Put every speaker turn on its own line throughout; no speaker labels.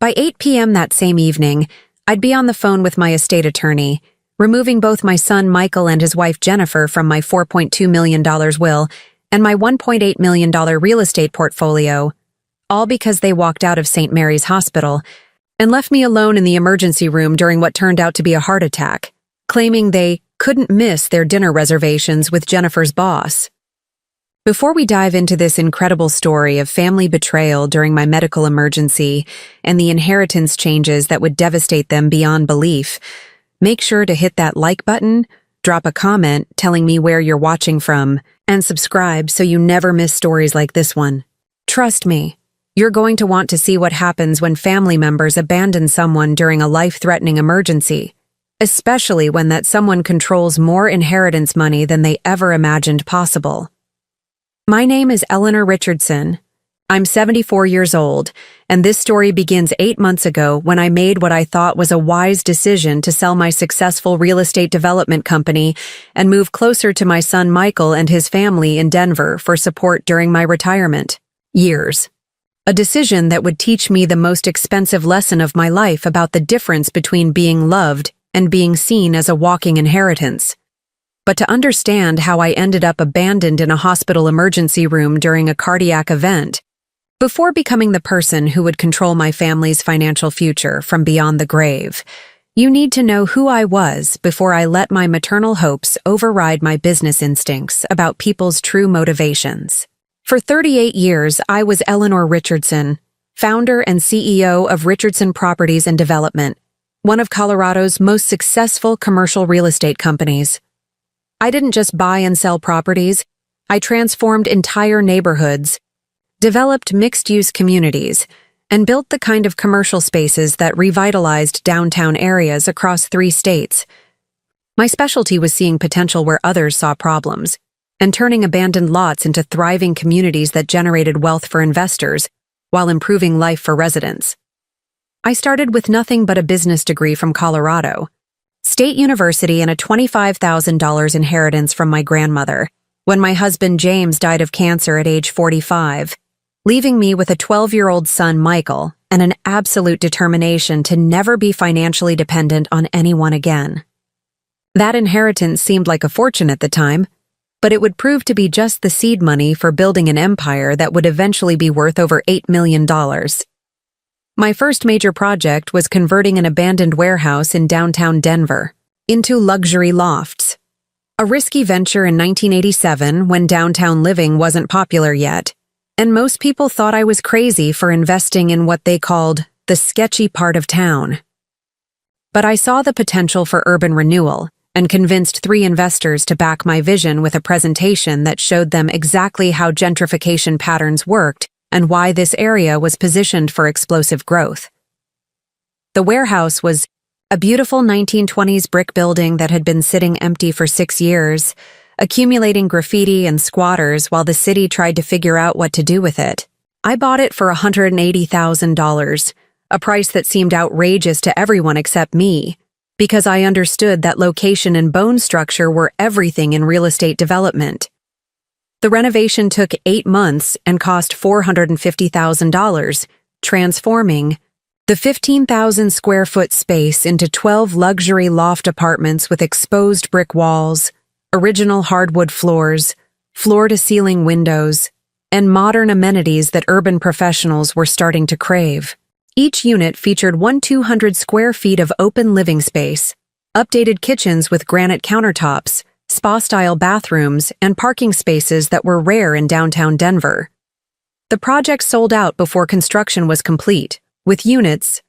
By 8 p.m. that same evening, I'd be on the phone with my estate attorney, removing both my son Michael and his wife Jennifer from my $4.2 million will and my $1.8 million real estate portfolio, all because they walked out of St. Mary's Hospital and left me alone in the emergency room during what turned out to be a heart attack, claiming they couldn't miss their dinner reservations with Jennifer's boss. Before we dive into this incredible story of family betrayal during my medical emergency and the inheritance changes that would devastate them beyond belief, make sure to hit that like button, drop a comment telling me where you're watching from, and subscribe so you never miss stories like this one. Trust me, you're going to want to see what happens when family members abandon someone during a life-threatening emergency, especially when that someone controls more inheritance money than they ever imagined possible. My name is Eleanor Richardson. I'm 74 years old, and this story begins 8 months ago when I made what I thought was a wise decision to sell my successful real estate development company and move closer to my son Michael and his family in Denver for support during my retirement years. A decision that would teach me the most expensive lesson of my life about the difference between being loved and being seen as a walking inheritance. But to understand how I ended up abandoned in a hospital emergency room during a cardiac event, before becoming the person who would control my family's financial future from beyond the grave, you need to know who I was before I let my maternal hopes override my business instincts about people's true motivations. For 38 years, I was Eleanor Richardson, founder and CEO of Richardson Properties and Development, one of Colorado's most successful commercial real estate companies. I didn't just buy and sell properties, I transformed entire neighborhoods, developed mixed-use communities, and built the kind of commercial spaces that revitalized downtown areas across 3 states. My specialty was seeing potential where others saw problems, and turning abandoned lots into thriving communities that generated wealth for investors while improving life for residents. I started with nothing but a business degree from Colorado, State University, and a $25,000 inheritance from my grandmother when my husband James died of cancer at age 45, leaving me with a 12-year-old son Michael and an absolute determination to never be financially dependent on anyone again. That inheritance seemed like a fortune at the time, but it would prove to be just the seed money for building an empire that would eventually be worth over $8 million. My first major project was converting an abandoned warehouse in downtown Denver into luxury lofts. A risky venture in 1987 when downtown living wasn't popular yet, and most people thought I was crazy for investing in what they called the sketchy part of town. But I saw the potential for urban renewal and convinced 3 investors to back my vision with a presentation that showed them exactly how gentrification patterns worked and why this area was positioned for explosive growth. The warehouse was a beautiful 1920s brick building that had been sitting empty for 6 years, accumulating graffiti and squatters while the city tried to figure out what to do with it. I bought it for $180,000, a price that seemed outrageous to everyone except me, because I understood that location and bone structure were everything in real estate development. The renovation took 8 months and cost $450,000, transforming the 15,000 square foot space into 12 luxury loft apartments with exposed brick walls, original hardwood floors, floor-to-ceiling windows, and modern amenities that urban professionals were starting to crave. Each unit featured 200 square feet of open living space, updated kitchens with granite countertops, spa-style bathrooms, and parking spaces that were rare in downtown Denver. The project sold out before construction was complete, with units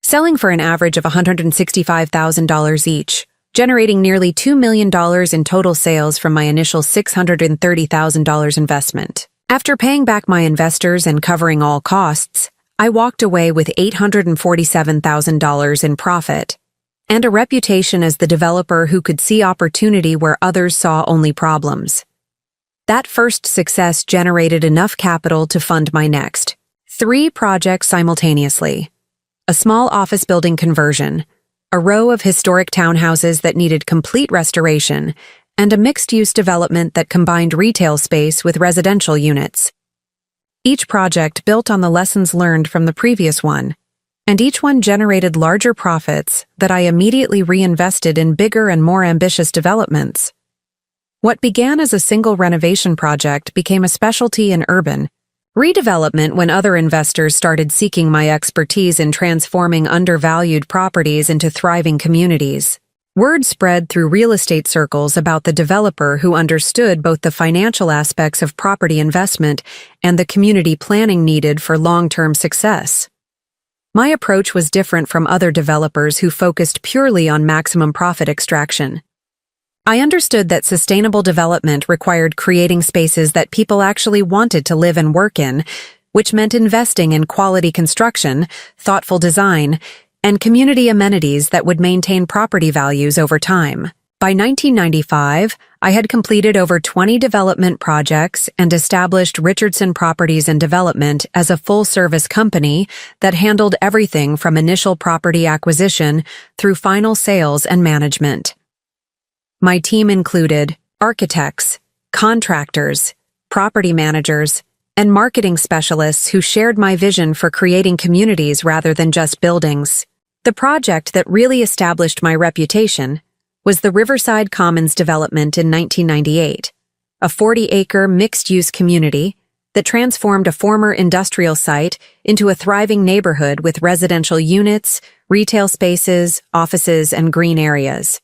selling for an average of $165,000 each, generating nearly $2 million in total sales from my initial $630,000 investment. After paying back my investors and covering all costs, I walked away with $847,000 in profit and a reputation as the developer who could see opportunity where others saw only problems. That first success generated enough capital to fund my next 3 projects simultaneously: a small office building conversion, a row of historic townhouses that needed complete restoration, and a mixed-use development that combined retail space with residential units. Each project built on the lessons learned from the previous one, and each one generated larger profits that I immediately reinvested in bigger and more ambitious developments. What began as a single renovation project became a specialty in urban redevelopment when other investors started seeking my expertise in transforming undervalued properties into thriving communities. Word spread through real estate circles about the developer who understood both the financial aspects of property investment and the community planning needed for long-term success. My approach was different from other developers who focused purely on maximum profit extraction. I understood that sustainable development required creating spaces that people actually wanted to live and work in, which meant investing in quality construction, thoughtful design, and community amenities that would maintain property values over time. By 1995, I had completed over 20 development projects and established Richardson Properties and Development as a full-service company that handled everything from initial property acquisition through final sales and management. My team included architects, contractors, property managers, and marketing specialists who shared my vision for creating communities rather than just buildings. The project that really established my reputation was the Riverside Commons development in 1998, a 40-acre mixed-use community that transformed a former industrial site into a thriving neighborhood with residential units, retail spaces, offices, and green areas.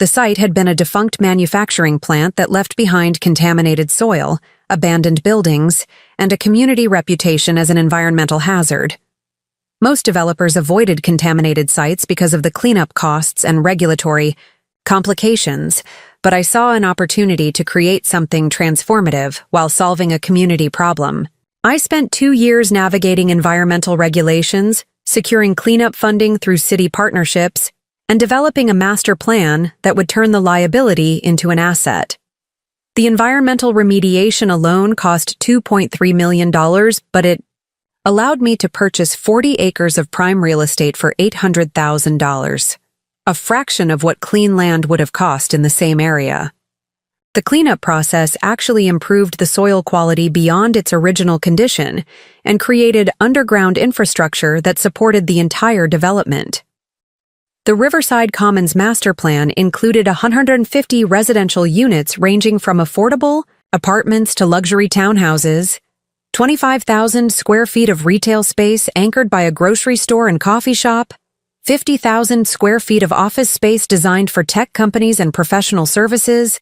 The site had been a defunct manufacturing plant that left behind contaminated soil, abandoned buildings, and a community reputation as an environmental hazard. Most developers avoided contaminated sites because of the cleanup costs and regulatory complications, but I saw an opportunity to create something transformative while solving a community problem. I spent 2 years navigating environmental regulations, securing cleanup funding through city partnerships, and developing a master plan that would turn the liability into an asset. The environmental remediation alone cost $2.3 million, but it allowed me to purchase 40 acres of prime real estate for $800,000, a fraction of what clean land would have cost in the same area. The cleanup process actually improved the soil quality beyond its original condition and created underground infrastructure that supported the entire development. The Riverside Commons master plan included 150 residential units ranging from affordable apartments to luxury townhouses, 25,000 square feet of retail space anchored by a grocery store and coffee shop, 50,000 square feet of office space designed for tech companies and professional services,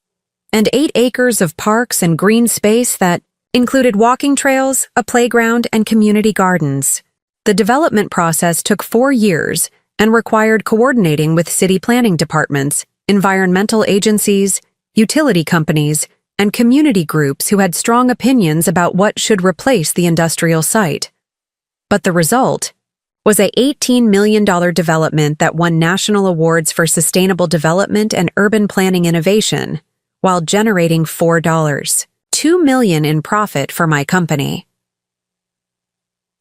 and 8 acres of parks and green space that included walking trails, a playground, and community gardens. The development process took 4 years and required coordinating with city planning departments, environmental agencies, utility companies, and community groups who had strong opinions about what should replace the industrial site. But the result was a $18 million development that won national awards for sustainable development and urban planning innovation, while generating $2 million in profit for my company.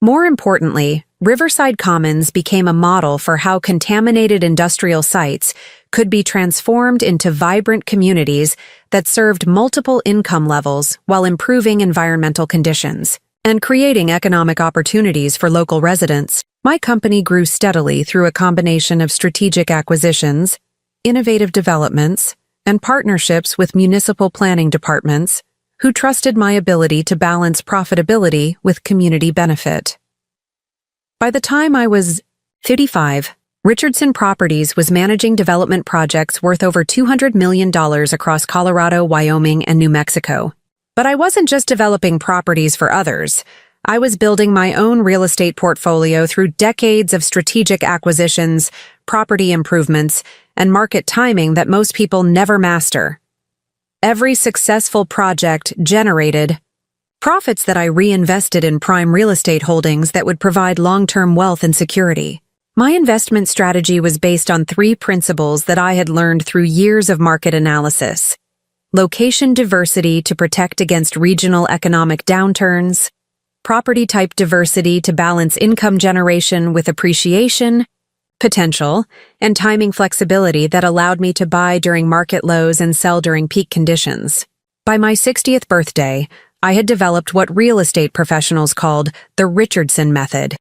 More importantly, Riverside Commons became a model for how contaminated industrial sites could be transformed into vibrant communities that served multiple income levels while improving environmental conditions and creating economic opportunities for local residents. My company grew steadily through a combination of strategic acquisitions, innovative developments, and partnerships with municipal planning departments who trusted my ability to balance profitability with community benefit. By the time I was 55, Richardson Properties was managing development projects worth over $200 million across Colorado, Wyoming, and New Mexico. But I wasn't just developing properties for others. I was building my own real estate portfolio through decades of strategic acquisitions, property improvements, and market timing that most people never master. Every successful project generated profits that I reinvested in prime real estate holdings that would provide long-term wealth and security. My investment strategy was based on 3 principles that I had learned through years of market analysis: location diversity to protect against regional economic downturns, property type diversity to balance income generation with appreciation potential, and timing flexibility that allowed me to buy during market lows and sell during peak conditions. By my 60th birthday, I had developed what real estate professionals called the Richardson method.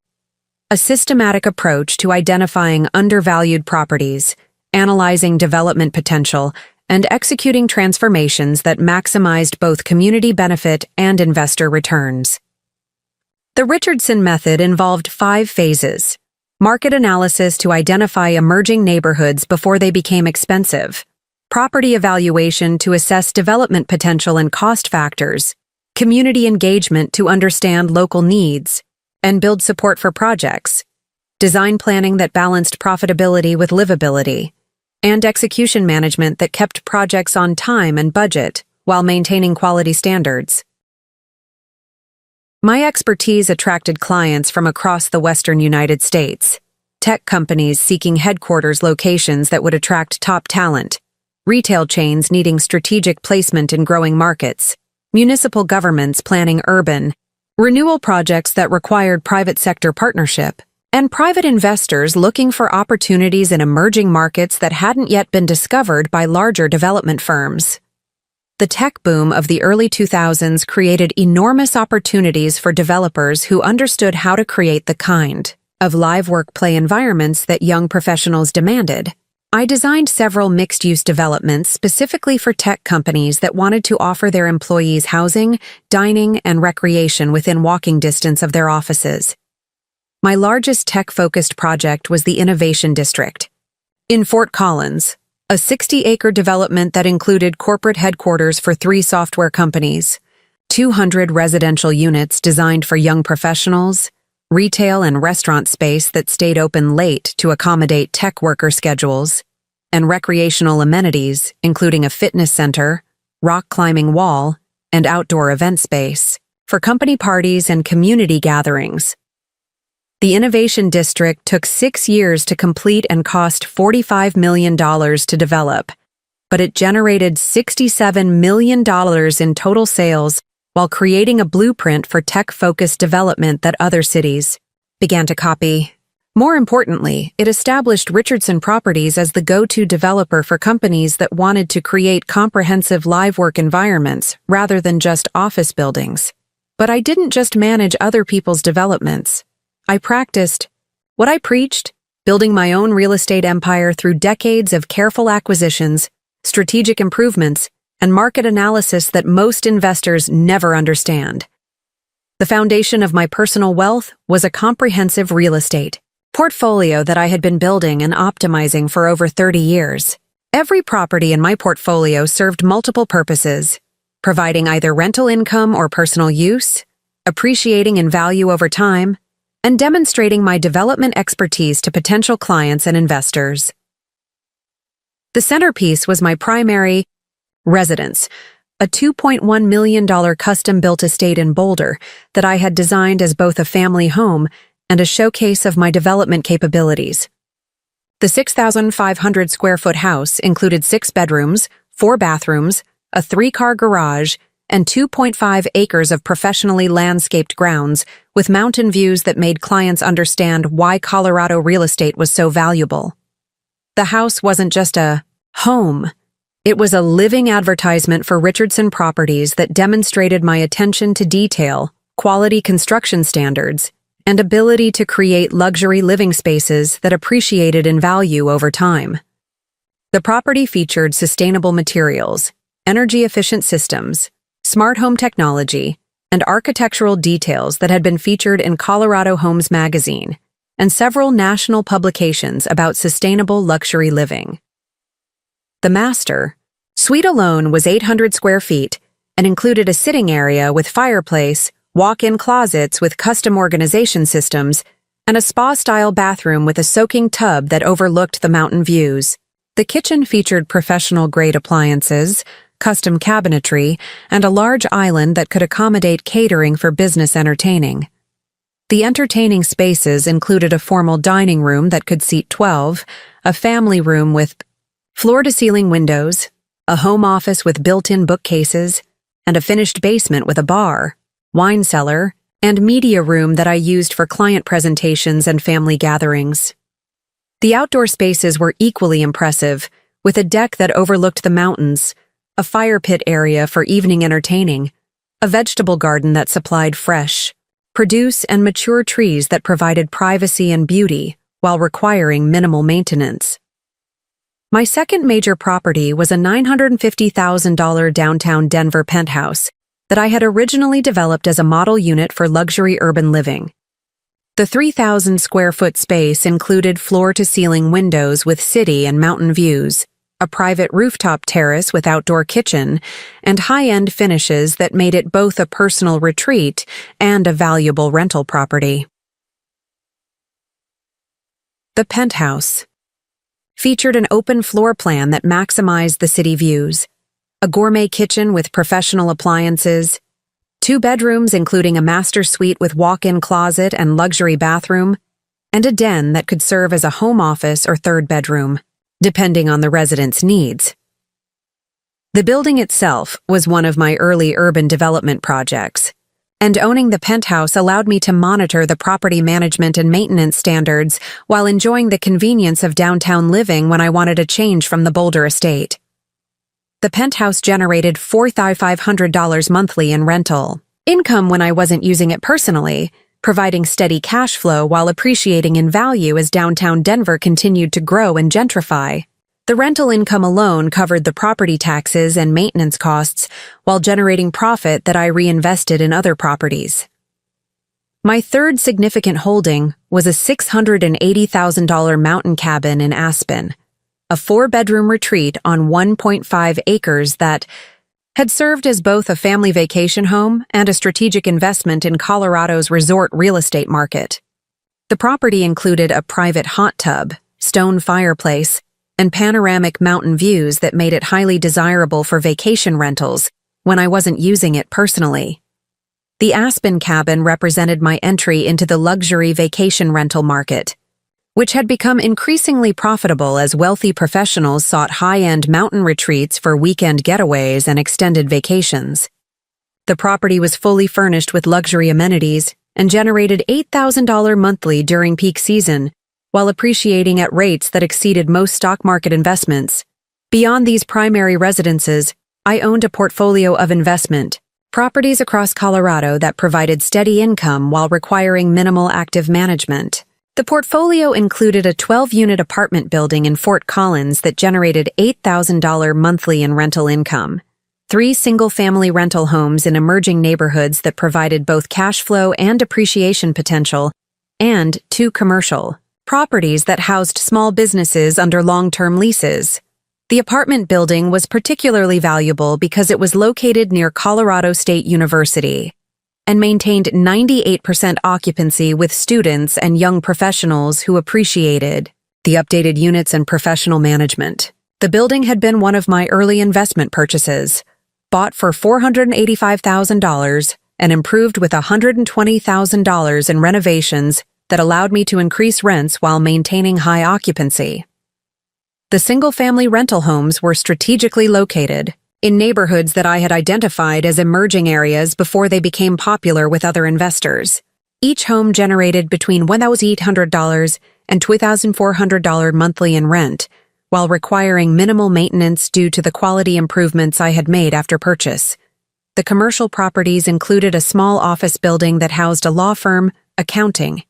a systematic approach to identifying undervalued properties, analyzing development potential, and executing transformations that maximized both community benefit and investor returns. The Richardson method involved 5 phases: market analysis to identify emerging neighborhoods before they became expensive, property evaluation to assess development potential and cost factors, community engagement to understand local needs and build support for projects, design planning that balanced profitability with livability, and execution management that kept projects on time and budget while maintaining quality standards. My expertise attracted clients from across the western United States, tech companies seeking headquarters locations that would attract top talent, retail chains needing strategic placement in growing markets, municipal governments planning urban renewal projects that required private sector partnership, and private investors looking for opportunities in emerging markets that hadn't yet been discovered by larger development firms. The tech boom of the early 2000s created enormous opportunities for developers who understood how to create the kind of live work-play environments that young professionals demanded. I designed several mixed-use developments specifically for tech companies that wanted to offer their employees housing, dining, and recreation within walking distance of their offices. My largest tech-focused project was the Innovation District in Fort Collins, a 60-acre development that included corporate headquarters for 3 software companies, 200 residential units designed for young professionals, retail and restaurant space that stayed open late to accommodate tech worker schedules, and recreational amenities, including a fitness center, rock climbing wall, and outdoor event space for company parties and community gatherings. The Innovation District took 6 years to complete and cost $45 million to develop, but it generated $67 million in total sales while creating a blueprint for tech-focused development that other cities began to copy. More importantly, it established Richardson Properties as the go-to developer for companies that wanted to create comprehensive live work environments rather than just office buildings. But I didn't just manage other people's developments. I practiced what I preached, building my own real estate empire through decades of careful acquisitions, strategic improvements, and market analysis that most investors never understand. The foundation of my personal wealth was a comprehensive real estate portfolio that I had been building and optimizing for over 30 years. Every property in my portfolio served multiple purposes, providing either rental income or personal use, appreciating in value over time, and demonstrating my development expertise to potential clients and investors. The centerpiece was my primary residence, a $2.1 million custom-built estate in Boulder that I had designed as both a family home and a showcase of my development capabilities. The 6,500-square-foot house included 6 bedrooms, 4 bathrooms, a 3-car garage, and 2.5 acres of professionally landscaped grounds with mountain views that made clients understand why Colorado real estate was so valuable. The house wasn't just a home. It was a living advertisement for Richardson Properties that demonstrated my attention to detail, quality construction standards, and ability to create luxury living spaces that appreciated in value over time. The property featured sustainable materials, energy-efficient systems, smart home technology, and architectural details that had been featured in Colorado Homes magazine and several national publications about sustainable luxury living. The master suite alone was 800 square feet and included a sitting area with fireplace, walk-in closets with custom organization systems, and a spa-style bathroom with a soaking tub that overlooked the mountain views. The kitchen featured professional-grade appliances, custom cabinetry, and a large island that could accommodate catering for business entertaining. The entertaining spaces included a formal dining room that could seat 12, a family room with floor-to-ceiling windows, a home office with built-in bookcases, and a finished basement with a bar, wine cellar, and media room that I used for client presentations and family gatherings. The outdoor spaces were equally impressive, with a deck that overlooked the mountains, a fire pit area for evening entertaining, a vegetable garden that supplied fresh, produce and mature trees that provided privacy and beauty while requiring minimal maintenance. My second major property was a $950,000 downtown Denver penthouse that I had originally developed as a model unit for luxury urban living. The 3,000 square foot space included floor-to-ceiling windows with city and mountain views, a private rooftop terrace with outdoor kitchen, and high-end finishes that made it both a personal retreat and a valuable rental property. The penthouse featured an open floor plan that maximized the city views, a gourmet kitchen with professional appliances, 2 bedrooms including a master suite with walk-in closet and luxury bathroom, and a den that could serve as a home office or third bedroom, depending on the resident's needs. The building itself was one of my early urban development projects, and owning the penthouse allowed me to monitor the property management and maintenance standards while enjoying the convenience of downtown living when I wanted a change from the Boulder estate. The penthouse generated $4,500 monthly in rental income when I wasn't using it personally, providing steady cash flow while appreciating in value as downtown Denver continued to grow and gentrify. The rental income alone covered the property taxes and maintenance costs while generating profit that I reinvested in other properties. My third significant holding was a $680,000 mountain cabin in Aspen, a 4-bedroom retreat on 1.5 acres that had served as both a family vacation home and a strategic investment in Colorado's resort real estate market. The property included a private hot tub, stone fireplace, and panoramic mountain views that made it highly desirable for vacation rentals when I wasn't using it personally. The Aspen cabin represented my entry into the luxury vacation rental market, which had become increasingly profitable as wealthy professionals sought high-end mountain retreats for weekend getaways and extended vacations. The property was fully furnished with luxury amenities and generated $8,000 monthly during peak season, while appreciating at rates that exceeded most stock market investments. Beyond these primary residences, I owned a portfolio of investment properties across Colorado that provided steady income while requiring minimal active management. The portfolio included a 12-unit apartment building in Fort Collins that generated $8,000 monthly in rental income, 3 single-family rental homes in emerging neighborhoods that provided both cash flow and appreciation potential, and 2 commercial properties that housed small businesses under long-term leases. The apartment building was particularly valuable because it was located near Colorado State University and maintained 98% occupancy with students and young professionals who appreciated the updated units and professional management. The building had been one of my early investment purchases, bought for $485,000 and improved with $120,000 in renovations that allowed me to increase rents while maintaining high occupancy. The single-family rental homes were strategically located in neighborhoods that I had identified as emerging areas before they became popular with other investors. Each home generated between $1,800 and $2,400 monthly in rent, while requiring minimal maintenance due to the quality improvements I had made after purchase. The commercial properties included a small office building that housed a law firm, accounting,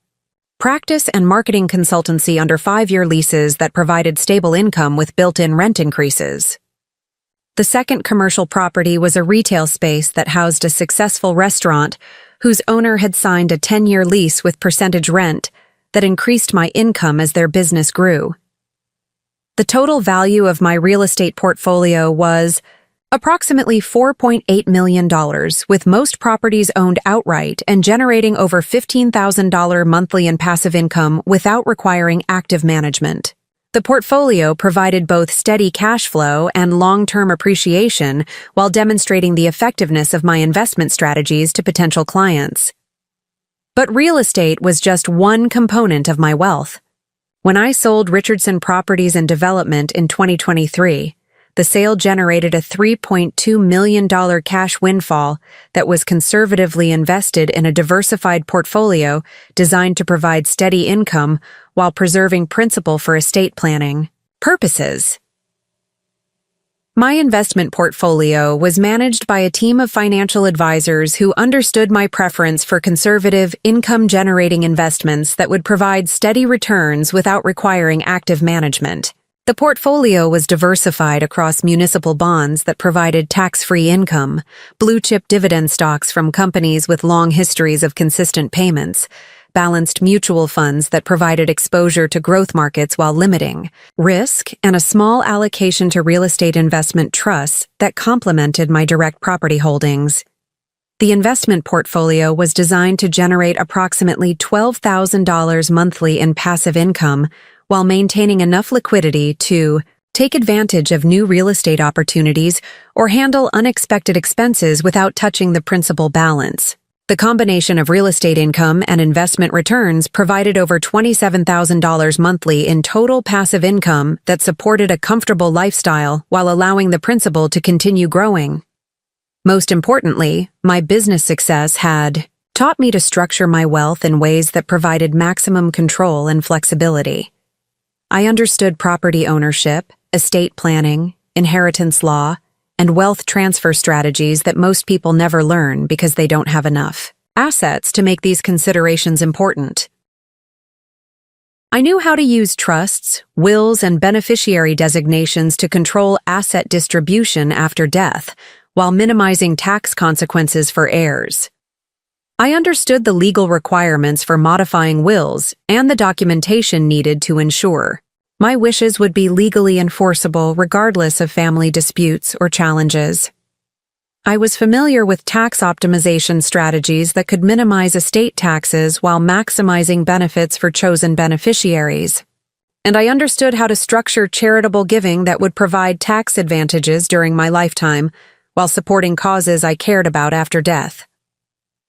practice and marketing consultancy under 5-year leases that provided stable income with built-in rent increases. The second commercial property was a retail space that housed a successful restaurant whose owner had signed a 10-year lease with percentage rent that increased my income as their business grew. The total value of my real estate portfolio was approximately $4.8 million, with most properties owned outright and generating over $15,000 monthly in passive income without requiring active management. The portfolio provided both steady cash flow and long-term appreciation while demonstrating the effectiveness of my investment strategies to potential clients. But real estate was just one component of my wealth. When I sold Richardson Properties and Development in 2023, the sale generated a $3.2 million cash windfall that was conservatively invested in a diversified portfolio designed to provide steady income while preserving principal for estate planning purposes. My investment portfolio was managed by a team of financial advisors who understood my preference for conservative, income-generating investments that would provide steady returns without requiring active management. The portfolio was diversified across municipal bonds that provided tax-free income, blue-chip dividend stocks from companies with long histories of consistent payments, balanced mutual funds that provided exposure to growth markets while limiting risk, and a small allocation to real estate investment trusts that complemented my direct property holdings. The investment portfolio was designed to generate approximately $12,000 monthly in passive income while maintaining enough liquidity to take advantage of new real estate opportunities or handle unexpected expenses without touching the principal balance. The combination of real estate income and investment returns provided over $27,000 monthly in total passive income that supported a comfortable lifestyle while allowing the principal to continue growing. Most importantly, my business success had taught me to structure my wealth in ways that provided maximum control and flexibility. I understood property ownership, estate planning, inheritance law, and wealth transfer strategies that most people never learn because they don't have enough assets to make these considerations important. I knew how to use trusts, wills, and beneficiary designations to control asset distribution after death, while minimizing tax consequences for heirs. I understood the legal requirements for modifying wills and the documentation needed to ensure my wishes would be legally enforceable regardless of family disputes or challenges. I was familiar with tax optimization strategies that could minimize estate taxes while maximizing benefits for chosen beneficiaries. And I understood how to structure charitable giving that would provide tax advantages during my lifetime while supporting causes I cared about after death.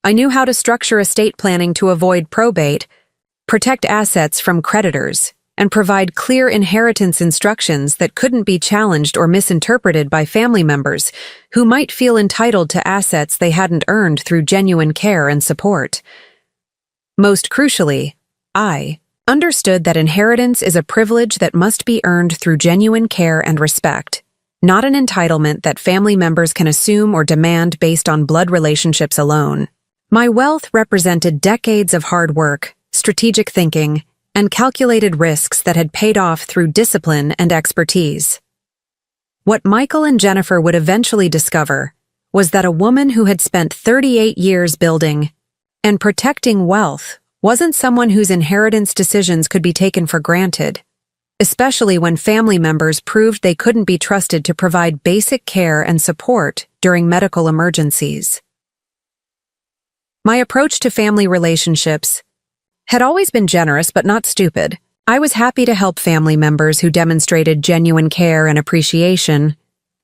I knew how to structure estate planning to avoid probate, protect assets from creditors, and provide clear inheritance instructions that couldn't be challenged or misinterpreted by family members who might feel entitled to assets they hadn't earned through genuine care and support. Most crucially, I understood that inheritance is a privilege that must be earned through genuine care and respect, not an entitlement that family members can assume or demand based on blood relationships alone. My wealth represented decades of hard work, strategic thinking, and calculated risks that had paid off through discipline and expertise. What Michael and Jennifer would eventually discover was that a woman who had spent 38 years building and protecting wealth wasn't someone whose inheritance decisions could be taken for granted, especially when family members proved they couldn't be trusted to provide basic care and support during medical emergencies. My approach to family relationships had always been generous but not stupid. I was happy to help family members who demonstrated genuine care and appreciation,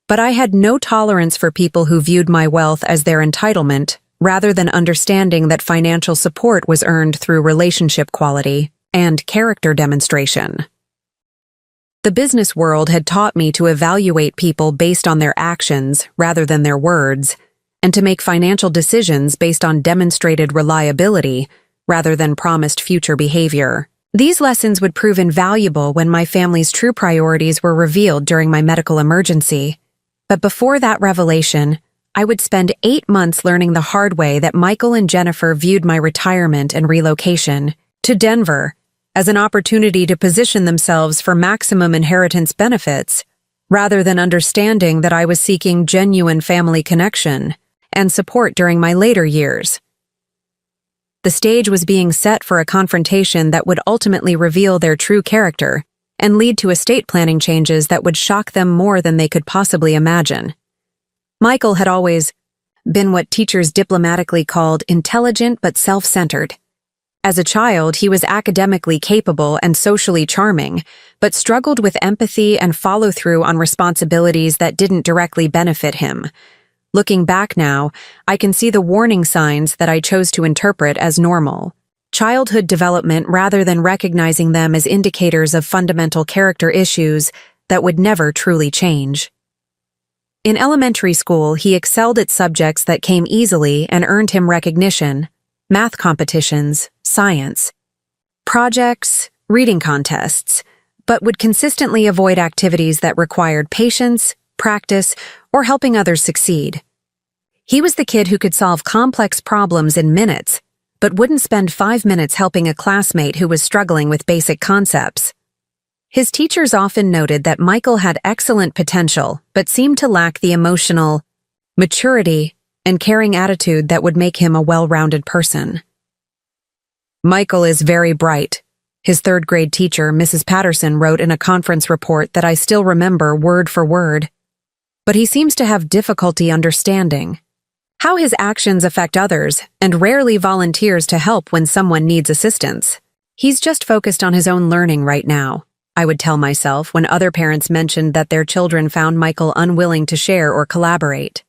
but I had no tolerance for people who viewed my wealth as their entitlement rather than understanding that financial support was earned through relationship quality and character demonstration. The business world had taught me to evaluate people based on their actions rather than their words, and to make financial decisions based on demonstrated reliability rather than promised future behavior. These lessons would prove invaluable when my family's true priorities were revealed during my medical emergency. But before that revelation, I would spend 8 months learning the hard way that Michael and Jennifer viewed my retirement and relocation to Denver as an opportunity to position themselves for maximum inheritance benefits, rather than understanding that I was seeking genuine family connection and support during my later years. The stage was being set for a confrontation that would ultimately reveal their true character and lead to estate planning changes that would shock them more than they could possibly imagine. Michael had always been what teachers diplomatically called intelligent but self-centered. As a child, he was academically capable and socially charming, but struggled with empathy and follow-through on responsibilities that didn't directly benefit him. Looking back now, I can see the warning signs that I chose to interpret as normal. Childhood development rather than recognizing them as indicators of fundamental character issues that would never truly change. In elementary school, he excelled at subjects that came easily and earned him recognition: math competitions, science, projects, reading contests, but would consistently avoid activities that required patience, practice, or helping others succeed. He was the kid who could solve complex problems in minutes, but wouldn't spend 5 minutes helping a classmate who was struggling with basic concepts. His teachers often noted that Michael had excellent potential, but seemed to lack the emotional maturity and caring attitude that would make him a well-rounded person. Michael is very bright, his third-grade teacher, Mrs. Patterson, wrote in a conference report that I still remember word for word. But he seems to have difficulty understanding how his actions affect others and rarely volunteers to help when someone needs assistance. He's just focused on his own learning right now, I would tell myself when other parents mentioned that their children found Michael unwilling to share or collaborate.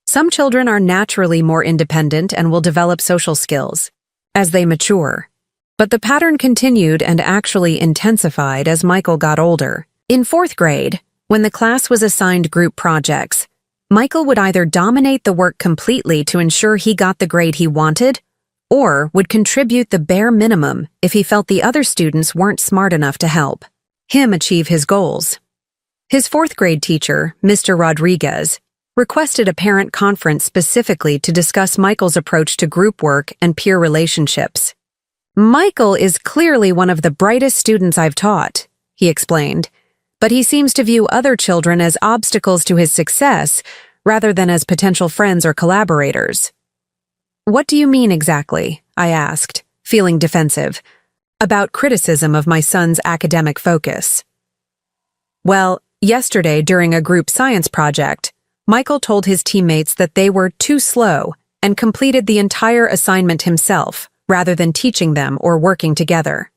Some children are naturally more independent and will develop social skills as they mature. But the pattern continued and actually intensified as Michael got older. In 4th grade, when the class was assigned group projects, Michael would either dominate the work completely to ensure he got the grade he wanted, or would contribute the bare minimum if he felt the other students weren't smart enough to help him achieve his goals. His 4th grade teacher, Mr. Rodriguez, requested a parent conference specifically to discuss Michael's approach to group work and peer relationships. Michael is clearly one of the brightest students I've taught, he explained, but he seems to view other children as obstacles to his success rather than as potential friends or collaborators. What do you mean exactly? I asked, feeling defensive, about criticism of my son's academic focus. Well, yesterday during a group science project, Michael told his teammates that they were too slow and completed the entire assignment himself, rather than teaching them or working together.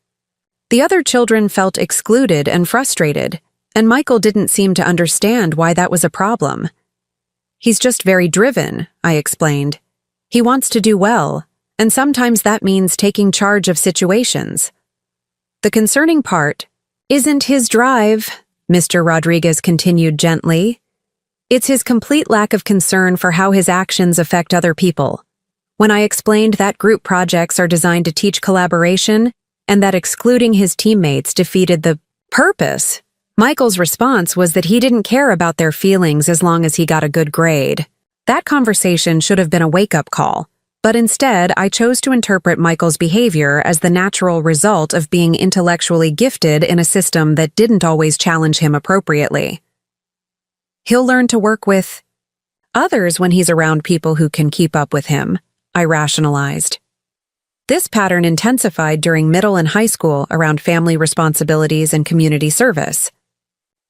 The other children felt excluded and frustrated, and Michael didn't seem to understand why that was a problem. He's just very driven, I explained. He wants to do well, and sometimes that means taking charge of situations. The concerning part isn't his drive, Mr. Rodriguez continued gently. It's his complete lack of concern for how his actions affect other people. When I explained that group projects are designed to teach collaboration and that excluding his teammates defeated the purpose, Michael's response was that he didn't care about their feelings as long as he got a good grade. That conversation should have been a wake-up call, but instead I chose to interpret Michael's behavior as the natural result of being intellectually gifted in a system that didn't always challenge him appropriately. He'll learn to work with others when he's around people who can keep up with him, I rationalized. This pattern intensified during middle and high school around family responsibilities and community service.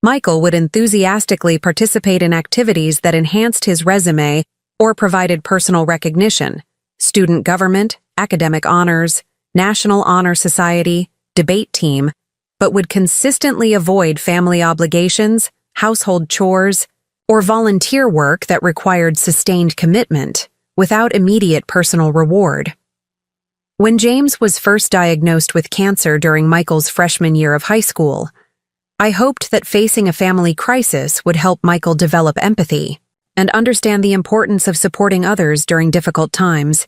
Michael would enthusiastically participate in activities that enhanced his resume or provided personal recognition: student government, academic honors, National Honor Society, debate team, but would consistently avoid family obligations, household chores, or volunteer work that required sustained commitment without immediate personal reward. When James was first diagnosed with cancer during Michael's freshman year of high school, I hoped that facing a family crisis would help Michael develop empathy and understand the importance of supporting others during difficult times.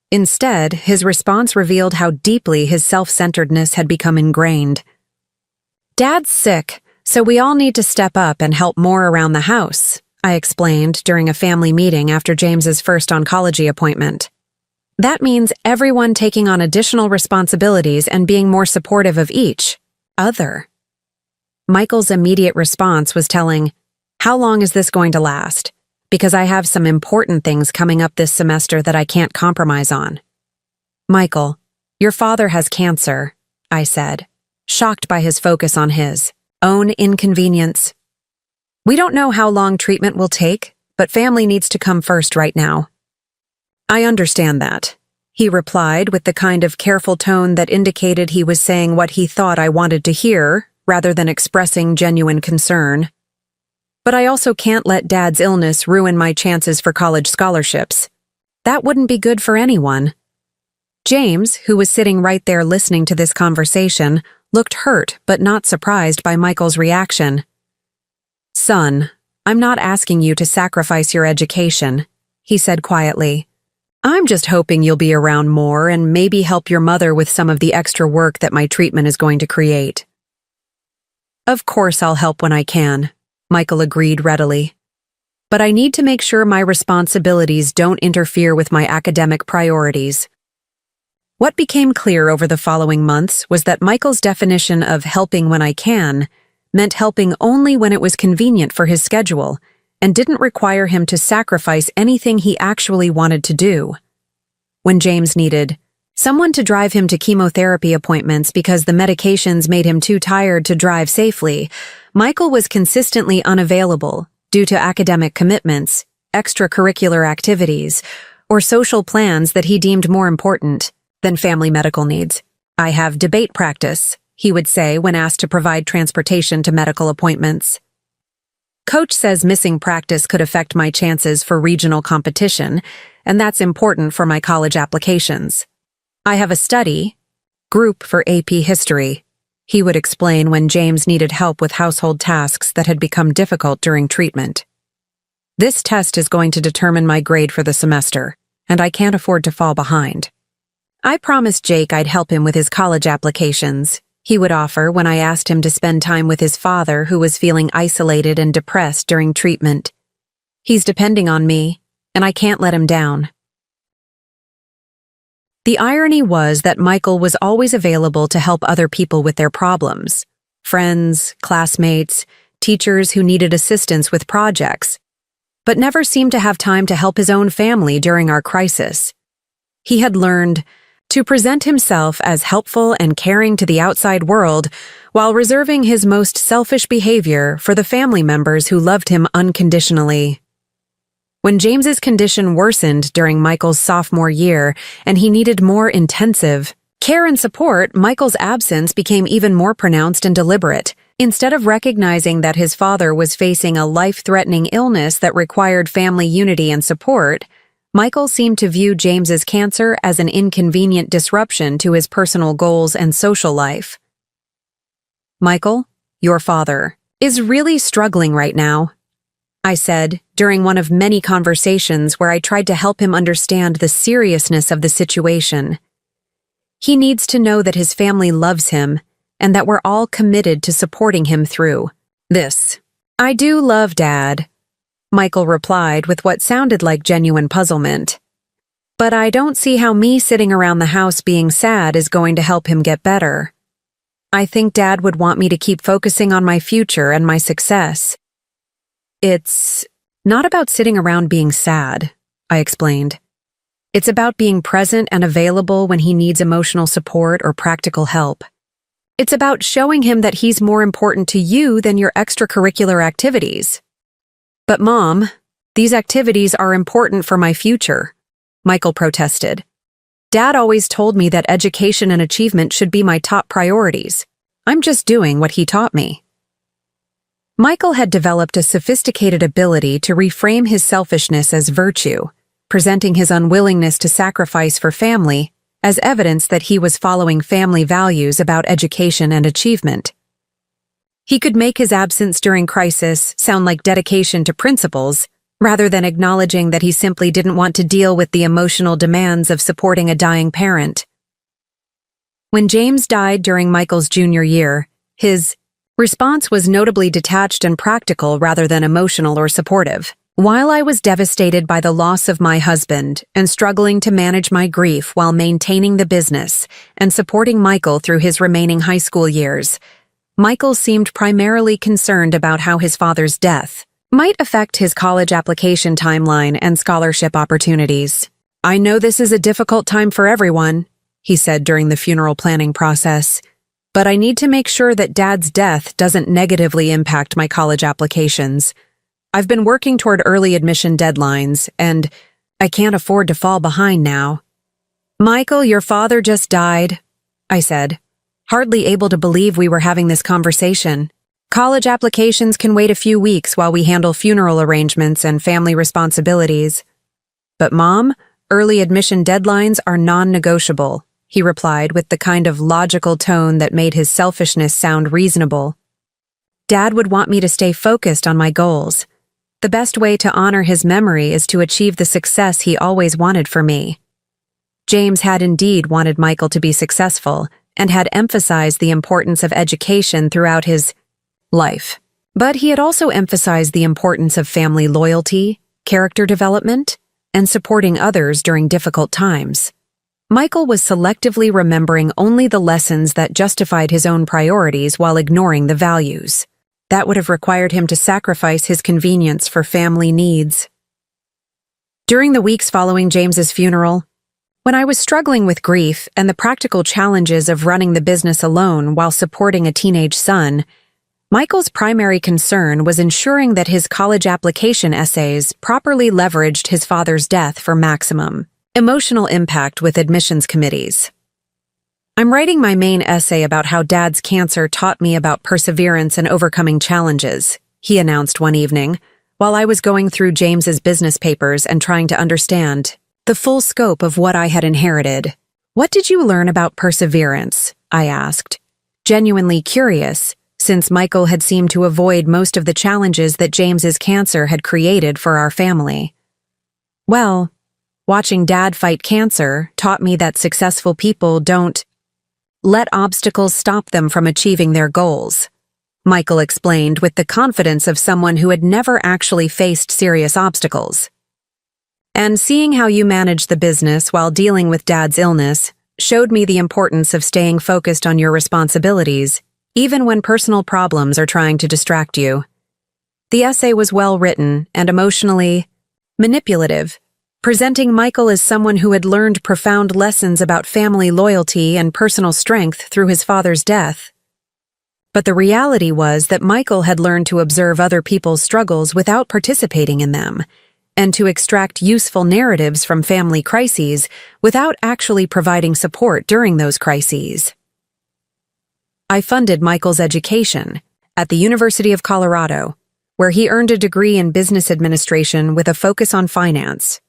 Instead, his response revealed how deeply his self-centeredness had become ingrained. "Dad's sick, so we all need to step up and help more around the house," I explained during a family meeting after James's first oncology appointment. That means everyone taking on additional responsibilities and being more supportive of each other. Michael's immediate response was telling, "How long is this going to last? Because I have some important things coming up this semester that I can't compromise on." "Michael, your father has cancer," I said, shocked by his focus on his own inconvenience. "We don't know how long treatment will take, but family needs to come first right now." "I understand that," he replied with the kind of careful tone that indicated he was saying what he thought I wanted to hear, rather than expressing genuine concern. "But I also can't let Dad's illness ruin my chances for college scholarships. That wouldn't be good for anyone." James, who was sitting right there listening to this conversation, looked hurt but not surprised by Michael's reaction. "Son, I'm not asking you to sacrifice your education," he said quietly. "I'm just hoping you'll be around more and maybe help your mother with some of the extra work that my treatment is going to create." "Of course I'll help when I can," Michael agreed readily. But I need to make sure my responsibilities don't interfere with my academic priorities. What became clear over the following months was that Michael's definition of helping when I can meant helping only when it was convenient for his schedule and didn't require him to sacrifice anything he actually wanted to do. When James needed someone to drive him to chemotherapy appointments because the medications made him too tired to drive safely, Michael was consistently unavailable due to academic commitments, extracurricular activities, or social plans that he deemed more important than family medical needs. "I have debate practice," he would say when asked to provide transportation to medical appointments. "Coach says missing practice could affect my chances for regional competition, and that's important for my college applications. I have a study group for AP history," he would explain when James needed help with household tasks that had become difficult during treatment. "This test is going to determine my grade for the semester, and I can't afford to fall behind." "I promised Jake I'd help him with his college applications," he would offer when I asked him to spend time with his father, who was feeling isolated and depressed during treatment. "He's depending on me, and I can't let him down." The irony was that Michael was always available to help other people with their problems. Friends, classmates, teachers who needed assistance with projects, but never seemed to have time to help his own family during our crisis. He had learned to present himself as helpful and caring to the outside world while reserving his most selfish behavior for the family members who loved him unconditionally. When James's condition worsened during Michael's sophomore year and he needed more intensive care and support, Michael's absence became even more pronounced and deliberate. Instead of recognizing that his father was facing a life-threatening illness that required family unity and support, Michael seemed to view James's cancer as an inconvenient disruption to his personal goals and social life. "Michael, your father, is really struggling right now," I said during one of many conversations where I tried to help him understand the seriousness of the situation. "He needs to know that his family loves him and that we're all committed to supporting him through this." "I do love Dad," Michael replied with what sounded like genuine puzzlement. "But I don't see how me sitting around the house being sad is going to help him get better. I think Dad would want me to keep focusing on my future and my success." "It's not about sitting around being sad," I explained. "It's about being present and available when he needs emotional support or practical help. It's about showing him that he's more important to you than your extracurricular activities." "But Mom, these activities are important for my future," Michael protested. "Dad always told me that education and achievement should be my top priorities. I'm just doing what he taught me." Michael had developed a sophisticated ability to reframe his selfishness as virtue, presenting his unwillingness to sacrifice for family as evidence that he was following family values about education and achievement. He could make his absence during crisis sound like dedication to principles, rather than acknowledging that he simply didn't want to deal with the emotional demands of supporting a dying parent. When James died during Michael's junior year, his response was notably detached and practical rather than emotional or supportive. "While I was devastated by the loss of my husband and struggling to manage my grief while maintaining the business and supporting Michael through his remaining high school years, Michael seemed primarily concerned about how his father's death might affect his college application timeline and scholarship opportunities. I know this is a difficult time for everyone," he said during the funeral planning process, "but I need to make sure that Dad's death doesn't negatively impact my college applications. I've been working toward early admission deadlines, and I can't afford to fall behind now." "Michael, your father just died," I said, hardly able to believe we were having this conversation. "College applications can wait a few weeks while we handle funeral arrangements and family responsibilities." "But Mom, early admission deadlines are non-negotiable," he replied with the kind of logical tone that made his selfishness sound reasonable. "Dad would want me to stay focused on my goals. The best way to honor his memory is to achieve the success he always wanted for me." James had indeed wanted Michael to be successful and had emphasized the importance of education throughout his life. But he had also emphasized the importance of family loyalty, character development, and supporting others during difficult times. Michael was selectively remembering only the lessons that justified his own priorities while ignoring the values. That would have required him to sacrifice his convenience for family needs. During the weeks following James's funeral, when I was struggling with grief and the practical challenges of running the business alone while supporting a teenage son, Michael's primary concern was ensuring that his college application essays properly leveraged his father's death for maximum emotional impact with admissions committees. "I'm writing my main essay about how Dad's cancer taught me about perseverance and overcoming challenges," he announced one evening, while I was going through James's business papers and trying to understand the full scope of what I had inherited. "What did you learn about perseverance?" I asked, genuinely curious, since Michael had seemed to avoid most of the challenges that James's cancer had created for our family. "Well, watching Dad fight cancer taught me that successful people don't let obstacles stop them from achieving their goals," Michael explained with the confidence of someone who had never actually faced serious obstacles. "And seeing how you managed the business while dealing with Dad's illness showed me the importance of staying focused on your responsibilities, even when personal problems are trying to distract you." The essay was well written and emotionally manipulative, presenting Michael as someone who had learned profound lessons about family loyalty and personal strength through his father's death. But the reality was that Michael had learned to observe other people's struggles without participating in them, and to extract useful narratives from family crises without actually providing support during those crises. I funded Michael's education at the University of Colorado, where he earned a degree in business administration with a focus on finance.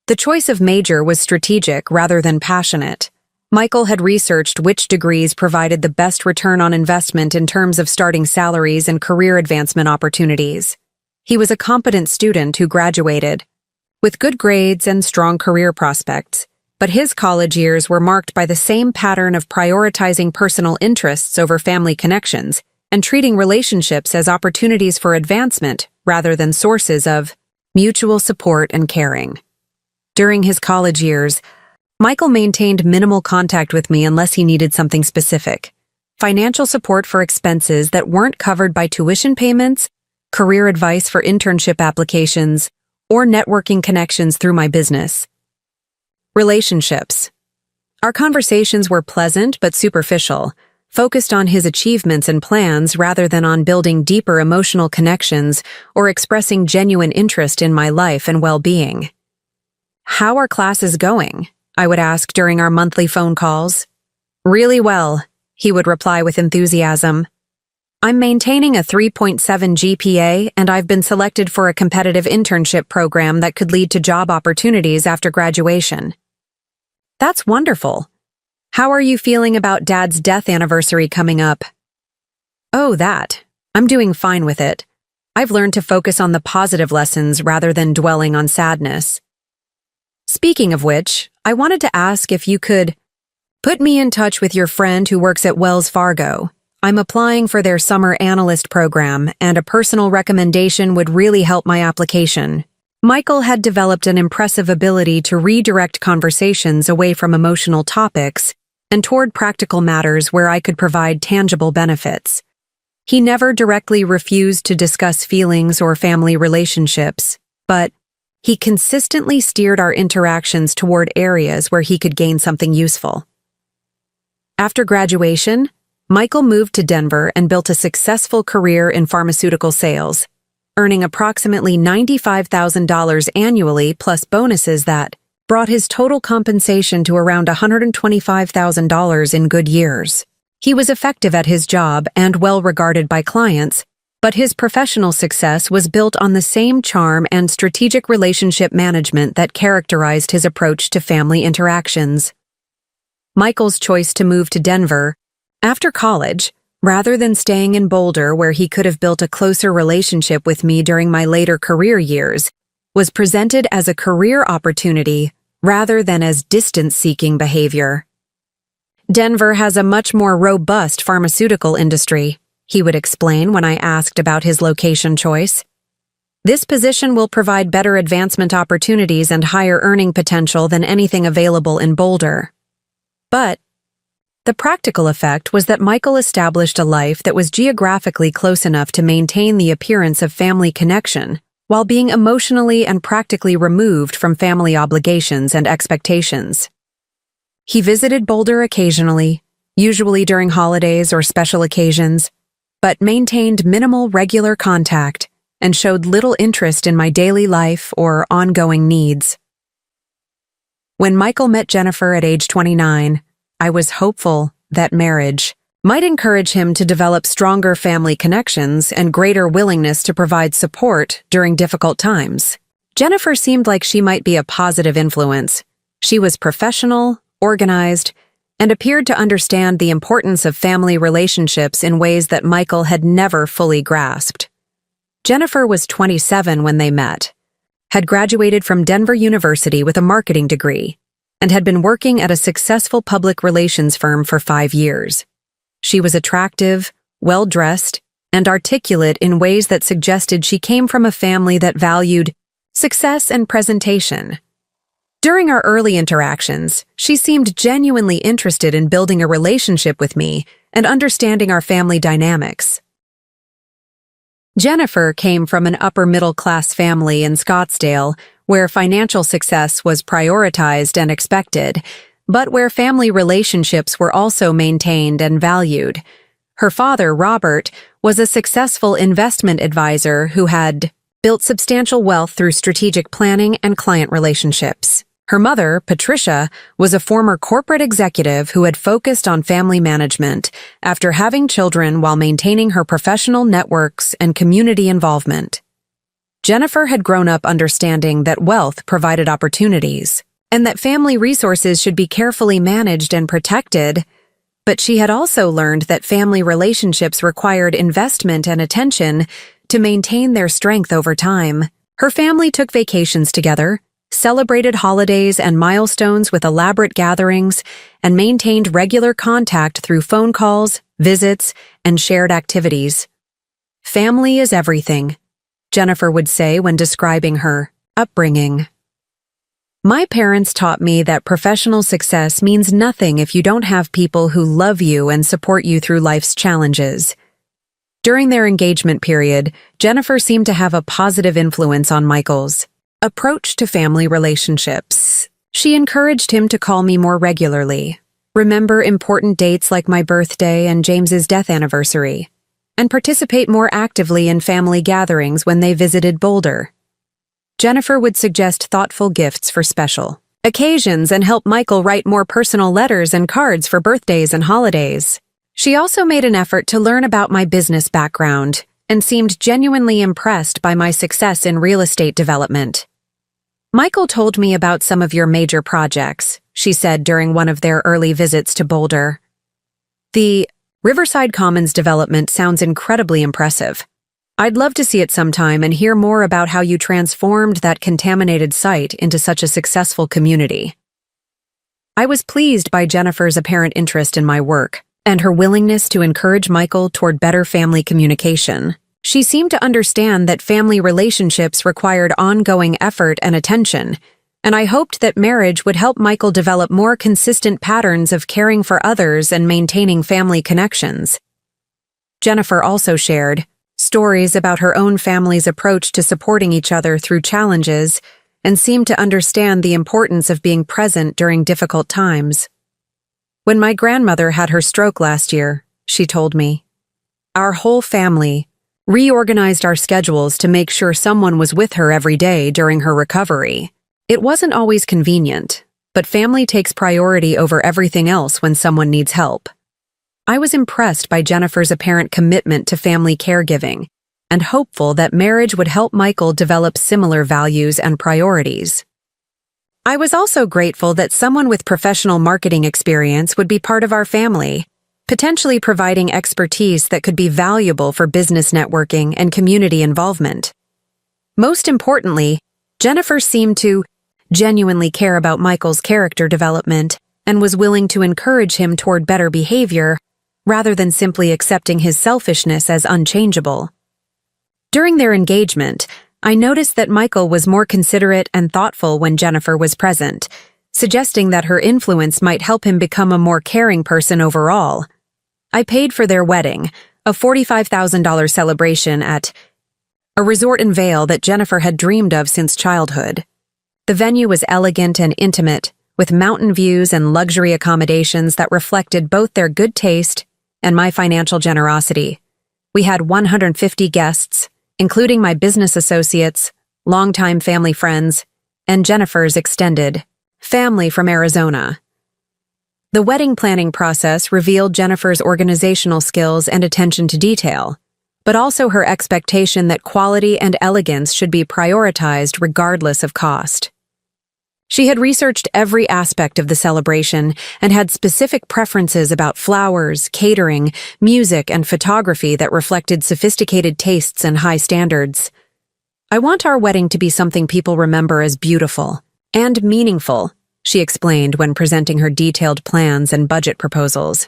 The choice of major was strategic rather than passionate. Michael had researched which degrees provided the best return on investment in terms of starting salaries and career advancement opportunities. He was a competent student who graduated with good grades and strong career prospects, but his college years were marked by the same pattern of prioritizing personal interests over family connections and treating relationships as opportunities for advancement rather than sources of mutual support and caring. During his college years, Michael maintained minimal contact with me unless he needed something specific: financial support for expenses that weren't covered by tuition payments, career advice for internship applications, or networking connections through my business. Relationships. Our conversations were pleasant but superficial, focused on his achievements and plans rather than on building deeper emotional connections or expressing genuine interest in my life and well-being. "How are classes going?" I would ask during our monthly phone calls. "Really well," he would reply with enthusiasm. "I'm maintaining a 3.7 GPA, and I've been selected for a competitive internship program that could lead to job opportunities after graduation." "That's wonderful. How are you feeling about Dad's death anniversary coming up?" "Oh, that. I'm doing fine with it. I've learned to focus on the positive lessons rather than dwelling on sadness. Speaking of which, I wanted to ask if you could put me in touch with your friend who works at Wells Fargo. I'm applying for their summer analyst program, and a personal recommendation would really help my application." Michael had developed an impressive ability to redirect conversations away from emotional topics and toward practical matters where I could provide tangible benefits. He never directly refused to discuss feelings or family relationships, but he consistently steered our interactions toward areas where he could gain something useful. After graduation, Michael moved to Denver and built a successful career in pharmaceutical sales, earning approximately $95,000 annually plus bonuses that brought his total compensation to around $125,000 in good years. He was effective at his job and well regarded by clients, but his professional success was built on the same charm and strategic relationship management that characterized his approach to family interactions. Michael's choice to move to Denver after college, rather than staying in Boulder where he could have built a closer relationship with me during my later career years, was presented as a career opportunity rather than as distance-seeking behavior. Denver has a much more robust pharmaceutical industry, he would explain when I asked about his location choice. This position will provide better advancement opportunities and higher earning potential than anything available in Boulder. But the practical effect was that Michael established a life that was geographically close enough to maintain the appearance of family connection, while being emotionally and practically removed from family obligations and expectations. He visited Boulder occasionally, usually during holidays or special occasions, but maintained minimal regular contact and showed little interest in my daily life or ongoing needs. When Michael met Jennifer at age 29, I was hopeful that marriage might encourage him to develop stronger family connections and greater willingness to provide support during difficult times. Jennifer seemed like she might be a positive influence. She was professional, organized, and appeared to understand the importance of family relationships in ways that Michael had never fully grasped. Jennifer was 27 when they met, had graduated from Denver University with a marketing degree, and had been working at a successful public relations firm for 5 years. She was attractive, well-dressed, and articulate in ways that suggested she came from a family that valued success and presentation. During our early interactions, she seemed genuinely interested in building a relationship with me and understanding our family dynamics. Jennifer came from an upper-middle-class family in Scottsdale, where financial success was prioritized and expected, but where family relationships were also maintained and valued. Her father, Robert, was a successful investment advisor who had built substantial wealth through strategic planning and client relationships. Her mother, Patricia, was a former corporate executive who had focused on family management after having children while maintaining her professional networks and community involvement. Jennifer had grown up understanding that wealth provided opportunities, and that family resources should be carefully managed and protected, but she had also learned that family relationships required investment and attention to maintain their strength over time. Her family took vacations together, celebrated holidays and milestones with elaborate gatherings, and maintained regular contact through phone calls, visits, and shared activities. "Family is everything," Jennifer would say when describing her upbringing. "My parents taught me that professional success means nothing if you don't have people who love you and support you through life's challenges." During their engagement period, Jennifer seemed to have a positive influence on Michael's approach to family relationships. She encouraged him to call me more regularly, remember important dates like my birthday and James's death anniversary, and participate more actively in family gatherings when they visited Boulder. Jennifer would suggest thoughtful gifts for special occasions and help Michael write more personal letters and cards for birthdays and holidays. She also made an effort to learn about my business background and seemed genuinely impressed by my success in real estate development. "Michael told me about some of your major projects," she said during one of their early visits to Boulder. "The Riverside Commons development sounds incredibly impressive. I'd love to see it sometime and hear more about how you transformed that contaminated site into such a successful community." I was pleased by Jennifer's apparent interest in my work and her willingness to encourage Michael toward better family communication. She seemed to understand that family relationships required ongoing effort and attention, and I hoped that marriage would help Michael develop more consistent patterns of caring for others and maintaining family connections. Jennifer also shared stories about her own family's approach to supporting each other through challenges and seemed to understand the importance of being present during difficult times. "When my grandmother had her stroke last year," she told me, "our whole family reorganized our schedules to make sure someone was with her every day during her recovery. It wasn't always convenient, but family takes priority over everything else when someone needs help." I was impressed by Jennifer's apparent commitment to family caregiving and hopeful that marriage would help Michael develop similar values and priorities. I was also grateful that someone with professional marketing experience would be part of our family, potentially providing expertise that could be valuable for business networking and community involvement. Most importantly, Jennifer seemed to genuinely care about Michael's character development and was willing to encourage him toward better behavior rather than simply accepting his selfishness as unchangeable. During their engagement, I noticed that Michael was more considerate and thoughtful when Jennifer was present, suggesting that her influence might help him become a more caring person overall. I paid for their wedding, a $45,000 celebration at a resort in Vail that Jennifer had dreamed of since childhood. The venue was elegant and intimate, with mountain views and luxury accommodations that reflected both their good taste and my financial generosity. We had 150 guests, including my business associates, longtime family friends, and Jennifer's extended family from Arizona. The wedding planning process revealed Jennifer's organizational skills and attention to detail, but also her expectation that quality and elegance should be prioritized regardless of cost. She had researched every aspect of the celebration and had specific preferences about flowers, catering, music, and photography that reflected sophisticated tastes and high standards. "I want our wedding to be something people remember as beautiful and meaningful," she explained when presenting her detailed plans and budget proposals.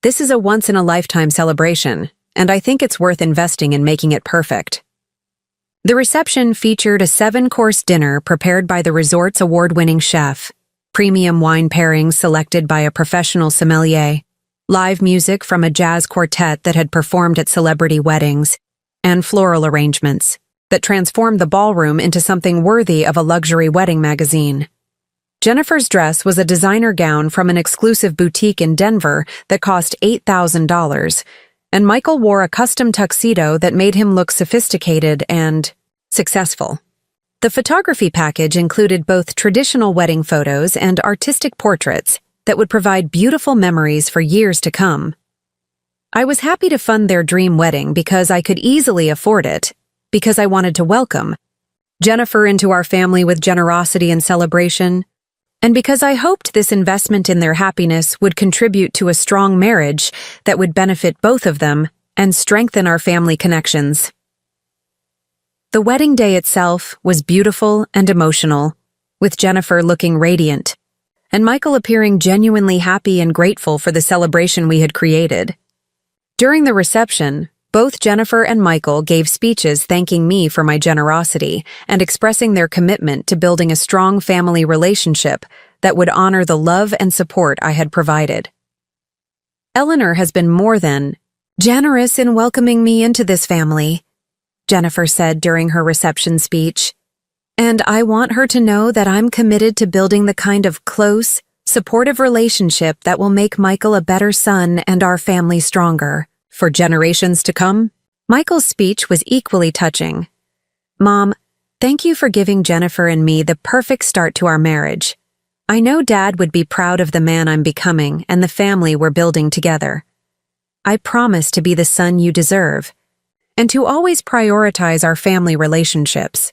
"This is a once-in-a-lifetime celebration, and I think it's worth investing in making it perfect." The reception featured a 7-course dinner prepared by the resort's award-winning chef, premium wine pairings selected by a professional sommelier, live music from a jazz quartet that had performed at celebrity weddings, and floral arrangements that transformed the ballroom into something worthy of a luxury wedding magazine. Jennifer's dress was a designer gown from an exclusive boutique in Denver that cost $8,000, and Michael wore a custom tuxedo that made him look sophisticated and successful. The photography package included both traditional wedding photos and artistic portraits that would provide beautiful memories for years to come. I was happy to fund their dream wedding because I could easily afford it, because I wanted to welcome Jennifer into our family with generosity and celebration, and because I hoped this investment in their happiness would contribute to a strong marriage that would benefit both of them and strengthen our family connections. The wedding day itself was beautiful and emotional, with Jennifer looking radiant, and Michael appearing genuinely happy and grateful for the celebration we had created. During the reception, both Jennifer and Michael gave speeches thanking me for my generosity and expressing their commitment to building a strong family relationship that would honor the love and support I had provided. "Eleanor has been more than generous in welcoming me into this family," Jennifer said during her reception speech, "and I want her to know that I'm committed to building the kind of close, supportive relationship that will make Michael a better son and our family stronger for generations to come." Michael's speech was equally touching. "Mom, thank you for giving Jennifer and me the perfect start to our marriage. I know Dad would be proud of the man I'm becoming and the family we're building together. I promise to be the son you deserve, and to always prioritize our family relationships."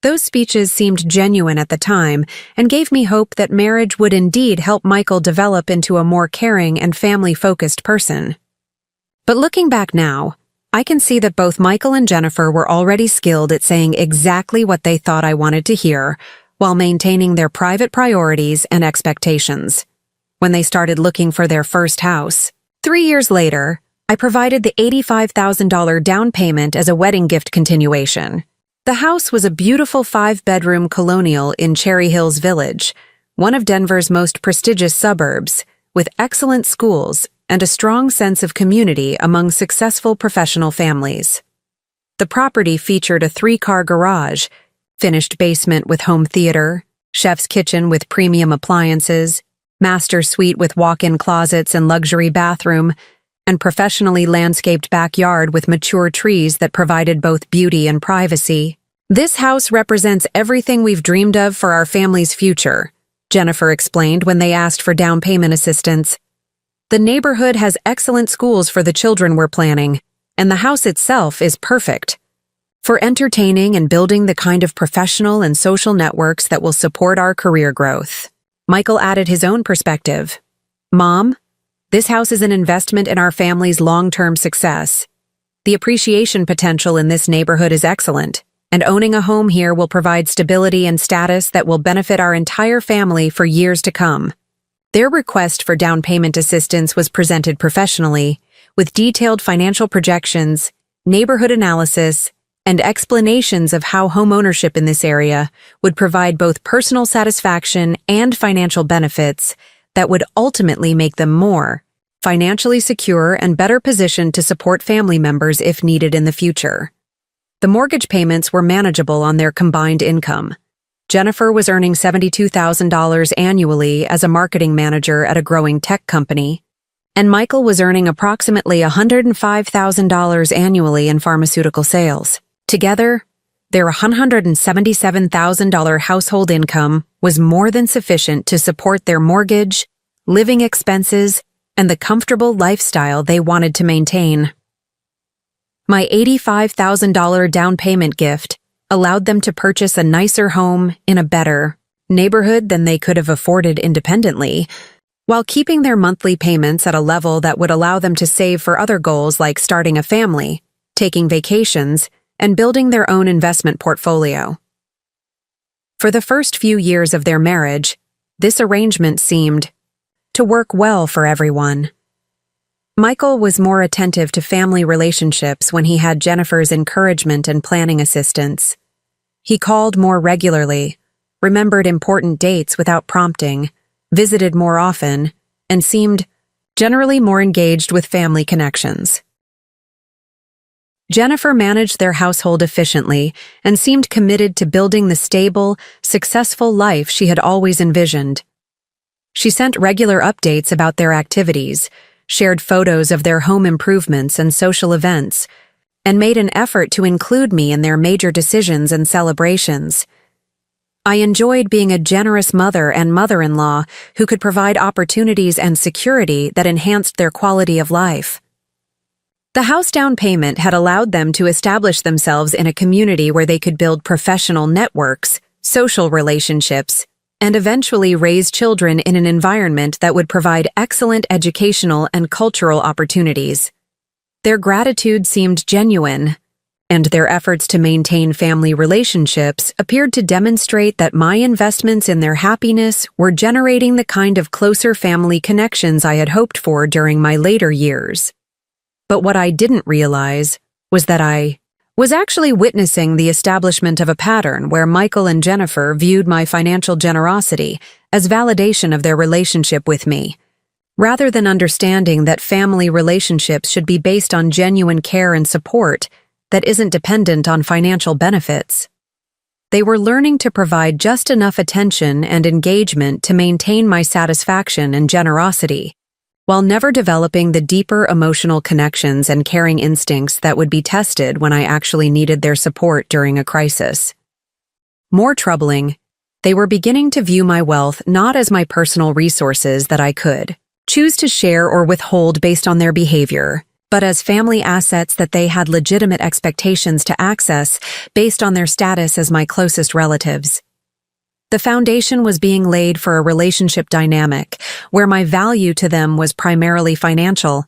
Those speeches seemed genuine at the time and gave me hope that marriage would indeed help Michael develop into a more caring and family-focused person. But looking back now, I can see that both Michael and Jennifer were already skilled at saying exactly what they thought I wanted to hear, while maintaining their private priorities and expectations. When they started looking for their first house, 3 years later, I provided the $85,000 down payment as a wedding gift continuation. The house was a beautiful 5-bedroom colonial in Cherry Hills Village, one of Denver's most prestigious suburbs, with excellent schools and a strong sense of community among successful professional families. The property featured a 3-car garage, finished basement with home theater, chef's kitchen with premium appliances, master suite with walk-in closets and luxury bathroom, and professionally landscaped backyard with mature trees that provided both beauty and privacy. "This house represents everything we've dreamed of for our family's future," Jennifer explained when they asked for down payment assistance. "The neighborhood has excellent schools for the children we're planning, and the house itself is perfect for entertaining and building the kind of professional and social networks that will support our career growth." Michael added his own perspective. "Mom, this house is an investment in our family's long-term success. The appreciation potential in this neighborhood is excellent, and owning a home here will provide stability and status that will benefit our entire family for years to come." Their request for down payment assistance was presented professionally, with detailed financial projections, neighborhood analysis, and explanations of how homeownership in this area would provide both personal satisfaction and financial benefits that would ultimately make them more financially secure and better positioned to support family members if needed in the future. The mortgage payments were manageable on their combined income. Jennifer was earning $72,000 annually as a marketing manager at a growing tech company, and Michael was earning approximately $105,000 annually in pharmaceutical sales. Together, their $177,000 household income was more than sufficient to support their mortgage, living expenses, and the comfortable lifestyle they wanted to maintain. My $85,000 down payment gift allowed them to purchase a nicer home in a better neighborhood than they could have afforded independently, while keeping their monthly payments at a level that would allow them to save for other goals like starting a family, taking vacations, and building their own investment portfolio. For the first few years of their marriage, this arrangement seemed to work well for everyone. Michael was more attentive to family relationships when he had Jennifer's encouragement and planning assistance. He called more regularly, remembered important dates without prompting, visited more often, and seemed generally more engaged with family connections. Jennifer managed their household efficiently and seemed committed to building the stable, successful life she had always envisioned. She sent regular updates about their activities, shared photos of their home improvements and social events, and made an effort to include me in their major decisions and celebrations. I enjoyed being a generous mother and mother-in-law who could provide opportunities and security that enhanced their quality of life. The house down payment had allowed them to establish themselves in a community where they could build professional networks, social relationships, and eventually raise children in an environment that would provide excellent educational and cultural opportunities. Their gratitude seemed genuine, and their efforts to maintain family relationships appeared to demonstrate that my investments in their happiness were generating the kind of closer family connections I had hoped for during my later years. But what I didn't realize was that I was actually witnessing the establishment of a pattern where Michael and Jennifer viewed my financial generosity as validation of their relationship with me, rather than understanding that family relationships should be based on genuine care and support that isn't dependent on financial benefits. They were learning to provide just enough attention and engagement to maintain my satisfaction and generosity, while never developing the deeper emotional connections and caring instincts that would be tested when I actually needed their support during a crisis. More troubling, they were beginning to view my wealth not as my personal resources that I could choose to share or withhold based on their behavior, but as family assets that they had legitimate expectations to access based on their status as my closest relatives. The foundation was being laid for a relationship dynamic where my value to them was primarily financial,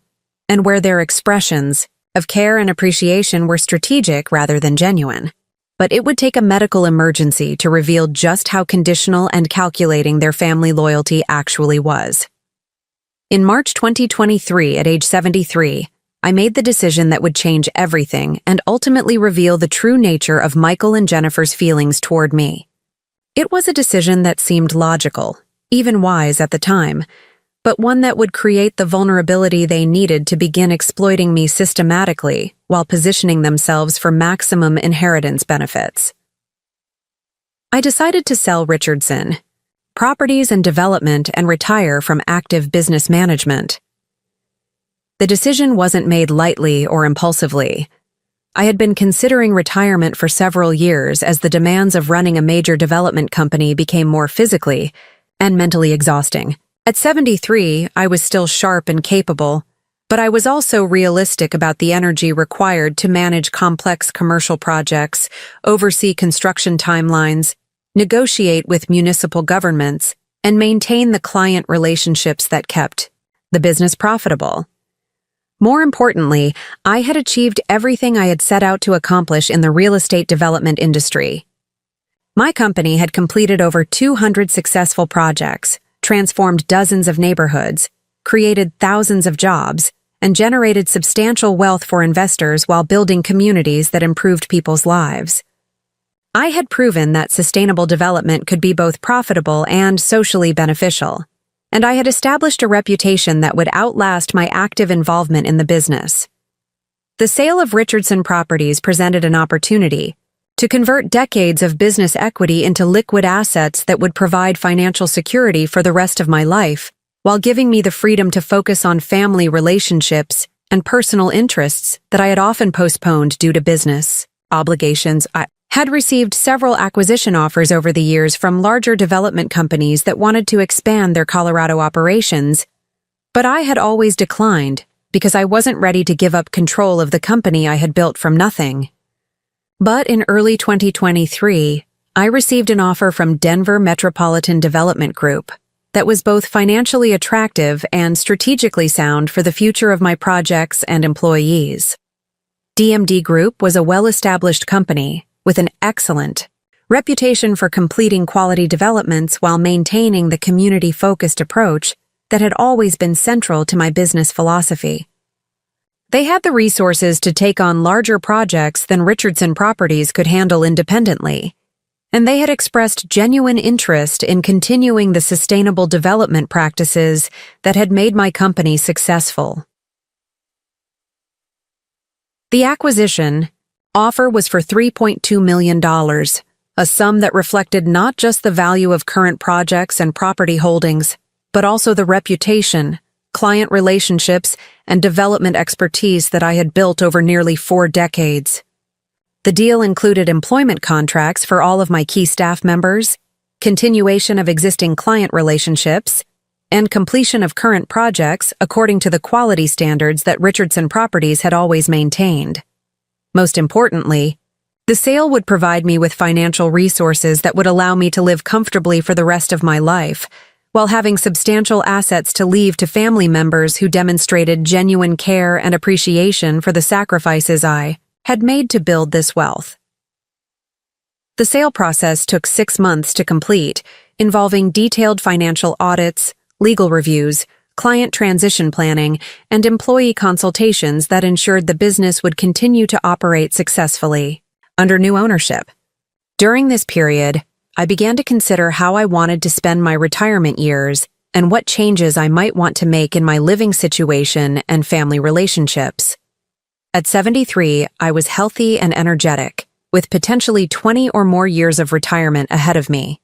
and where their expressions of care and appreciation were strategic rather than genuine. But it would take a medical emergency to reveal just how conditional and calculating their family loyalty actually was. In March 2023, at age 73, I made the decision that would change everything and ultimately reveal the true nature of Michael and Jennifer's feelings toward me. It was a decision that seemed logical, even wise at the time, but one that would create the vulnerability they needed to begin exploiting me systematically while positioning themselves for maximum inheritance benefits. I decided to sell Richardson Properties and Development and retire from active business management. The decision wasn't made lightly or impulsively. I had been considering retirement for several years as the demands of running a major development company became more physically and mentally exhausting. At 73, I was still sharp and capable, but I was also realistic about the energy required to manage complex commercial projects, oversee construction timelines, negotiate with municipal governments, and maintain the client relationships that kept the business profitable. More importantly, I had achieved everything I had set out to accomplish in the real estate development industry. My company had completed over 200 successful projects, transformed dozens of neighborhoods, created thousands of jobs, and generated substantial wealth for investors while building communities that improved people's lives. I had proven that sustainable development could be both profitable and socially beneficial, and I had established a reputation that would outlast my active involvement in the business. The sale of Richardson Properties presented an opportunity to convert decades of business equity into liquid assets that would provide financial security for the rest of my life, while giving me the freedom to focus on family relationships and personal interests that I had often postponed due to business obligations. I had received several acquisition offers over the years from larger development companies that wanted to expand their Colorado operations, but I had always declined because I wasn't ready to give up control of the company I had built from nothing. But in early 2023, I received an offer from Denver Metropolitan Development Group that was both financially attractive and strategically sound for the future of my projects and employees. DMD Group was a well-established company with an excellent reputation for completing quality developments while maintaining the community-focused approach that had always been central to my business philosophy. They had the resources to take on larger projects than Richardson Properties could handle independently, and they had expressed genuine interest in continuing the sustainable development practices that had made my company successful. The acquisition offer was for $3.2 million, a sum that reflected not just the value of current projects and property holdings, but also the reputation, client relationships, and development expertise that I had built over nearly 4 decades. The deal included employment contracts for all of my key staff members, continuation of existing client relationships, and completion of current projects according to the quality standards that Richardson Properties had always maintained. Most importantly, the sale would provide me with financial resources that would allow me to live comfortably for the rest of my life, while having substantial assets to leave to family members who demonstrated genuine care and appreciation for the sacrifices I had made to build this wealth. The sale process took 6 months to complete, involving detailed financial audits, legal reviews, client transition planning, and employee consultations that ensured the business would continue to operate successfully under new ownership. During this period, I began to consider how I wanted to spend my retirement years and what changes I might want to make in my living situation and family relationships. At 73, I was healthy and energetic, with potentially 20 or more years of retirement ahead of me.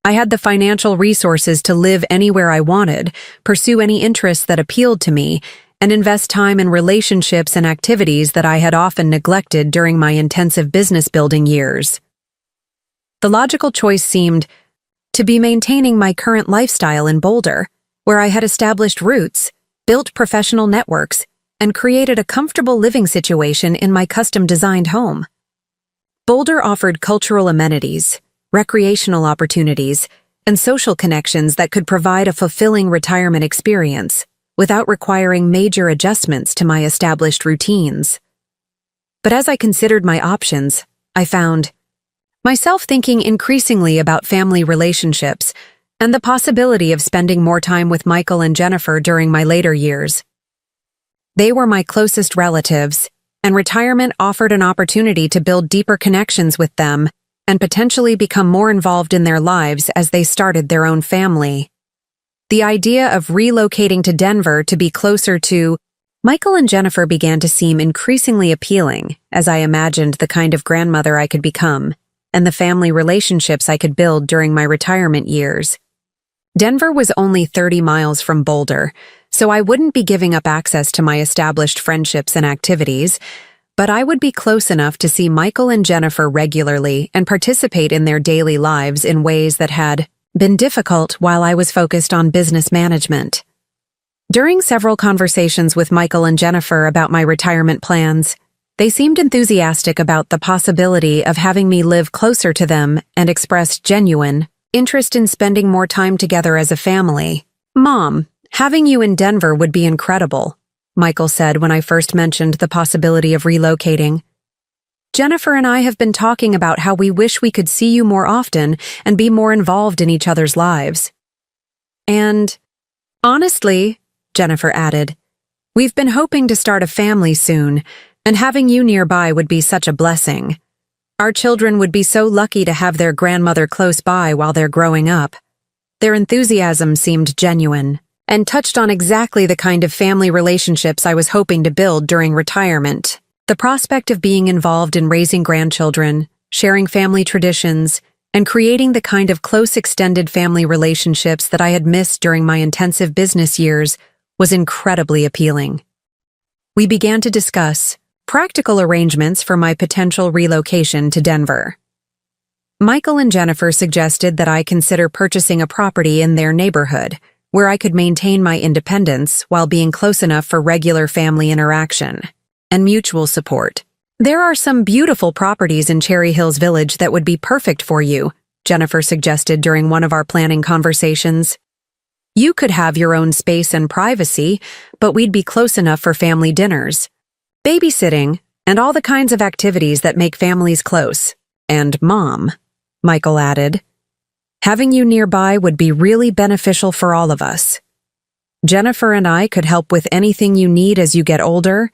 I had the financial resources to live anywhere I wanted, pursue any interests that appealed to me, and invest time in relationships and activities that I had often neglected during my intensive business-building years. The logical choice seemed to be maintaining my current lifestyle in Boulder, where I had established roots, built professional networks, and created a comfortable living situation in my custom-designed home. Boulder offered cultural amenities, recreational opportunities, and social connections that could provide a fulfilling retirement experience without requiring major adjustments to my established routines. But as I considered my options, I found myself thinking increasingly about family relationships and the possibility of spending more time with Michael and Jennifer during my later years. They were my closest relatives, and retirement offered an opportunity to build deeper connections with them and potentially become more involved in their lives as they started their own family. The idea of relocating to Denver to be closer to Michael and Jennifer began to seem increasingly appealing as I imagined the kind of grandmother I could become and the family relationships I could build during my retirement years. Denver was only 30 miles from Boulder, so I wouldn't be giving up access to my established friendships and activities, but I would be close enough to see Michael and Jennifer regularly and participate in their daily lives in ways that had been difficult while I was focused on business management. During several conversations with Michael and Jennifer about my retirement plans, they seemed enthusiastic about the possibility of having me live closer to them and expressed genuine interest in spending more time together as a family. "Mom, having you in Denver would be incredible," Michael said when I first mentioned the possibility of relocating. "Jennifer and I have been talking about how we wish we could see you more often and be more involved in each other's lives." And, honestly, Jennifer added, we've been hoping to start a family soon, and having you nearby would be such a blessing. Our children would be so lucky to have their grandmother close by while they're growing up. Their enthusiasm seemed genuine and touched on exactly the kind of family relationships I was hoping to build during retirement. The prospect of being involved in raising grandchildren, sharing family traditions, and creating the kind of close extended family relationships that I had missed during my intensive business years was incredibly appealing. We began to discuss practical arrangements for my potential relocation to Denver. Michael and Jennifer suggested that I consider purchasing a property in their neighborhood, where I could maintain my independence while being close enough for regular family interaction and mutual support. There are some beautiful properties in Cherry Hills Village that would be perfect for you, Jennifer suggested during one of our planning conversations. You could have your own space and privacy, but we'd be close enough for family dinners, babysitting, and all the kinds of activities that make families close. And Mom, Michael added, having you nearby would be really beneficial for all of us. Jennifer and I could help with anything you need as you get older,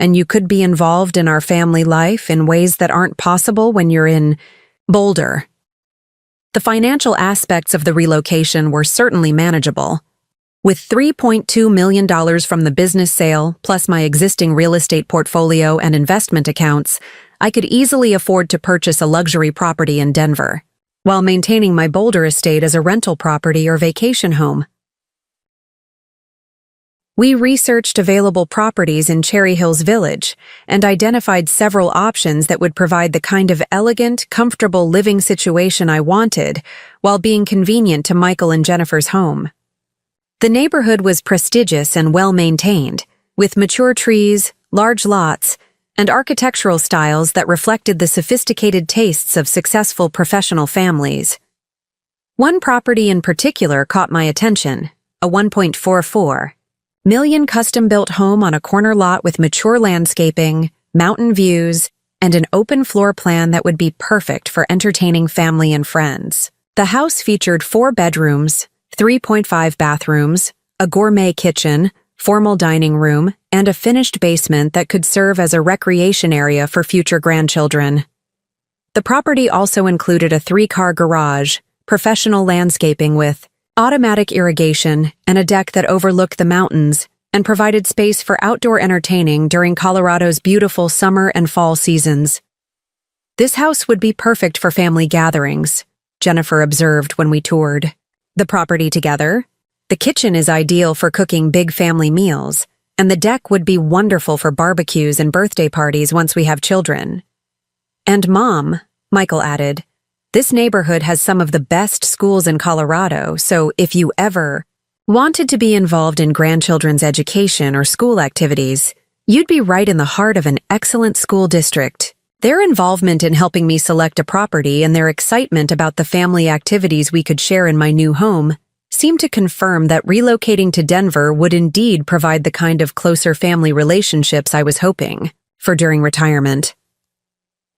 and you could be involved in our family life in ways that aren't possible when you're in Boulder. The financial aspects of the relocation were certainly manageable. With $3.2 million from the business sale, plus my existing real estate portfolio and investment accounts, I could easily afford to purchase a luxury property in Denver, while maintaining my Boulder estate as a rental property or vacation home. We researched available properties in Cherry Hills Village and identified several options that would provide the kind of elegant, comfortable living situation I wanted while being convenient to Michael and Jennifer's home. The neighborhood was prestigious and well-maintained, with mature trees, large lots, and architectural styles that reflected the sophisticated tastes of successful professional families. One property in particular caught my attention, a $1.44 million custom-built home on a corner lot with mature landscaping, mountain views, and an open floor plan that would be perfect for entertaining family and friends. The house featured 4 bedrooms, 3.5 bathrooms, a gourmet kitchen, formal dining room, and a finished basement that could serve as a recreation area for future grandchildren. The property also included a 3-car garage, professional landscaping with automatic irrigation, and a deck that overlooked the mountains and provided space for outdoor entertaining during Colorado's beautiful summer and fall seasons. This house would be perfect for family gatherings, Jennifer observed when we toured the property together. The kitchen is ideal for cooking big family meals, and the deck would be wonderful for barbecues and birthday parties once we have children. And Mom, Michael added, this neighborhood has some of the best schools in Colorado, so if you ever wanted to be involved in grandchildren's education or school activities, you'd be right in the heart of an excellent school district. Their involvement in helping me select a property and their excitement about the family activities we could share in my new home seemed to confirm that relocating to Denver would indeed provide the kind of closer family relationships I was hoping for during retirement.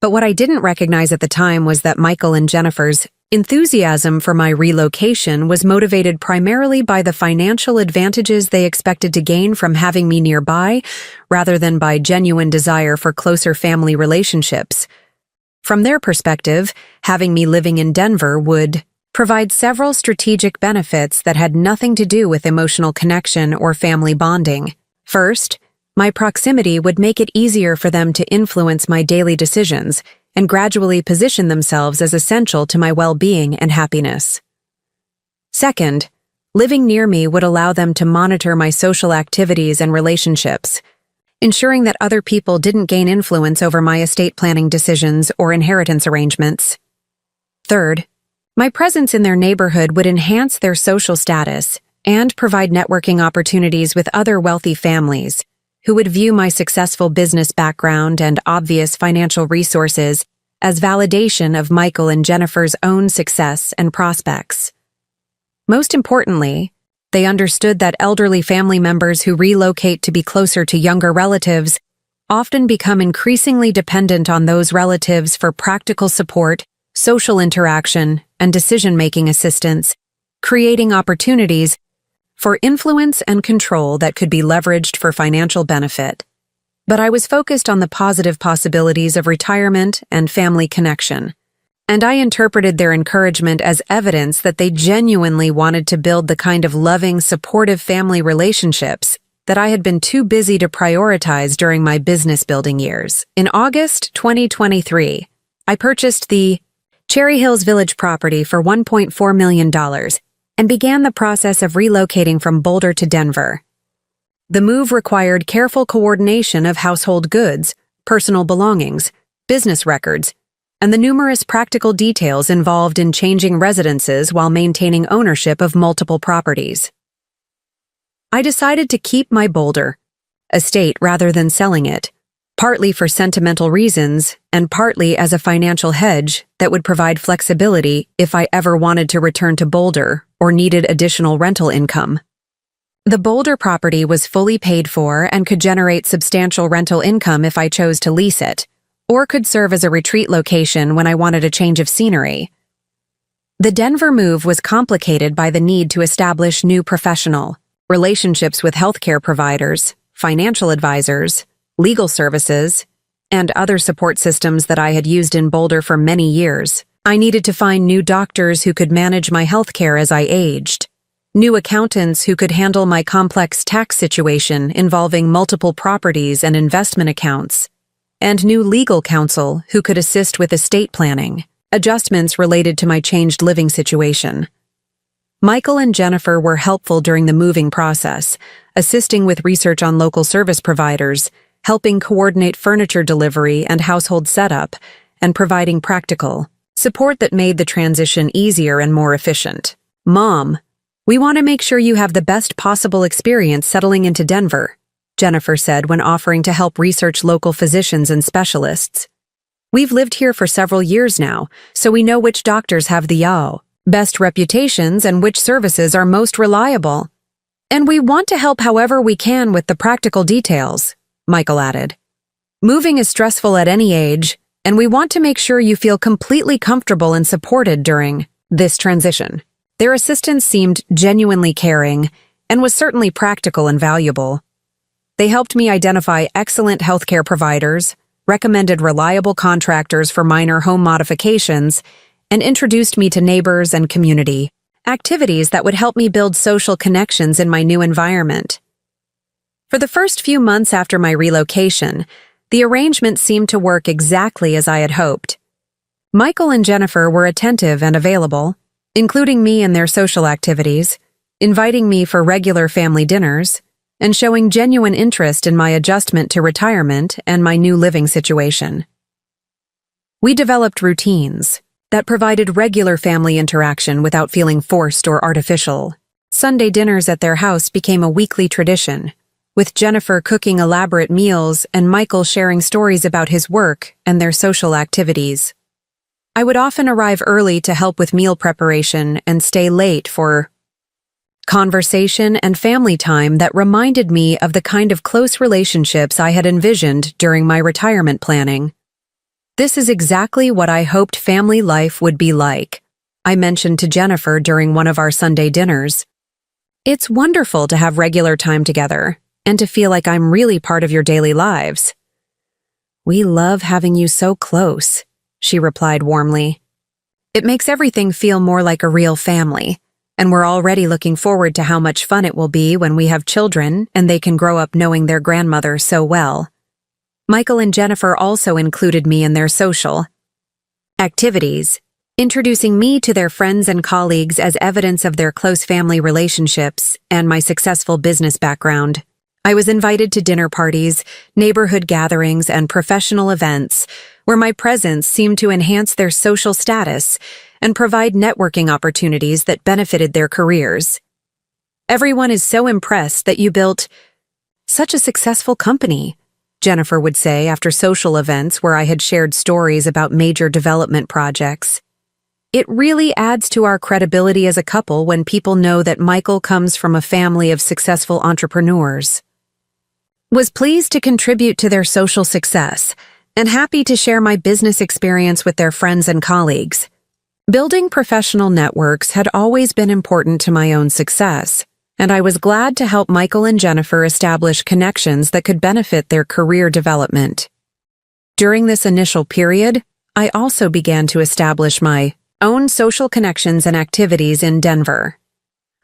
But what I didn't recognize at the time was that Michael and Jennifer's enthusiasm for my relocation was motivated primarily by the financial advantages they expected to gain from having me nearby, rather than by genuine desire for closer family relationships. From their perspective, having me living in Denver would provide several strategic benefits that had nothing to do with emotional connection or family bonding. First, my proximity would make it easier for them to influence my daily decisions and gradually position themselves as essential to my well-being and happiness. Second, living near me would allow them to monitor my social activities and relationships, ensuring that other people didn't gain influence over my estate planning decisions or inheritance arrangements. Third, my presence in their neighborhood would enhance their social status and provide networking opportunities with other wealthy families who would view my successful business background and obvious financial resources as validation of Michael and Jennifer's own success and prospects. Most importantly, they understood that elderly family members who relocate to be closer to younger relatives often become increasingly dependent on those relatives for practical support, social interaction, and decision-making assistance, creating opportunities for influence and control that could be leveraged for financial benefit. But I was focused on the positive possibilities of retirement and family connection, and I interpreted their encouragement as evidence that they genuinely wanted to build the kind of loving, supportive family relationships that I had been too busy to prioritize during my business-building years. In August 2023, I purchased the Cherry Hills Village property for $1.4 million and began the process of relocating from Boulder to Denver. The move required careful coordination of household goods, personal belongings, business records, and the numerous practical details involved in changing residences while maintaining ownership of multiple properties. I decided to keep my Boulder estate rather than selling it, partly for sentimental reasons and partly as a financial hedge that would provide flexibility if I ever wanted to return to Boulder or needed additional rental income. The Boulder property was fully paid for and could generate substantial rental income if I chose to lease it, or could serve as a retreat location when I wanted a change of scenery. The Denver move was complicated by the need to establish new professional relationships with healthcare providers, financial advisors, legal services, and other support systems that I had used in Boulder for many years. I needed to find new doctors who could manage my healthcare as I aged, new accountants who could handle my complex tax situation involving multiple properties and investment accounts, and new legal counsel who could assist with estate planning, adjustments related to my changed living situation. Michael and Jennifer were helpful during the moving process, assisting with research on local service providers, helping coordinate furniture delivery and household setup, and providing practical support that made the transition easier and more efficient. Mom, we want to make sure you have the best possible experience settling into Denver, Jennifer said when offering to help research local physicians and specialists. We've lived here for several years now, so we know which doctors have the best reputations and which services are most reliable. And we want to help however we can with the practical details, Michael added. Moving is stressful at any age, and we want to make sure you feel completely comfortable and supported during this transition. Their assistance seemed genuinely caring and was certainly practical and valuable. They helped me identify excellent healthcare providers, recommended reliable contractors for minor home modifications, and introduced me to neighbors and community activities that would help me build social connections in my new environment. For the first few months after my relocation, the arrangement seemed to work exactly as I had hoped. Michael and Jennifer were attentive and available, including me in their social activities, inviting me for regular family dinners, and showing genuine interest in my adjustment to retirement and my new living situation. We developed routines that provided regular family interaction without feeling forced or artificial. Sunday dinners at their house became a weekly tradition, with Jennifer cooking elaborate meals and Michael sharing stories about his work and their social activities. I would often arrive early to help with meal preparation and stay late for conversation and family time that reminded me of the kind of close relationships I had envisioned during my retirement planning. This is exactly what I hoped family life would be like, I mentioned to Jennifer during one of our Sunday dinners. It's wonderful to have regular time together and to feel like I'm really part of your daily lives. We love having you so close, she replied warmly. It makes everything feel more like a real family, and we're already looking forward to how much fun it will be when we have children and they can grow up knowing their grandmother so well. Michael and Jennifer also included me in their social activities, introducing me to their friends and colleagues as evidence of their close family relationships and my successful business background. I was invited to dinner parties, neighborhood gatherings, and professional events where my presence seemed to enhance their social status and provide networking opportunities that benefited their careers. Everyone is so impressed that you built such a successful company, Jennifer would say after social events where I had shared stories about major development projects. It really adds to our credibility as a couple when people know that Michael comes from a family of successful entrepreneurs. Was pleased to contribute to their social success and happy to share my business experience with their friends and colleagues. Building professional networks had always been important to my own success, and I was glad to help Michael and Jennifer establish connections that could benefit their career development. During this initial period, I also began to establish my own social connections and activities in Denver.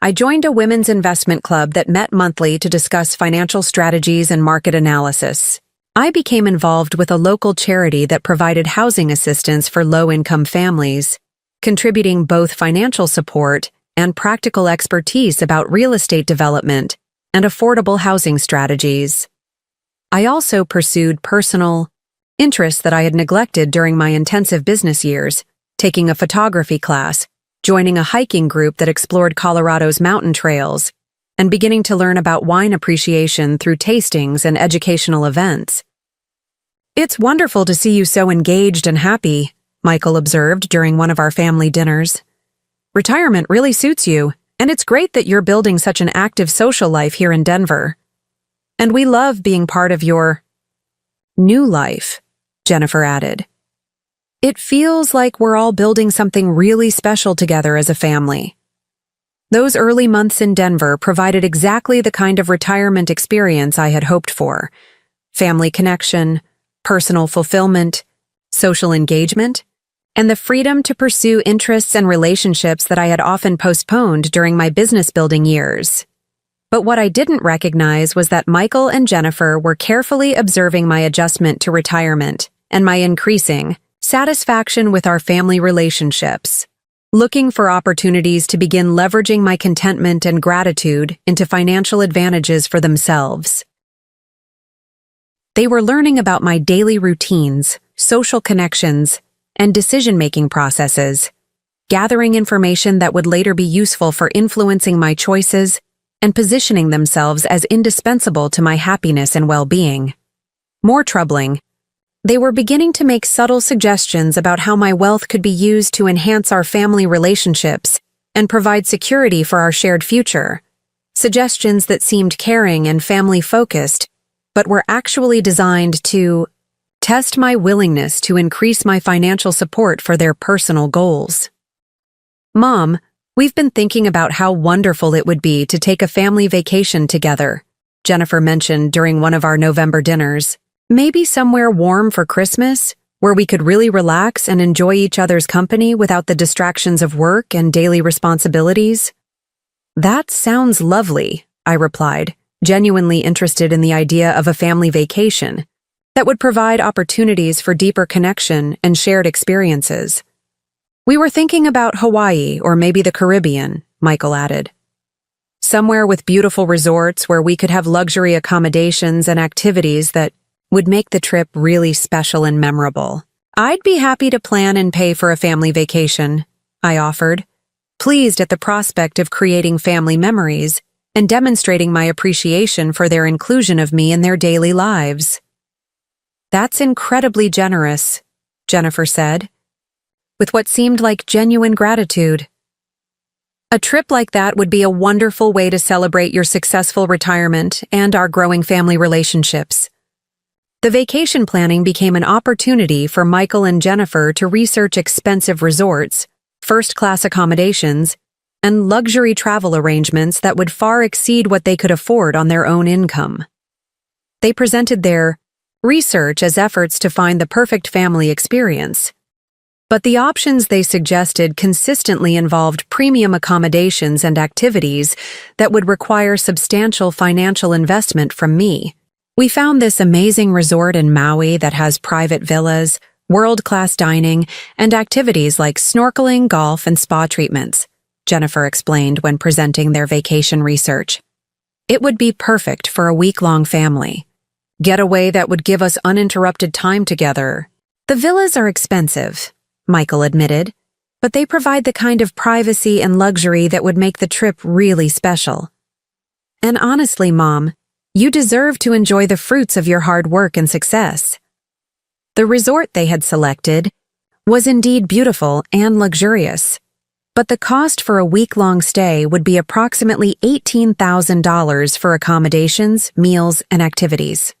I joined a women's investment club that met monthly to discuss financial strategies and market analysis. I became involved with a local charity that provided housing assistance for low-income families, contributing both financial support and practical expertise about real estate development and affordable housing strategies. I also pursued personal interests that I had neglected during my intensive business years, taking a photography class, joining a hiking group that explored Colorado's mountain trails, and beginning to learn about wine appreciation through tastings and educational events. "It's wonderful to see you so engaged and happy," Michael observed during one of our family dinners. "Retirement really suits you, and it's great that you're building such an active social life here in Denver. And we love being part of your new life," Jennifer added. "It feels like we're all building something really special together as a family." Those early months in Denver provided exactly the kind of retirement experience I had hoped for: family connection, personal fulfillment, social engagement, and the freedom to pursue interests and relationships that I had often postponed during my business-building years. But what I didn't recognize was that Michael and Jennifer were carefully observing my adjustment to retirement and my increasing satisfaction with our family relationships, looking for opportunities to begin leveraging my contentment and gratitude into financial advantages for themselves. They were learning about my daily routines, social connections, and decision-making processes, gathering information that would later be useful for influencing my choices and positioning themselves as indispensable to my happiness and well-being. More troubling, they were beginning to make subtle suggestions about how my wealth could be used to enhance our family relationships and provide security for our shared future. Suggestions that seemed caring and family-focused, but were actually designed to test my willingness to increase my financial support for their personal goals. "Mom, we've been thinking about how wonderful it would be to take a family vacation together," Jennifer mentioned during one of our November dinners. "Maybe somewhere warm for Christmas, where we could really relax and enjoy each other's company without the distractions of work and daily responsibilities." "That sounds lovely," I replied, genuinely interested in the idea of a family vacation that would provide opportunities for deeper connection and shared experiences. "We were thinking about Hawaii or maybe the Caribbean," Michael added. "Somewhere with beautiful resorts where we could have luxury accommodations and activities that would make the trip really special and memorable." "I'd be happy to plan and pay for a family vacation," I offered, pleased at the prospect of creating family memories and demonstrating my appreciation for their inclusion of me in their daily lives. "That's incredibly generous," Jennifer said, with what seemed like genuine gratitude. "A trip like that would be a wonderful way to celebrate your successful retirement and our growing family relationships." The vacation planning became an opportunity for Michael and Jennifer to research expensive resorts, first-class accommodations, and luxury travel arrangements that would far exceed what they could afford on their own income. They presented their research as efforts to find the perfect family experience, but the options they suggested consistently involved premium accommodations and activities that would require substantial financial investment from me. "We found this amazing resort in Maui that has private villas, world-class dining, and activities like snorkeling, golf, and spa treatments," Jennifer explained when presenting their vacation research. "It would be perfect for a week-long family getaway that would give us uninterrupted time together." "The villas are expensive," Michael admitted, "but they provide the kind of privacy and luxury that would make the trip really special. And honestly, Mom, you deserve to enjoy the fruits of your hard work and success." The resort they had selected was indeed beautiful and luxurious, but the cost for a week-long stay would be approximately $18,000 for accommodations, meals, and activities.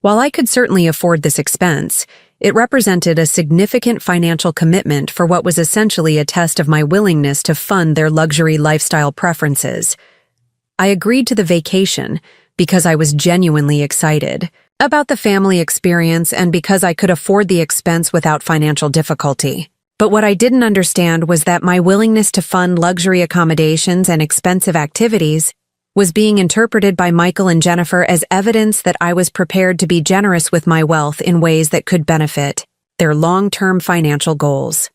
While I could certainly afford this expense, It represented a significant financial commitment for what was essentially a test of my willingness to fund their luxury lifestyle preferences. I agreed to the vacation because I was genuinely excited about the family experience and because I could afford the expense without financial difficulty. But what I didn't understand was that my willingness to fund luxury accommodations and expensive activities was being interpreted by Michael and Jennifer as evidence that I was prepared to be generous with my wealth in ways that could benefit their long-term financial goals.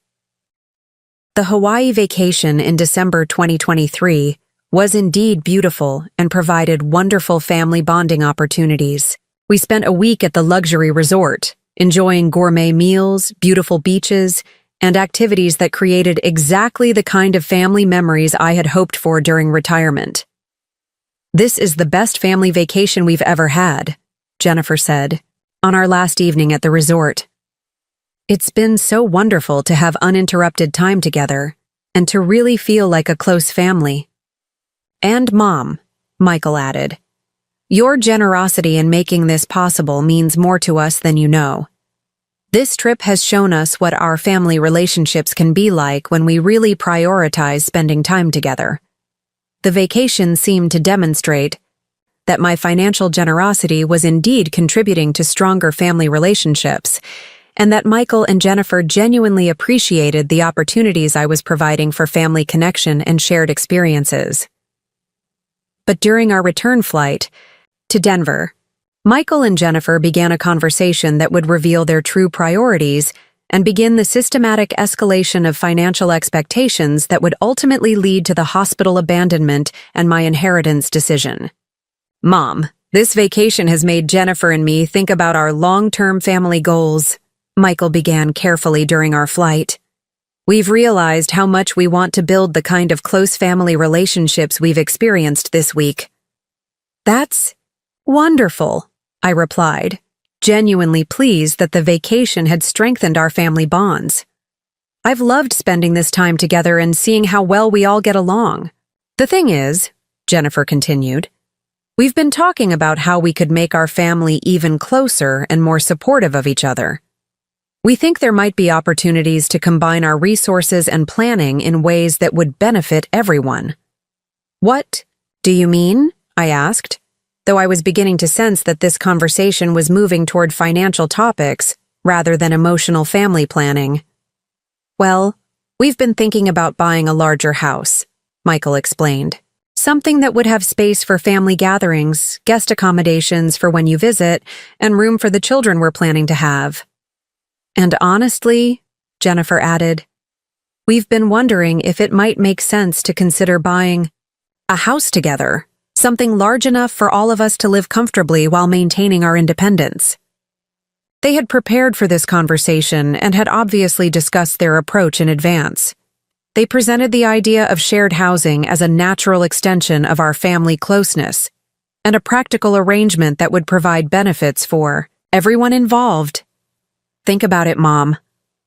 The Hawaii vacation in December 2023 was indeed beautiful and provided wonderful family bonding opportunities. We spent a week at the luxury resort, enjoying gourmet meals, beautiful beaches, and activities that created exactly the kind of family memories I had hoped for during retirement. "This is the best family vacation we've ever had," Jennifer said, on our last evening at the resort. "It's been so wonderful to have uninterrupted time together and to really feel like a close family." "And Mom," Michael added, "your generosity in making this possible means more to us than you know. This trip has shown us what our family relationships can be like when we really prioritize spending time together." The vacation seemed to demonstrate that my financial generosity was indeed contributing to stronger family relationships, and that Michael and Jennifer genuinely appreciated the opportunities I was providing for family connection and shared experiences. But during our return flight to Denver, Michael and Jennifer began a conversation that would reveal their true priorities and begin the systematic escalation of financial expectations that would ultimately lead to the hospital abandonment and my inheritance decision. "Mom, this vacation has made Jennifer and me think about our long-term family goals," Michael began carefully during our flight. "We've realized how much we want to build the kind of close family relationships we've experienced this week." "That's wonderful," I replied, genuinely pleased that the vacation had strengthened our family bonds. "I've loved spending this time together and seeing how well we all get along. The thing is," Jennifer continued, "we've been talking about how we could make our family even closer and more supportive of each other. We think there might be opportunities to combine our resources and planning in ways that would benefit everyone." "What do you mean?" I asked, though I was beginning to sense that this conversation was moving toward financial topics rather than emotional family planning. "Well, we've been thinking about buying a larger house," Michael explained. "Something that would have space for family gatherings, guest accommodations for when you visit, and room for the children we're planning to have." "And honestly," Jennifer added, "we've been wondering if it might make sense to consider buying a house together. Something large enough for all of us to live comfortably while maintaining our independence." They had prepared for this conversation and had obviously discussed their approach in advance. They presented the idea of shared housing as a natural extension of our family closeness and a practical arrangement that would provide benefits for everyone involved. "Think about it, Mom,"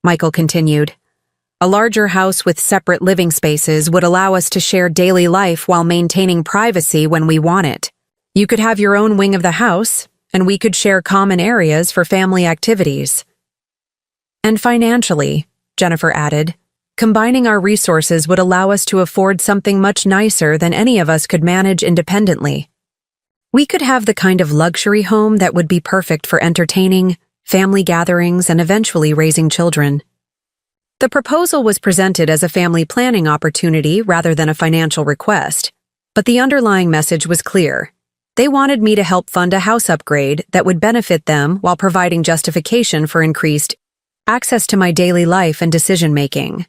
Michael continued. "A larger house with separate living spaces would allow us to share daily life while maintaining privacy when we want it. You could have your own wing of the house, and we could share common areas for family activities." "And financially," Jennifer added, "combining our resources would allow us to afford something much nicer than any of us could manage independently. We could have the kind of luxury home that would be perfect for entertaining, family gatherings, and eventually raising children." The proposal was presented as a family planning opportunity rather than a financial request, but the underlying message was clear. They wanted me to help fund a house upgrade that would benefit them while providing justification for increased access to my daily life and decision-making.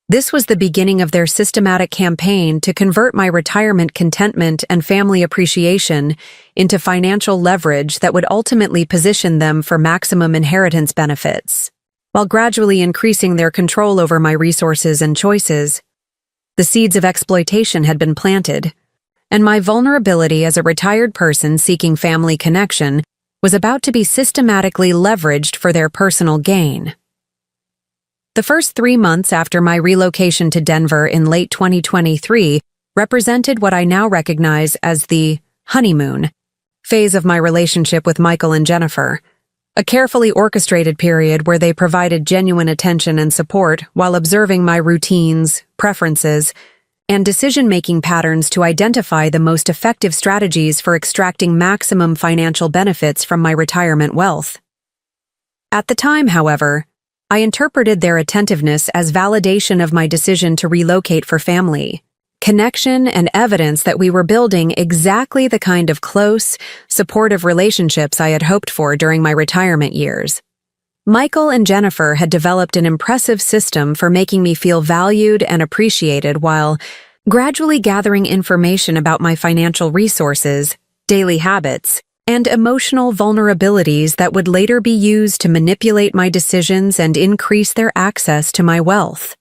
This was the beginning of their systematic campaign to convert my retirement contentment and family appreciation into financial leverage that would ultimately position them for maximum inheritance benefits, while gradually increasing their control over my resources and choices. The seeds of exploitation had been planted, and my vulnerability as a retired person seeking family connection was about to be systematically leveraged for their personal gain. The first 3 months after my relocation to Denver in late 2023 represented what I now recognize as the honeymoon phase of my relationship with Michael and Jennifer. A carefully orchestrated period where they provided genuine attention and support while observing my routines, preferences, and decision-making patterns to identify the most effective strategies for extracting maximum financial benefits from my retirement wealth. At the time, however, I interpreted their attentiveness as validation of my decision to relocate for family, connection, and evidence that we were building exactly the kind of close, supportive relationships I had hoped for during my retirement years. Michael and Jennifer had developed an impressive system for making me feel valued and appreciated while gradually gathering information about my financial resources, daily habits, and emotional vulnerabilities that would later be used to manipulate my decisions and increase their access to my wealth.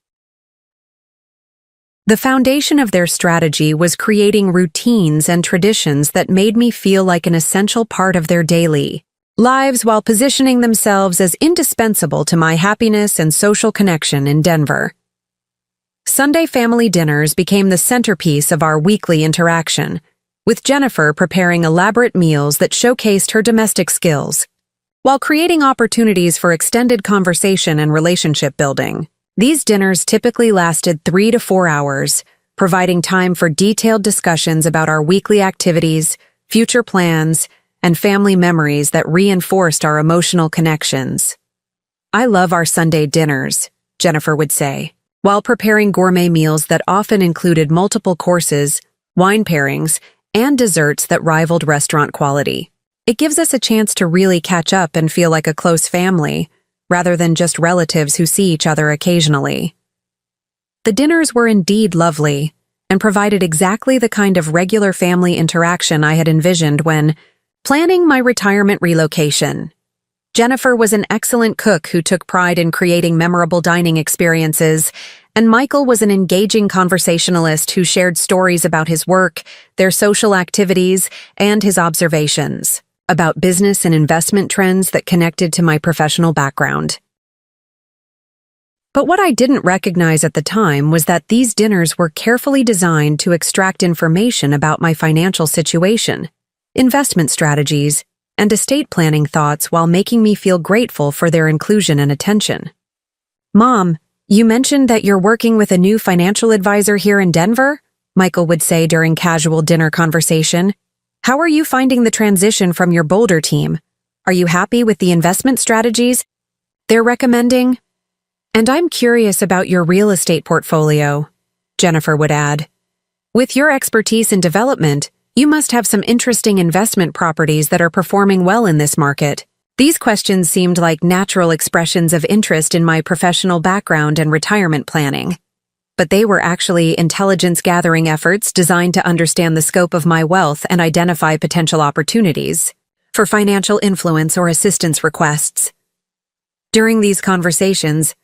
The foundation of their strategy was creating routines and traditions that made me feel like an essential part of their daily lives while positioning themselves as indispensable to my happiness and social connection in Denver. Sunday family dinners became the centerpiece of our weekly interaction, with Jennifer preparing elaborate meals that showcased her domestic skills, while creating opportunities for extended conversation and relationship building. These dinners typically lasted 3 to 4 hours, providing time for detailed discussions about our weekly activities, future plans, and family memories that reinforced our emotional connections. "I love our Sunday dinners," Jennifer would say, while preparing gourmet meals that often included multiple courses, wine pairings, and desserts that rivaled restaurant quality. "It gives us a chance to really catch up and feel like a close family, rather than just relatives who see each other occasionally." The dinners were indeed lovely, and provided exactly the kind of regular family interaction I had envisioned when planning my retirement relocation. Jennifer was an excellent cook who took pride in creating memorable dining experiences, and Michael was an engaging conversationalist who shared stories about his work, their social activities, and his observations about business and investment trends that connected to my professional background. But what I didn't recognize at the time was that these dinners were carefully designed to extract information about my financial situation, investment strategies, and estate planning thoughts while making me feel grateful for their inclusion and attention. "Mom, you mentioned that you're working with a new financial advisor here in Denver?" Michael would say during casual dinner conversation. "How are you finding the transition from your Boulder team? Are you happy with the investment strategies they're recommending? And I'm curious about your real estate portfolio," Jennifer would add. "With your expertise in development, you must have some interesting investment properties that are performing well in this market." These questions seemed like natural expressions of interest in my professional background and retirement planning, but they were actually intelligence-gathering efforts designed to understand the scope of my wealth and identify potential opportunities for financial influence or assistance requests. During these conversations,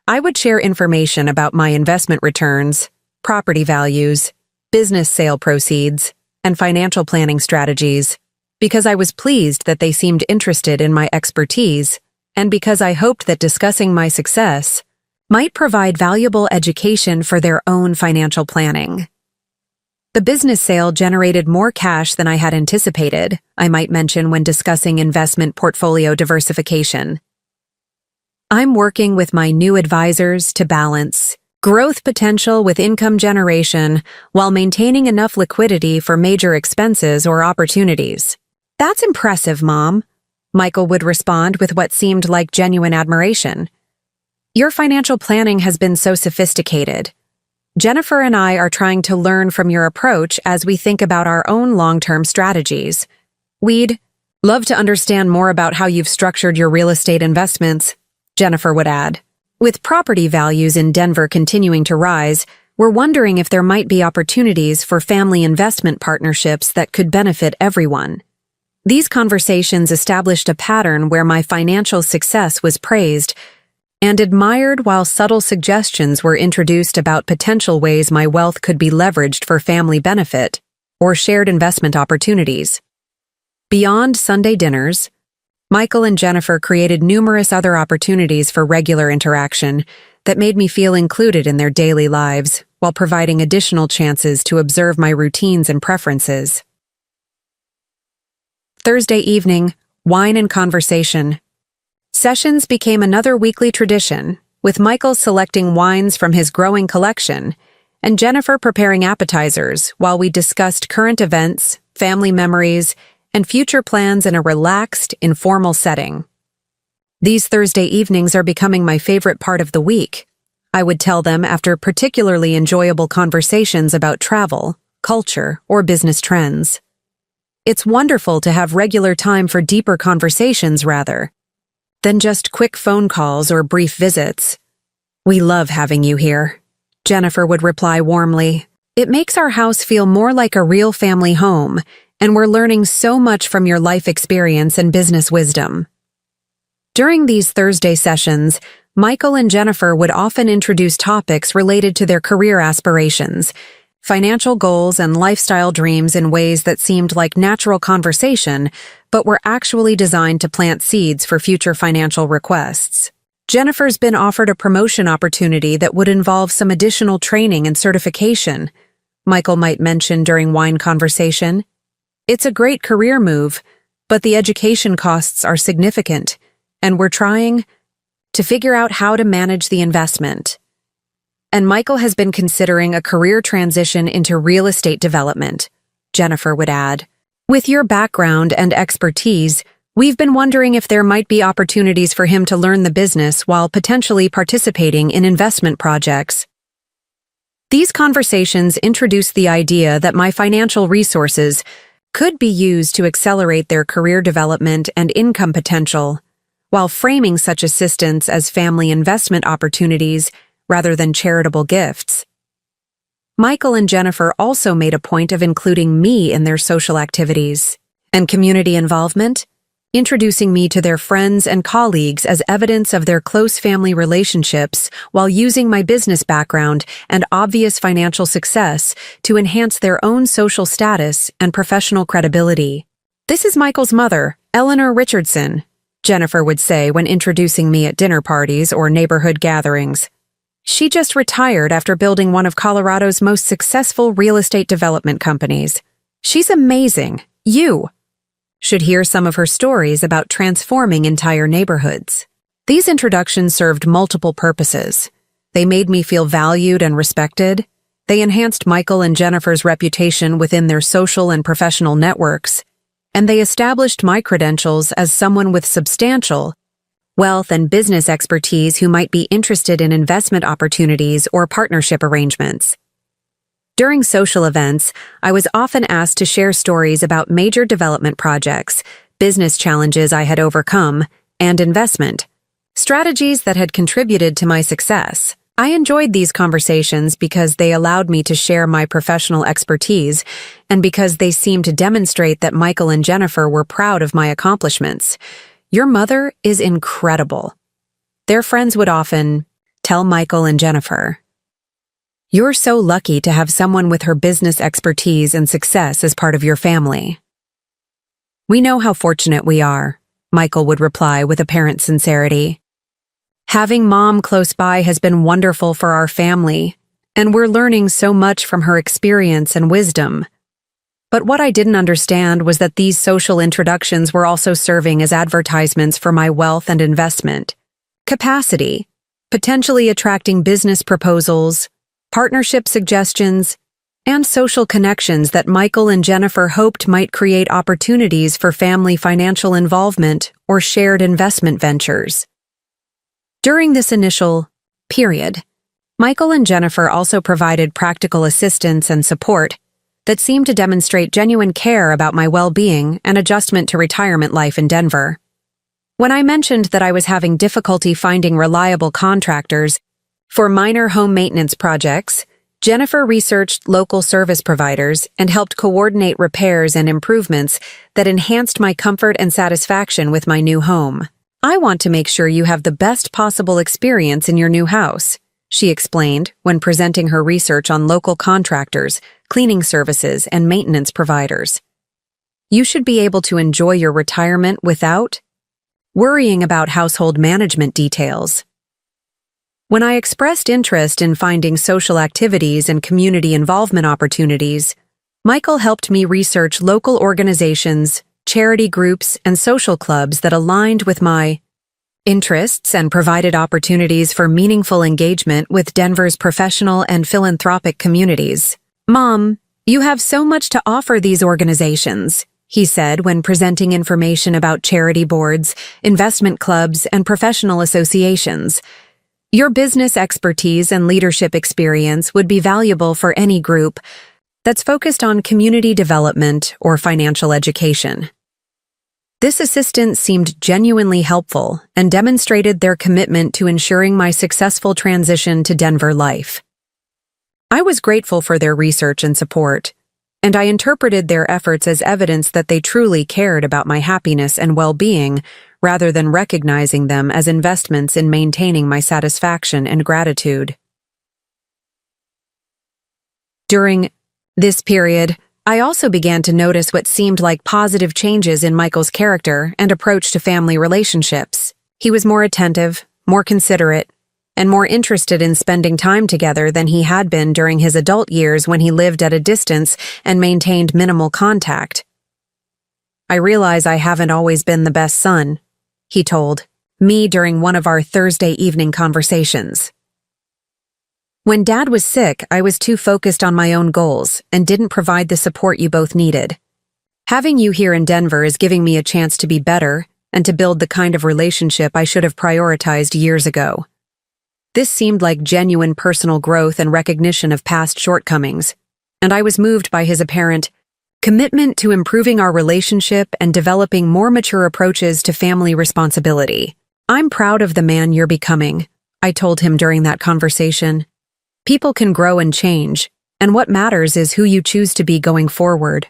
I would share information about my investment returns, property values, business sale proceeds, and financial planning strategies, because I was pleased that they seemed interested in my expertise, and because I hoped that discussing my success might provide valuable education for their own financial planning. The business sale generated more cash than I had anticipated, I might mention when discussing investment portfolio diversification. "I'm working with my new advisors to balance growth potential with income generation while maintaining enough liquidity for major expenses or opportunities." "That's impressive, Mom," Michael would respond with what seemed like genuine admiration. "Your financial planning has been so sophisticated. Jennifer and I are trying to learn from your approach as we think about our own long-term strategies. We'd love to understand more about how you've structured your real estate investments," Jennifer would add. "With property values in Denver continuing to rise, we're wondering if there might be opportunities for family investment partnerships that could benefit everyone." These conversations established a pattern where my financial success was praised and admired while subtle suggestions were introduced about potential ways my wealth could be leveraged for family benefit or shared investment opportunities. Beyond Sunday dinners, Michael and Jennifer created numerous other opportunities for regular interaction that made me feel included in their daily lives while providing additional chances to observe my routines and preferences. Thursday evening, wine and conversation, Sessions became another weekly tradition, with Michael selecting wines from his growing collection and Jennifer preparing appetizers while we discussed current events, family memories, and future plans in a relaxed, informal setting. These Thursday evenings are becoming my favorite part of the week, I would tell them after particularly enjoyable conversations about travel, culture, or business trends. It's wonderful to have regular time for deeper conversations rather than just quick phone calls or brief visits. We love having you here, Jennifer would reply warmly. It makes our house feel more like a real family home, and we're learning so much from your life experience and business wisdom. During these Thursday sessions, Michael and Jennifer would often introduce topics related to their career aspirations, financial goals, and lifestyle dreams in ways that seemed like natural conversation, but were actually designed to plant seeds for future financial requests. Jennifer's been offered a promotion opportunity that would involve some additional training and certification, Michael might mention during wine conversation. It's a great career move, but the education costs are significant, and we're trying to figure out how to manage the investment. And Michael has been considering a career transition into real estate development, Jennifer would add. With your background and expertise, we've been wondering if there might be opportunities for him to learn the business while potentially participating in investment projects. These conversations introduce the idea that my financial resources could be used to accelerate their career development and income potential, while framing such assistance as family investment opportunities rather than charitable gifts. Michael and Jennifer also made a point of including me in their social activities and community involvement, introducing me to their friends and colleagues as evidence of their close family relationships while using my business background and obvious financial success to enhance their own social status and professional credibility. This is Michael's mother, Eleanor Richardson, Jennifer would say when introducing me at dinner parties or neighborhood gatherings. She just retired after building one of Colorado's most successful real estate development companies. She's amazing. You should hear some of her stories about transforming entire neighborhoods. These introductions served multiple purposes. They made me feel valued and respected. They enhanced Michael and Jennifer's reputation within their social and professional networks, and they established my credentials as someone with substantial wealth and business expertise who might be interested in investment opportunities or partnership arrangements. During social events, I was often asked to share stories about major development projects, business challenges I had overcome, and investment strategies that had contributed to my success. I enjoyed these conversations because they allowed me to share my professional expertise and because they seemed to demonstrate that Michael and Jennifer were proud of my accomplishments. Your mother is incredible, their friends would often tell Michael and Jennifer. You're so lucky to have someone with her business expertise and success as part of your family. We know how fortunate we are, Michael would reply with apparent sincerity. Having Mom close by has been wonderful for our family, and we're learning so much from her experience and wisdom. But what I didn't understand was that these social introductions were also serving as advertisements for my wealth and investment capacity, potentially attracting business proposals, partnership suggestions, and social connections that Michael and Jennifer hoped might create opportunities for family financial involvement or shared investment ventures. During this initial period, Michael and Jennifer also provided practical assistance and support that seemed to demonstrate genuine care about my well-being and adjustment to retirement life in Denver. When I mentioned that I was having difficulty finding reliable contractors for minor home maintenance projects, Jennifer researched local service providers and helped coordinate repairs and improvements that enhanced my comfort and satisfaction with my new home. I want to make sure you have the best possible experience in your new house, she explained when presenting her research on local contractors, cleaning services, and maintenance providers. You should be able to enjoy your retirement without worrying about household management details. When I expressed interest in finding social activities and community involvement opportunities, Michael helped me research local organizations, charity groups, and social clubs that aligned with my interests and provided opportunities for meaningful engagement with Denver's professional and philanthropic communities. "Mom, you have so much to offer these organizations," he said when presenting information about charity boards, investment clubs, and professional associations. "Your business expertise and leadership experience would be valuable for any group that's focused on community development or financial education." This assistance seemed genuinely helpful and demonstrated their commitment to ensuring my successful transition to Denver life. I was grateful for their research and support, and I interpreted their efforts as evidence that they truly cared about my happiness and well-being, rather than recognizing them as investments in maintaining my satisfaction and gratitude. During this period, I also began to notice what seemed like positive changes in Michael's character and approach to family relationships. He was more attentive, more considerate, and more interested in spending time together than he had been during his adult years when he lived at a distance and maintained minimal contact. "I realize I haven't always been the best son," he told me during one of our Thursday evening conversations. "When Dad was sick, I was too focused on my own goals and didn't provide the support you both needed. Having you here in Denver is giving me a chance to be better and to build the kind of relationship I should have prioritized years ago." This seemed like genuine personal growth and recognition of past shortcomings, and I was moved by his apparent commitment to improving our relationship and developing more mature approaches to family responsibility. "I'm proud of the man you're becoming," I told him during that conversation. "People can grow and change, and what matters is who you choose to be going forward."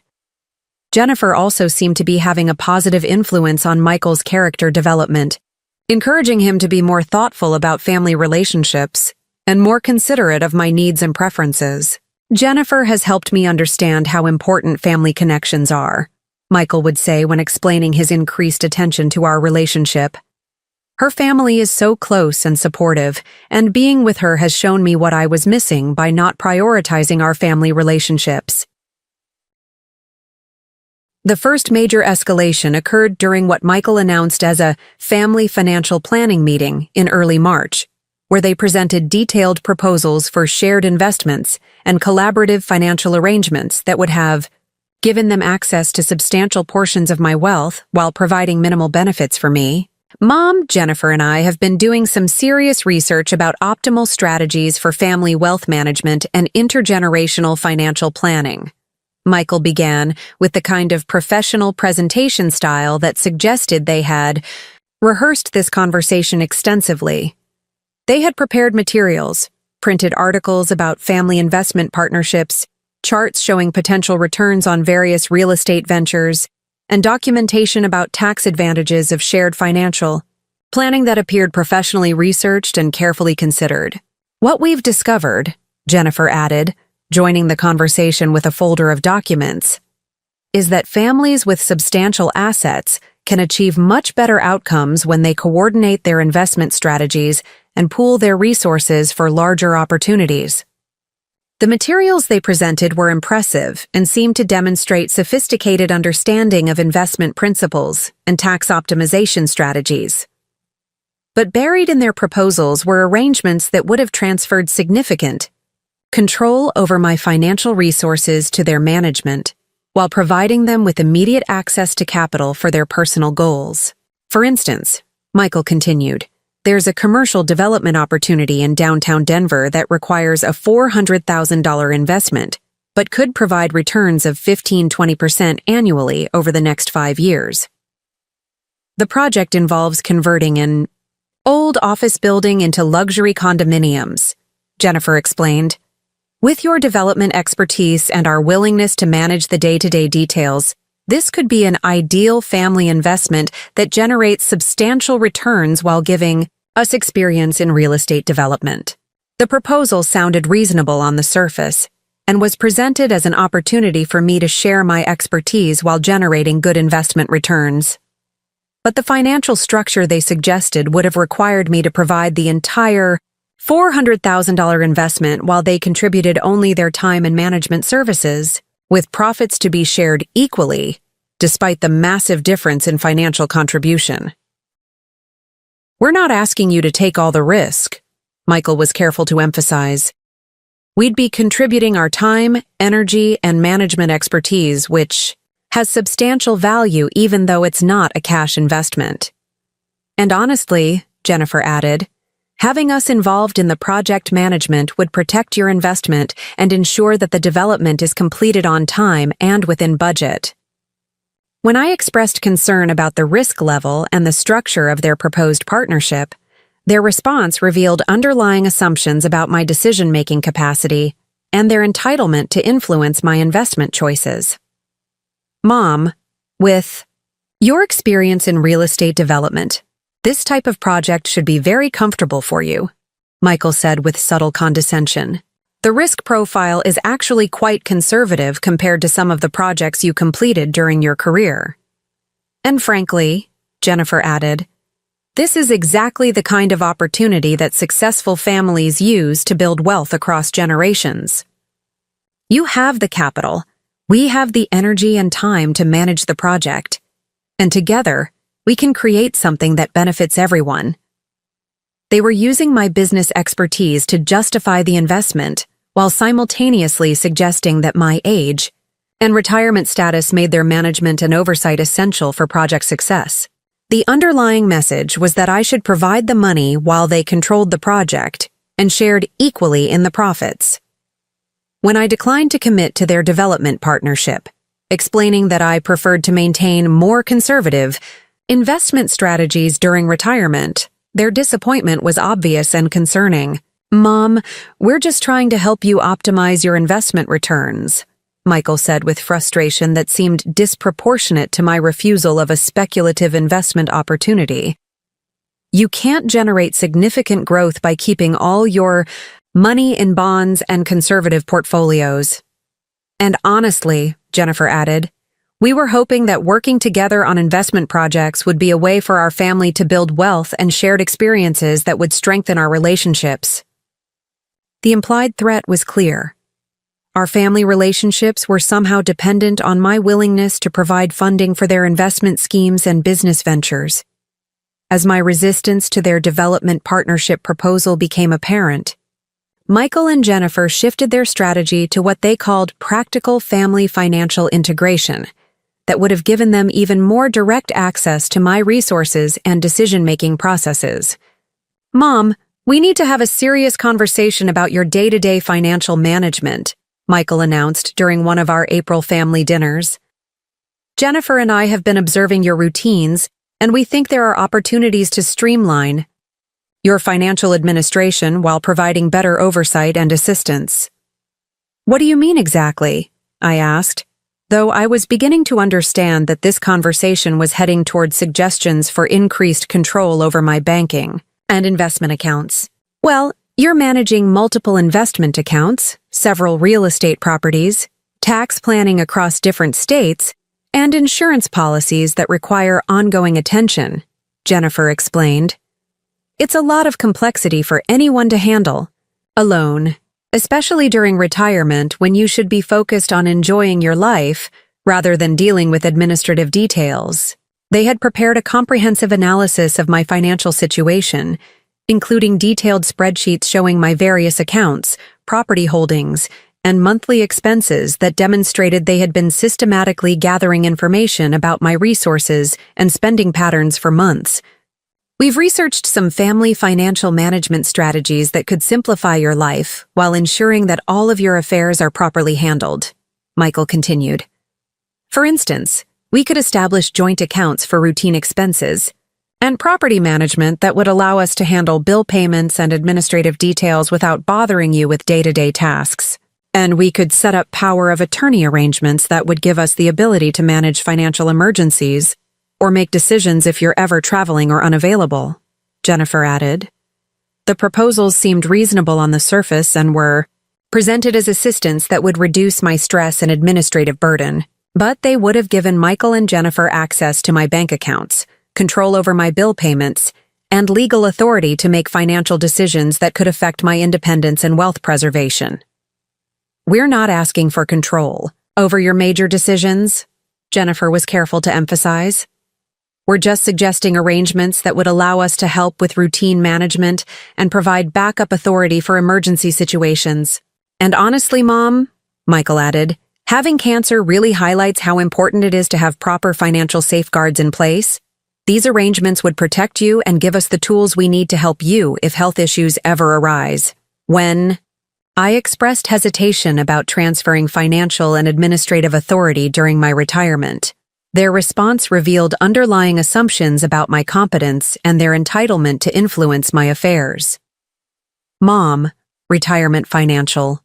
Jennifer also seemed to be having a positive influence on Michael's character development, encouraging him to be more thoughtful about family relationships and more considerate of my needs and preferences. "Jennifer has helped me understand how important family connections are," Michael would say when explaining his increased attention to our relationship. "Her family is so close and supportive, and being with her has shown me what I was missing by not prioritizing our family relationships." The first major escalation occurred during what Michael announced as a family financial planning meeting in early March, where they presented detailed proposals for shared investments and collaborative financial arrangements that would have given them access to substantial portions of my wealth while providing minimal benefits for me. "Mom, Jennifer, and I have been doing some serious research about optimal strategies for family wealth management and intergenerational financial planning," Michael began with the kind of professional presentation style that suggested they had rehearsed this conversation extensively. They had prepared materials, printed articles about family investment partnerships, charts showing potential returns on various real estate ventures, and documentation about tax advantages of shared financial planning that appeared professionally researched and carefully considered. "What we've discovered," Jennifer added, joining the conversation with a folder of documents, "is that families with substantial assets can achieve much better outcomes when they coordinate their investment strategies and pool their resources for larger opportunities." The materials they presented were impressive and seemed to demonstrate sophisticated understanding of investment principles and tax optimization strategies. But buried in their proposals were arrangements that would have transferred significant control over my financial resources to their management, while providing them with immediate access to capital for their personal goals. "For instance," Michael continued, "there's a commercial development opportunity in downtown Denver that requires a $400,000 investment, but could provide returns of 15–20% annually over the next 5 years. The project involves converting an old office building into luxury condominiums," Jennifer explained. "With your development expertise and our willingness to manage the day-to-day details, this could be an ideal family investment that generates substantial returns while giving us experience in real estate development." The proposal sounded reasonable on the surface and was presented as an opportunity for me to share my expertise while generating good investment returns. But the financial structure they suggested would have required me to provide the entire $400,000 investment while they contributed only their time and management services, with profits to be shared equally, despite the massive difference in financial contribution. We're not asking you to take all the risk, Michael was careful to emphasize. We'd be contributing our time, energy, and management expertise, which has substantial value even though it's not a cash investment. And honestly, Jennifer added, having us involved in the project management would protect your investment and ensure that the development is completed on time and within budget. When I expressed concern about the risk level and the structure of their proposed partnership, their response revealed underlying assumptions about my decision-making capacity and their entitlement to influence my investment choices. Mom, with your experience in real estate development, this type of project should be very comfortable for you, Michael said with subtle condescension. The risk profile is actually quite conservative compared to some of the projects you completed during your career. And frankly, Jennifer added, this is exactly the kind of opportunity that successful families use to build wealth across generations. You have the capital, we have the energy and time to manage the project, and together, we can create something that benefits everyone. They were using my business expertise to justify the investment, while simultaneously suggesting that my age and retirement status made their management and oversight essential for project success. The underlying message was that I should provide the money while they controlled the project and shared equally in the profits. When I declined to commit to their development partnership, explaining that I preferred to maintain more conservative investment strategies during retirement, their disappointment was obvious and concerning. Mom, we're just trying to help you optimize your investment returns, Michael said with frustration that seemed disproportionate to my refusal of a speculative investment opportunity. You can't generate significant growth by keeping all your money in bonds and conservative portfolios. And honestly, Jennifer added, we were hoping that working together on investment projects would be a way for our family to build wealth and shared experiences that would strengthen our relationships. The implied threat was clear. Our family relationships were somehow dependent on my willingness to provide funding for their investment schemes and business ventures. As my resistance to their development partnership proposal became apparent, Michael and Jennifer shifted their strategy to what they called practical family financial integration that would have given them even more direct access to my resources and decision-making processes. Mom, we need to have a serious conversation about your day-to-day financial management, Michael announced during one of our April family dinners. Jennifer and I have been observing your routines, and we think there are opportunities to streamline your financial administration while providing better oversight and assistance. What do you mean exactly? I asked, though I was beginning to understand that this conversation was heading toward suggestions for increased control over my banking and investment accounts. Well, you're managing multiple investment accounts, several real estate properties, tax planning across different states, and insurance policies that require ongoing attention, Jennifer explained. It's a lot of complexity for anyone to handle, alone, especially during retirement when you should be focused on enjoying your life rather than dealing with administrative details. They had prepared a comprehensive analysis of my financial situation, including detailed spreadsheets showing my various accounts, property holdings, and monthly expenses that demonstrated they had been systematically gathering information about my resources and spending patterns for months. We've researched some family financial management strategies that could simplify your life while ensuring that all of your affairs are properly handled, Michael continued. For instance, we could establish joint accounts for routine expenses and property management that would allow us to handle bill payments and administrative details without bothering you with day-to-day tasks. And we could set up power of attorney arrangements that would give us the ability to manage financial emergencies or make decisions if you're ever traveling or unavailable, Jennifer added. The proposals seemed reasonable on the surface and were presented as assistance that would reduce my stress and administrative burden, but they would have given Michael and Jennifer access to my bank accounts, control over my bill payments, and legal authority to make financial decisions that could affect my independence and wealth preservation. We're not asking for control over your major decisions, Jennifer was careful to emphasize. We're just suggesting arrangements that would allow us to help with routine management and provide backup authority for emergency situations. And honestly, Mom, Michael added, having cancer really highlights how important it is to have proper financial safeguards in place. These arrangements would protect you and give us the tools we need to help you if health issues ever arise. When I expressed hesitation about transferring financial and administrative authority during my retirement, their response revealed underlying assumptions about my competence and their entitlement to influence my affairs. Mom, retirement financial.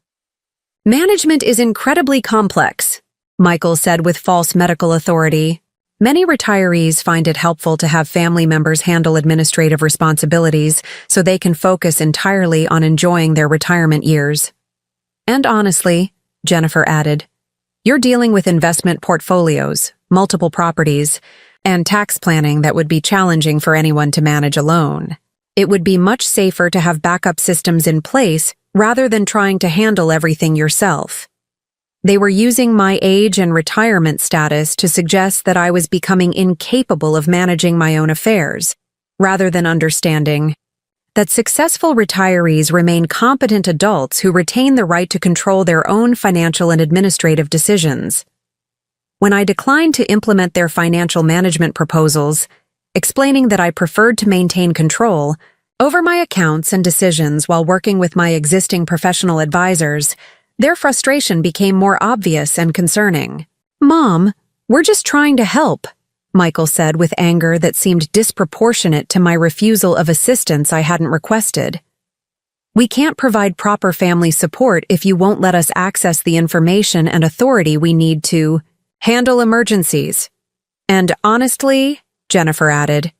Management is incredibly complex, Michael said with false medical authority. Many retirees find it helpful to have family members handle administrative responsibilities so they can focus entirely on enjoying their retirement years. And honestly, Jennifer added, you're dealing with investment portfolios, multiple properties, and tax planning that would be challenging for anyone to manage alone. It would be much safer to have backup systems in place rather than trying to handle everything yourself. They were using my age and retirement status to suggest that I was becoming incapable of managing my own affairs, rather than understanding that successful retirees remain competent adults who retain the right to control their own financial and administrative decisions. When I declined to implement their financial management proposals, explaining that I preferred to maintain control over my accounts and decisions while working with my existing professional advisors, their frustration became more obvious and concerning. Mom, we're just trying to help, Michael said with anger that seemed disproportionate to my refusal of assistance I hadn't requested. We can't provide proper family support if you won't let us access the information and authority we need to handle emergencies. And honestly, Jennifer added,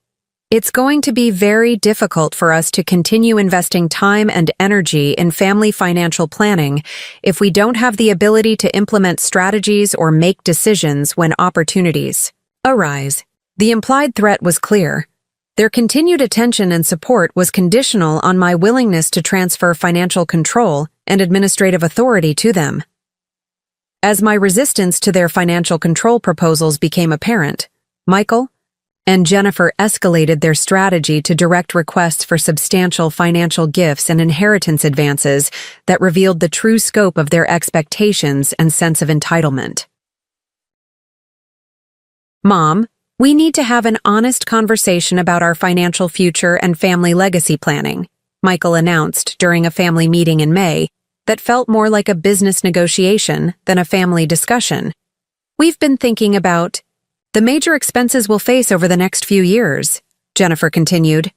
it's going to be very difficult for us to continue investing time and energy in family financial planning if we don't have the ability to implement strategies or make decisions when opportunities arise. The implied threat was clear. Their continued attention and support was conditional on my willingness to transfer financial control and administrative authority to them. As my resistance to their financial control proposals became apparent, Michael and Jennifer escalated their strategy to direct requests for substantial financial gifts and inheritance advances that revealed the true scope of their expectations and sense of entitlement. Mom, we need to have an honest conversation about our financial future and family legacy planning, Michael announced during a family meeting in May that felt more like a business negotiation than a family discussion. We've been thinking about the major expenses we'll face over the next few years, Jennifer continued,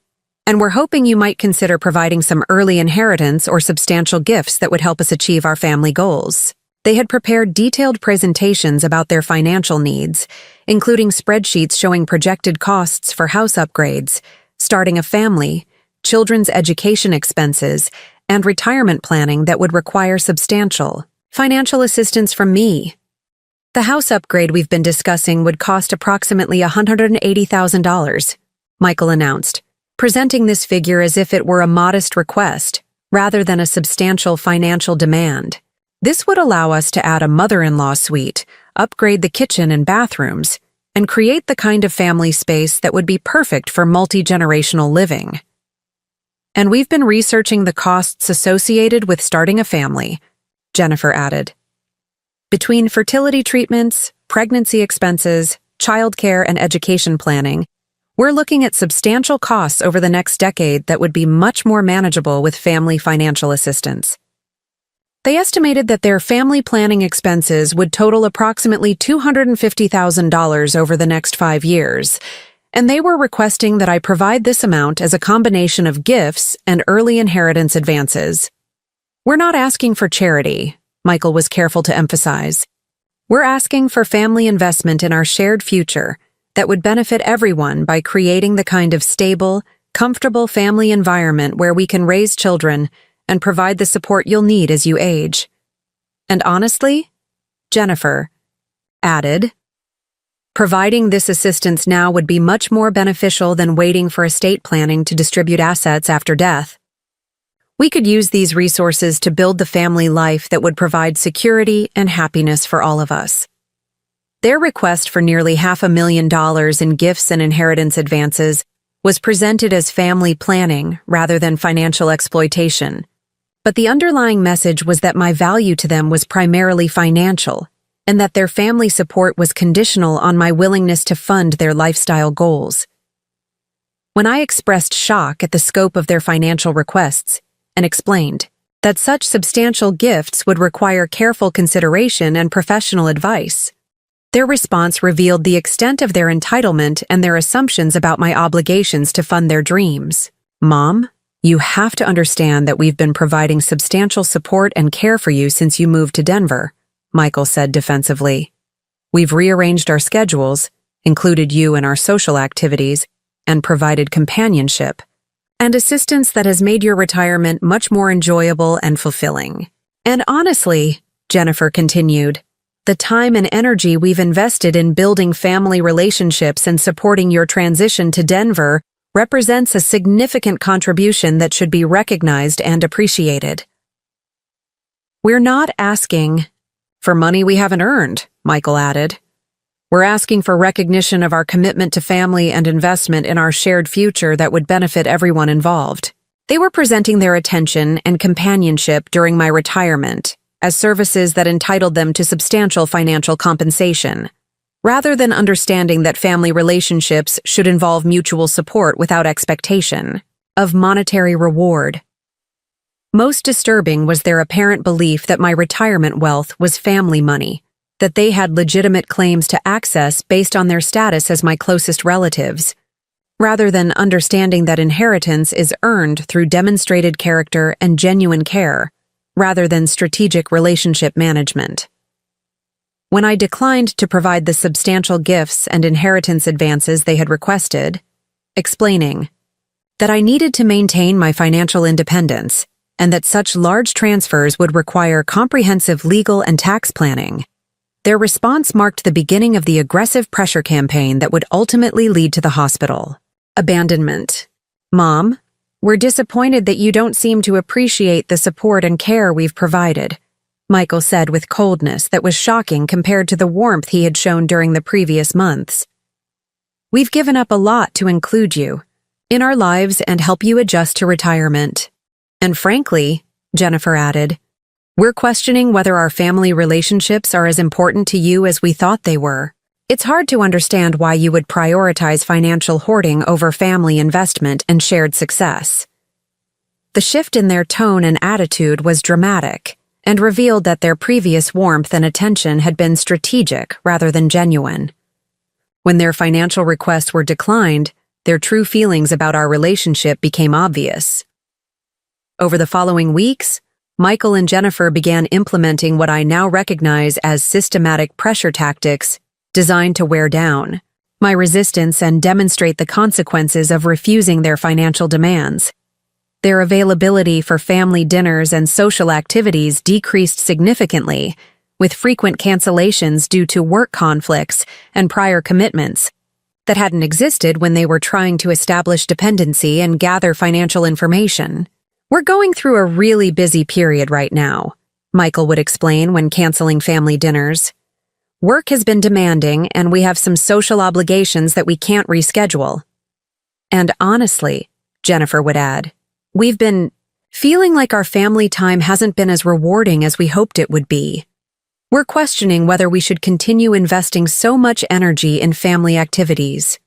and we're hoping you might consider providing some early inheritance or substantial gifts that would help us achieve our family goals. They had prepared detailed presentations about their financial needs, including spreadsheets showing projected costs for house upgrades, starting a family, children's education expenses, and retirement planning that would require substantial financial assistance from me. The house upgrade we've been discussing would cost approximately $180,000, Michael announced, presenting this figure as if it were a modest request rather than a substantial financial demand. This would allow us to add a mother-in-law suite, upgrade the kitchen and bathrooms, and create the kind of family space that would be perfect for multi-generational living. And we've been researching the costs associated with starting a family, Jennifer added. Between fertility treatments, pregnancy expenses, childcare, and education planning, we're looking at substantial costs over the next decade that would be much more manageable with family financial assistance. They estimated that their family planning expenses would total approximately $250,000 over the next 5 years, and they were requesting that I provide this amount as a combination of gifts and early inheritance advances. We're not asking for charity, Michael was careful to emphasize. We're asking for family investment in our shared future that would benefit everyone by creating the kind of stable, comfortable family environment where we can raise children and provide the support you'll need as you age. And honestly, Jennifer added, providing this assistance now would be much more beneficial than waiting for estate planning to distribute assets after death. We could use these resources to build the family life that would provide security and happiness for all of us. Their request for nearly $500,000 in gifts and inheritance advances was presented as family planning rather than financial exploitation. But the underlying message was that my value to them was primarily financial, and that their family support was conditional on my willingness to fund their lifestyle goals. When I expressed shock at the scope of their financial requests and explained that such substantial gifts would require careful consideration and professional advice, their response revealed the extent of their entitlement and their assumptions about my obligations to fund their dreams. "Mom, you have to understand that we've been providing substantial support and care for you since you moved to Denver," Michael said defensively. "We've rearranged our schedules, included you in our social activities, and provided companionship and assistance that has made your retirement much more enjoyable and fulfilling. And honestly," Jennifer continued, "the time and energy we've invested in building family relationships and supporting your transition to Denver represents a significant contribution that should be recognized and appreciated." "We're not asking for money we haven't earned," Michael added. "We're asking for recognition of our commitment to family and investment in our shared future that would benefit everyone involved." They were presenting their attention and companionship during my retirement as services that entitled them to substantial financial compensation, rather than understanding that family relationships should involve mutual support without expectation of monetary reward. Most disturbing was their apparent belief that my retirement wealth was family money, that they had legitimate claims to access based on their status as my closest relatives, rather than understanding that inheritance is earned through demonstrated character and genuine care, rather than strategic relationship management. When I declined to provide the substantial gifts and inheritance advances they had requested, explaining that I needed to maintain my financial independence and that such large transfers would require comprehensive legal and tax planning, their response marked the beginning of the aggressive pressure campaign that would ultimately lead to the hospital. Abandonment. "Mom, we're disappointed that you don't seem to appreciate the support and care we've provided," Michael said with coldness that was shocking compared to the warmth he had shown during the previous months. "We've given up a lot to include you in our lives and help you adjust to retirement. And frankly," Jennifer added, "we're questioning whether our family relationships are as important to you as we thought they were. It's hard to understand why you would prioritize financial hoarding over family investment and shared success." The shift in their tone and attitude was dramatic and revealed that their previous warmth and attention had been strategic rather than genuine. When their financial requests were declined, their true feelings about our relationship became obvious. Over the following weeks, Michael and Jennifer began implementing what I now recognize as systematic pressure tactics designed to wear down my resistance and demonstrate the consequences of refusing their financial demands. Their availability for family dinners and social activities decreased significantly, with frequent cancellations due to work conflicts and prior commitments that hadn't existed when they were trying to establish dependency and gather financial information. "We're going through a really busy period right now," Michael would explain when canceling family dinners. "Work has been demanding, and we have some social obligations that we can't reschedule. And honestly," Jennifer would add, "we've been feeling like our family time hasn't been as rewarding as we hoped it would be. We're questioning whether we should continue investing so much energy in family activities."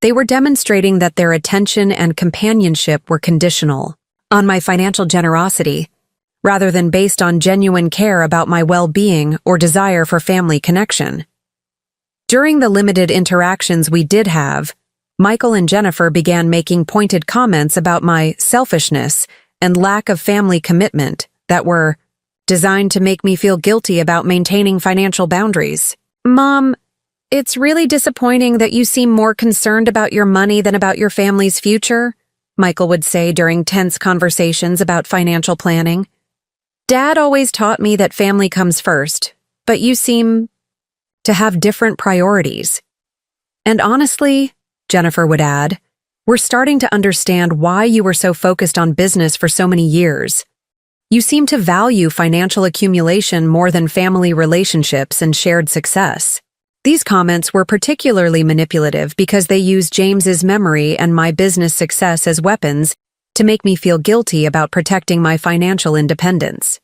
They were demonstrating that their attention and companionship were conditional on my financial generosity, rather than based on genuine care about my well-being or desire for family connection. During the limited interactions we did have, Michael and Jennifer began making pointed comments about my selfishness and lack of family commitment that were designed to make me feel guilty about maintaining financial boundaries. "Mom, it's really disappointing that you seem more concerned about your money than about your family's future," Michael would say during tense conversations about financial planning. "Dad always taught me that family comes first, but you seem to have different priorities. And honestly," Jennifer would add, "we're starting to understand why you were so focused on business for so many years. You seem to value financial accumulation more than family relationships and shared success." These comments were particularly manipulative because they used James's memory and my business success as weapons to make me feel guilty about protecting my financial independence.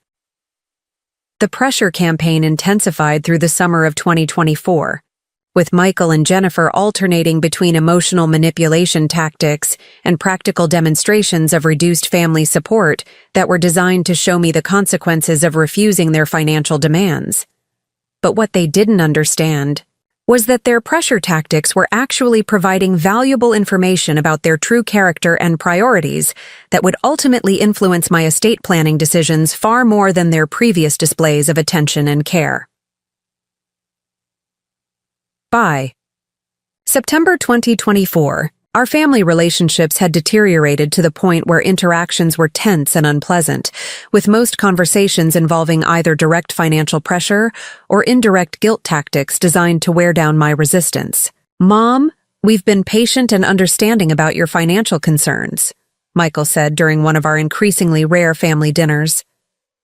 The pressure campaign intensified through the summer of 2024, with Michael and Jennifer alternating between emotional manipulation tactics and practical demonstrations of reduced family support that were designed to show me the consequences of refusing their financial demands. But what they didn't understand was that their pressure tactics were actually providing valuable information about their true character and priorities that would ultimately influence my estate planning decisions far more than their previous displays of attention and care. By September 2024, our family relationships had deteriorated to the point where interactions were tense and unpleasant, with most conversations involving either direct financial pressure or indirect guilt tactics designed to wear down my resistance. "Mom, we've been patient and understanding about your financial concerns," Michael said during one of our increasingly rare family dinners.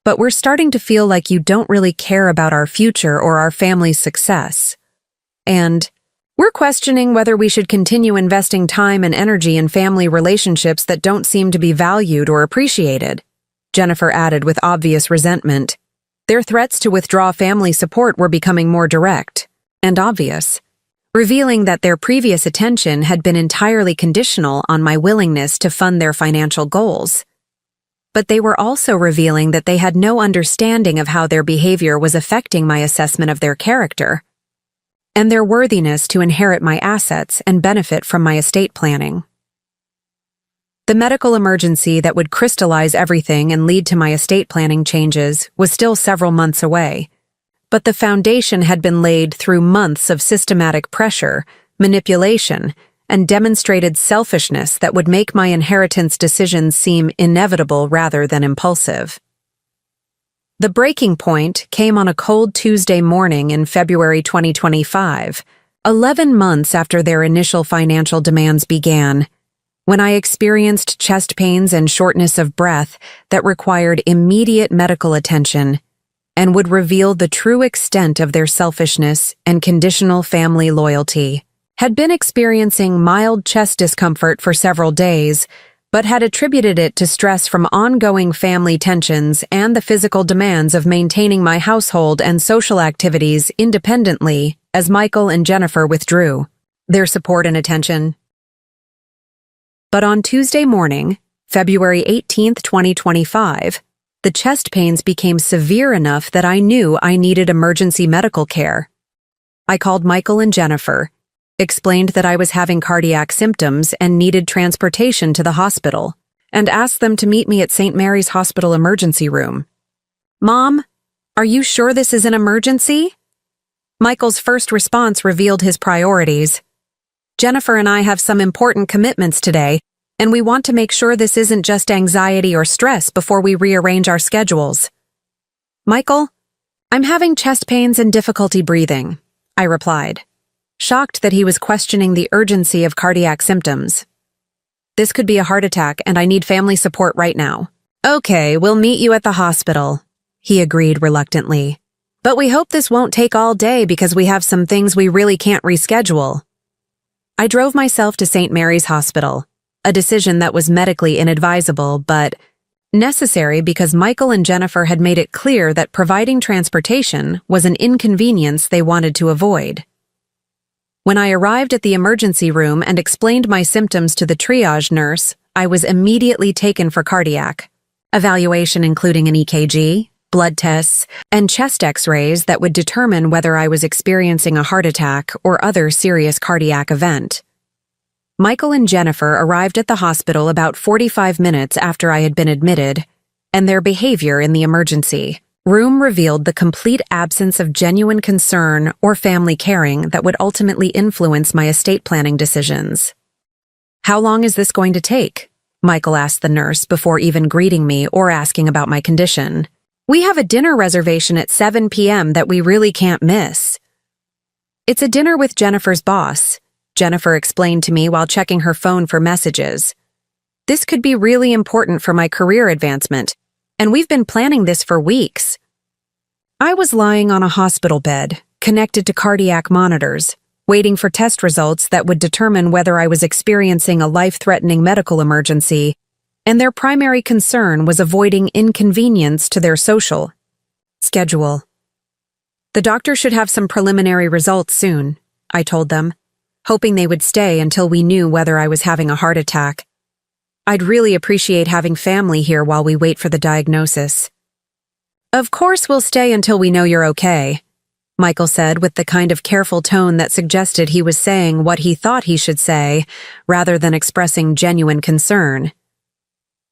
"But we're starting to feel like you don't really care about our future or our family's success. And we're questioning whether we should continue investing time and energy in family relationships that don't seem to be valued or appreciated," Jennifer added with obvious resentment. Their threats to withdraw family support were becoming more direct and obvious, revealing that their previous attention had been entirely conditional on my willingness to fund their financial goals. But they were also revealing that they had no understanding of how their behavior was affecting my assessment of their character and their worthiness to inherit my assets and benefit from my estate planning. The medical emergency that would crystallize everything and lead to my estate planning changes was still several months away, but the foundation had been laid through months of systematic pressure, manipulation, and demonstrated selfishness that would make my inheritance decisions seem inevitable rather than impulsive. The breaking point came on a cold Tuesday morning in February 2025, 11 months after their initial financial demands began, when I experienced chest pains and shortness of breath that required immediate medical attention and would reveal the true extent of their selfishness and conditional family loyalty. Had been experiencing mild chest discomfort for several days, but had attributed it to stress from ongoing family tensions and the physical demands of maintaining my household and social activities independently as Michael and Jennifer withdrew their support and attention. But on Tuesday morning, February 18, 2025, the chest pains became severe enough that I knew I needed emergency medical care. I called Michael and Jennifer, explained that I was having cardiac symptoms and needed transportation to the hospital, and asked them to meet me at St. Mary's Hospital emergency room. "Mom, are you sure this is an emergency?" Michael's first response revealed his priorities. "Jennifer and I have some important commitments today, and we want to make sure this isn't just anxiety or stress before we rearrange our schedules." "Michael, I'm having chest pains and difficulty breathing," I replied, shocked that he was questioning the urgency of cardiac symptoms. "This could be a heart attack, and I need family support right now." "Okay, we'll meet you at the hospital," he agreed reluctantly. "But we hope this won't take all day because we have some things we really can't reschedule." I drove myself to St. Mary's Hospital, a decision that was medically inadvisable but necessary because Michael and Jennifer had made it clear that providing transportation was an inconvenience they wanted to avoid. When I arrived at the emergency room and explained my symptoms to the triage nurse, I was immediately taken for cardiac evaluation, including an EKG, blood tests, and chest X-rays that would determine whether I was experiencing a heart attack or other serious cardiac event. Michael and Jennifer arrived at the hospital about 45 minutes after I had been admitted, and their behavior in the emergency room revealed the complete absence of genuine concern or family caring that would ultimately influence my estate planning decisions. "How long is this going to take?" Michael asked the nurse before even greeting me or asking about my condition. "We have a dinner reservation at 7 p.m. that we really can't miss." "It's a dinner with Jennifer's boss," Jennifer explained to me while checking her phone for messages. "This could be really important for my career advancement, and we've been planning this for weeks." I was lying on a hospital bed, connected to cardiac monitors, waiting for test results that would determine whether I was experiencing a life-threatening medical emergency, and their primary concern was avoiding inconvenience to their social schedule. The doctor should have some preliminary results soon, I told them, hoping they would stay until we knew whether I was having a heart attack. I'd really appreciate having family here while we wait for the diagnosis. Of course we'll stay until we know you're okay, Michael said with the kind of careful tone that suggested he was saying what he thought he should say, rather than expressing genuine concern.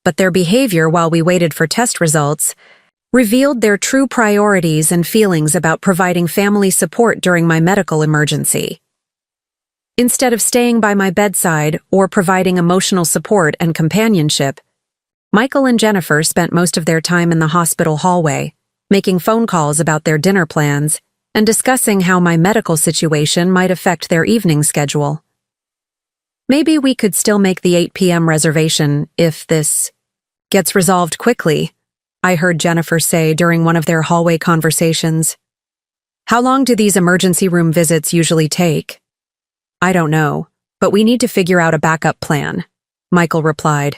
But their behavior while we waited for test results revealed their true priorities and feelings about providing family support during my medical emergency. Instead of staying by my bedside or providing emotional support and companionship, Michael and Jennifer spent most of their time in the hospital hallway, making phone calls about their dinner plans and discussing how my medical situation might affect their evening schedule. Maybe we could still make the 8 p.m. reservation if this gets resolved quickly, I heard Jennifer say during one of their hallway conversations. How long do these emergency room visits usually take? I don't know, but we need to figure out a backup plan, Michael replied.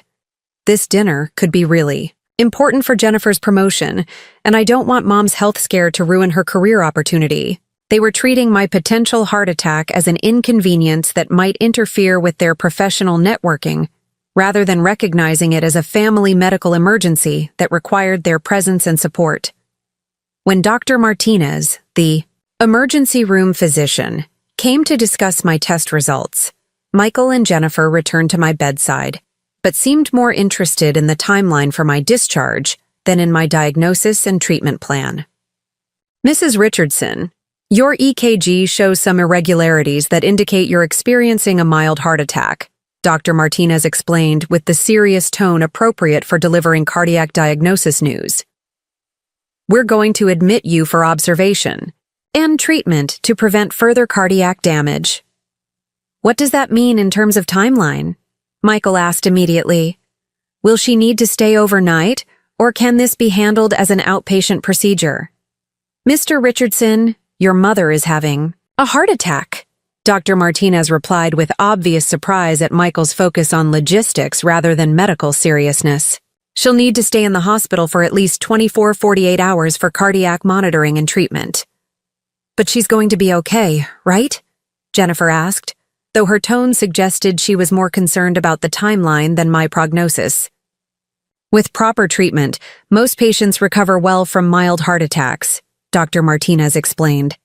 This dinner could be really important for Jennifer's promotion, and I don't want Mom's health scare to ruin her career opportunity. They were treating my potential heart attack as an inconvenience that might interfere with their professional networking, rather than recognizing it as a family medical emergency that required their presence and support. When Dr. Martinez, the emergency room physician, came to discuss my test results, Michael and Jennifer returned to my bedside, but seemed more interested in the timeline for my discharge than in my diagnosis and treatment plan. Mrs. Richardson, your EKG shows some irregularities that indicate you're experiencing a mild heart attack, Dr. Martinez explained with the serious tone appropriate for delivering cardiac diagnosis news. We're going to admit you for observation and treatment to prevent further cardiac damage. What does that mean in terms of timeline? Michael asked immediately. Will she need to stay overnight, or can this be handled as an outpatient procedure? Mr. Richardson, your mother is having a heart attack, Dr. Martinez replied with obvious surprise at Michael's focus on logistics rather than medical seriousness. She'll need to stay in the hospital for at least 24-48 hours for cardiac monitoring and treatment. But she's going to be okay, right? Jennifer asked, though her tone suggested she was more concerned about the timeline than my prognosis. With proper treatment, most patients recover well from mild heart attacks, Dr. Martinez explained.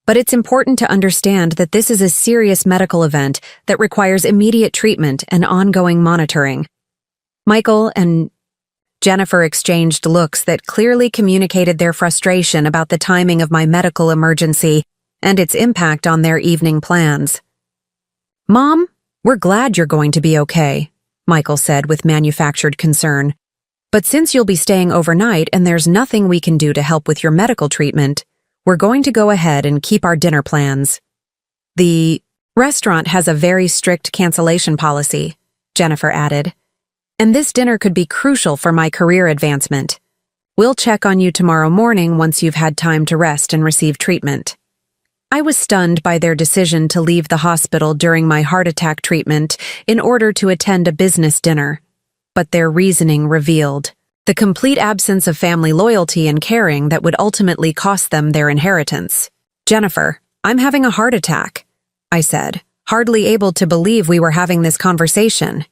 But it's important to understand that this is a serious medical event that requires immediate treatment and ongoing monitoring. Michael and Jennifer exchanged looks that clearly communicated their frustration about the timing of my medical emergency and its impact on their evening plans. Mom, we're glad you're going to be okay, Michael said with manufactured concern. But since you'll be staying overnight and there's nothing we can do to help with your medical treatment, we're going to go ahead and keep our dinner plans. The restaurant has a very strict cancellation policy, Jennifer added. And this dinner could be crucial for my career advancement. We'll check on you tomorrow morning once you've had time to rest and receive treatment. I was stunned by their decision to leave the hospital during my heart attack treatment in order to attend a business dinner. But their reasoning revealed the complete absence of family loyalty and caring that would ultimately cost them their inheritance. Jennifer, I'm having a heart attack, I said, hardly able to believe we were having this conversation.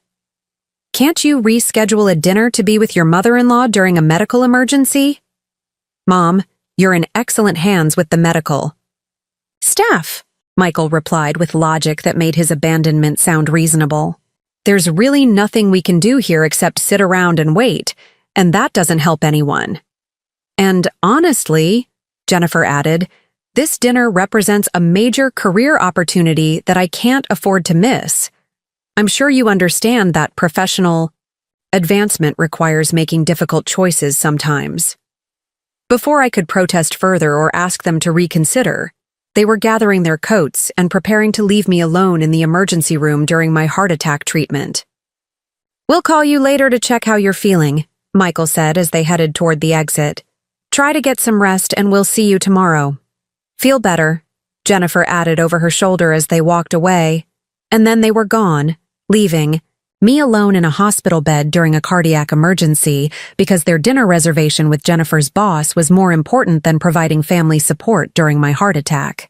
Can't you reschedule a dinner to be with your mother-in-law during a medical emergency? Mom, you're in excellent hands with the medical staff, Michael replied with logic that made his abandonment sound reasonable. There's really nothing we can do here except sit around and wait, and that doesn't help anyone. And honestly, Jennifer added, this dinner represents a major career opportunity that I can't afford to miss. I'm sure you understand that professional advancement requires making difficult choices sometimes. Before I could protest further or ask them to reconsider, they were gathering their coats and preparing to leave me alone in the emergency room during my heart attack treatment. We'll call you later to check how you're feeling, Michael said as they headed toward the exit. Try to get some rest and we'll see you tomorrow. Feel better, Jennifer added over her shoulder as they walked away, and then they were gone, leaving me alone in a hospital bed during a cardiac emergency because their dinner reservation with Jennifer's boss was more important than providing family support during my heart attack.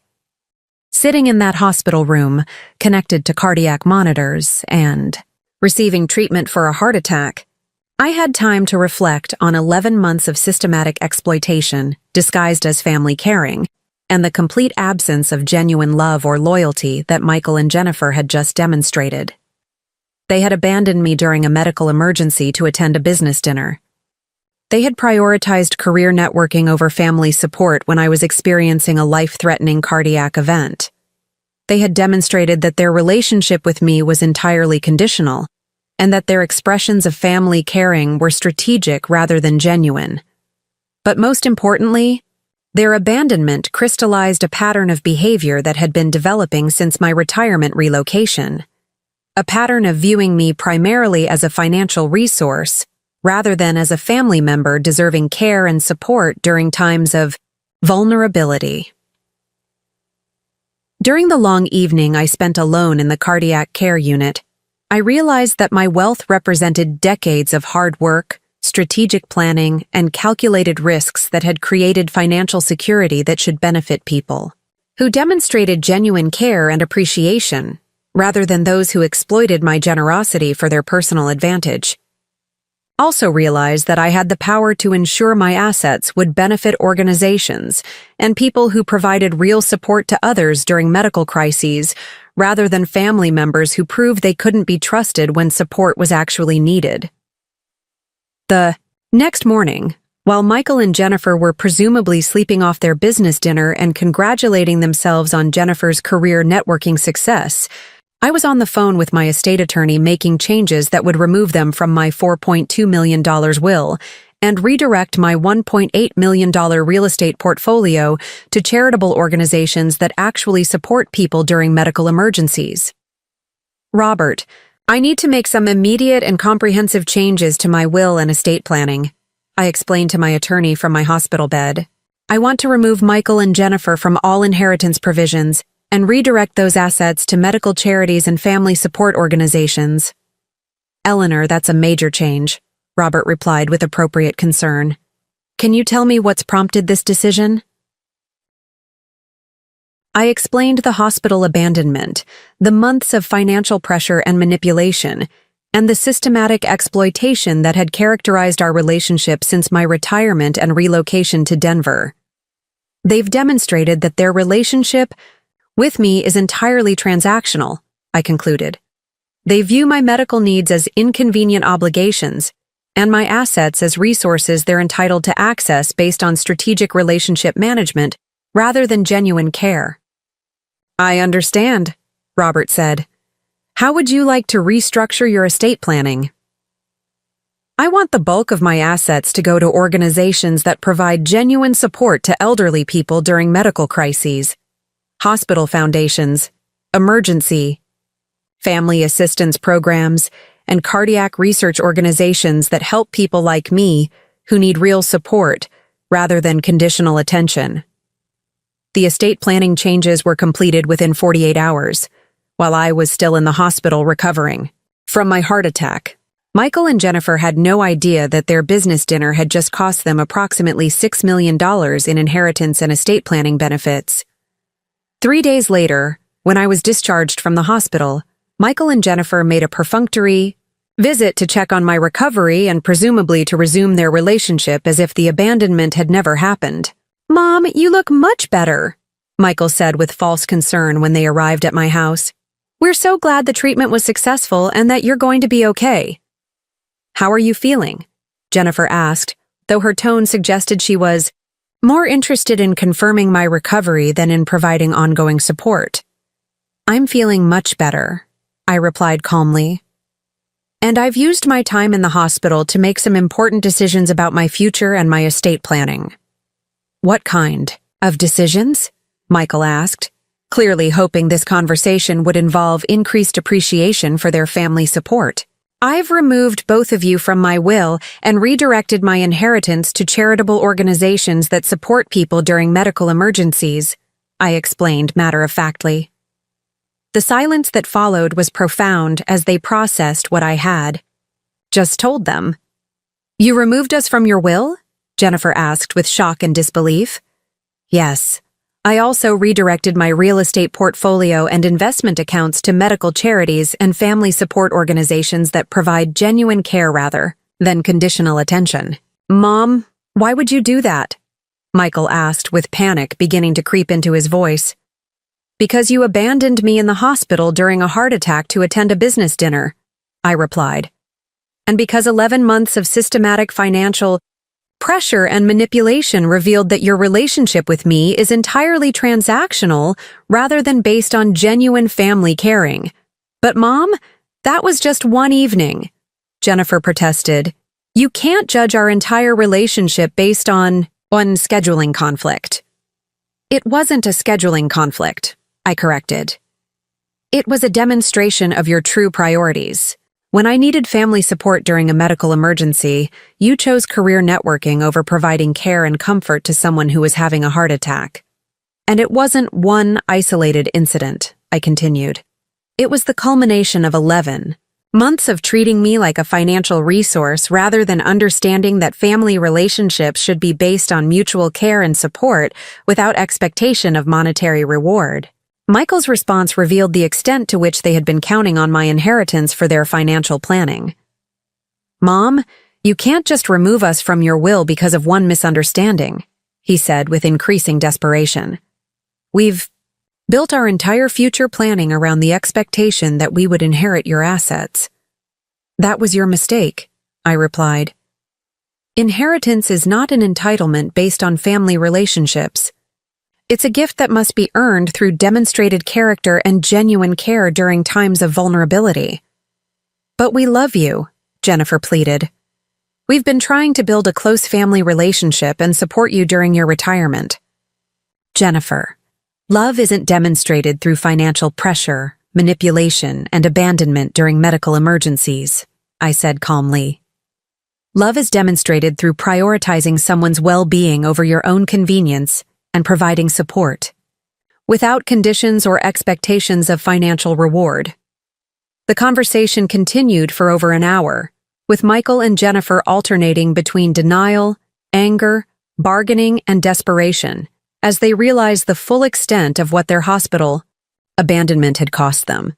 Sitting in that hospital room, connected to cardiac monitors and receiving treatment for a heart attack, I had time to reflect on 11 months of systematic exploitation disguised as family caring and the complete absence of genuine love or loyalty that Michael and Jennifer had just demonstrated. They had abandoned me during a medical emergency to attend a business dinner. They had prioritized career networking over family support when I was experiencing a life-threatening cardiac event. They had demonstrated that their relationship with me was entirely conditional, and that their expressions of family caring were strategic rather than genuine. But most importantly, their abandonment crystallized a pattern of behavior that had been developing since my retirement relocation. A pattern of viewing me primarily as a financial resource, rather than as a family member deserving care and support during times of vulnerability. During the long evening I spent alone in the cardiac care unit, I realized that my wealth represented decades of hard work, strategic planning, and calculated risks that had created financial security that should benefit people who demonstrated genuine care and appreciation, rather than those who exploited my generosity for their personal advantage. Also realized that I had the power to ensure my assets would benefit organizations and people who provided real support to others during medical crises, rather than family members who proved they couldn't be trusted when support was actually needed. The next morning, while Michael and Jennifer were presumably sleeping off their business dinner and congratulating themselves on Jennifer's career networking success, I was on the phone with my estate attorney making changes that would remove them from my $4.2 million will and redirect my $1.8 million real estate portfolio to charitable organizations that actually support people during medical emergencies. Robert, I need to make some immediate and comprehensive changes to my will and estate planning, I explained to my attorney from my hospital bed. I want to remove Michael and Jennifer from all inheritance provisions and redirect those assets to medical charities and family support organizations. Eleanor, that's a major change, Robert replied with appropriate concern. Can you tell me what's prompted this decision? I explained the hospital abandonment, the months of financial pressure and manipulation, and the systematic exploitation that had characterized our relationship since my retirement and relocation to Denver. They've demonstrated that their relationship with me is entirely transactional, I concluded. They view my medical needs as inconvenient obligations, and my assets as resources they're entitled to access based on strategic relationship management rather than genuine care. I understand, Robert said. How would you like to restructure your estate planning? I want the bulk of my assets to go to organizations that provide genuine support to elderly people during medical crises. Hospital foundations, emergency, family assistance programs, and cardiac research organizations that help people like me who need real support rather than conditional attention. The estate planning changes were completed within 48 hours, while I was still in the hospital recovering from my heart attack. Michael and Jennifer had no idea that their business dinner had just cost them approximately $6 million in inheritance and estate planning benefits. 3 days later, when I was discharged from the hospital, Michael and Jennifer made a perfunctory visit to check on my recovery and presumably to resume their relationship as if the abandonment had never happened. Mom, you look much better, Michael said with false concern when they arrived at my house. We're so glad the treatment was successful and that you're going to be okay. How are you feeling? Jennifer asked, though her tone suggested she was more interested in confirming my recovery than in providing ongoing support. I'm feeling much better, I replied calmly. And I've used my time in the hospital to make some important decisions about my future and my estate planning. What kind of decisions? Michael asked, clearly hoping this conversation would involve increased appreciation for their family support. I've removed both of you from my will and redirected my inheritance to charitable organizations that support people during medical emergencies, I explained matter-of-factly. The silence that followed was profound as they processed what I had just told them. "You removed us from your will?" Jennifer asked with shock and disbelief. "Yes. I also redirected my real estate portfolio and investment accounts to medical charities and family support organizations that provide genuine care rather than conditional attention." "Mom, why would you do that?" Michael asked with panic beginning to creep into his voice. "Because you abandoned me in the hospital during a heart attack to attend a business dinner," I replied. "And because 11 months of systematic financial pressure and manipulation revealed that your relationship with me is entirely transactional rather than based on genuine family caring." "But Mom, that was just one evening," Jennifer protested. "You can't judge our entire relationship based on scheduling conflict." "It wasn't a scheduling conflict," I corrected. "It was a demonstration of your true priorities. When I needed family support during a medical emergency, you chose career networking over providing care and comfort to someone who was having a heart attack. And it wasn't one isolated incident," I continued. "It was the culmination of 11 months of treating me like a financial resource rather than understanding that family relationships should be based on mutual care and support without expectation of monetary reward." Michael's response revealed the extent to which they had been counting on my inheritance for their financial planning. "Mom, you can't just remove us from your will because of one misunderstanding," he said with increasing desperation. "We've built our entire future planning around the expectation that we would inherit your assets." "That was your mistake," I replied. "Inheritance is not an entitlement based on family relationships. It's a gift that must be earned through demonstrated character and genuine care during times of vulnerability." "But we love you," Jennifer pleaded. "We've been trying to build a close family relationship and support you during your retirement." "Jennifer, love isn't demonstrated through financial pressure, manipulation, and abandonment during medical emergencies," I said calmly. "Love is demonstrated through prioritizing someone's well-being over your own convenience and providing support, without conditions or expectations of financial reward." The conversation continued for over an hour, with Michael and Jennifer alternating between denial, anger, bargaining, and desperation, as they realized the full extent of what their hospital abandonment had cost them.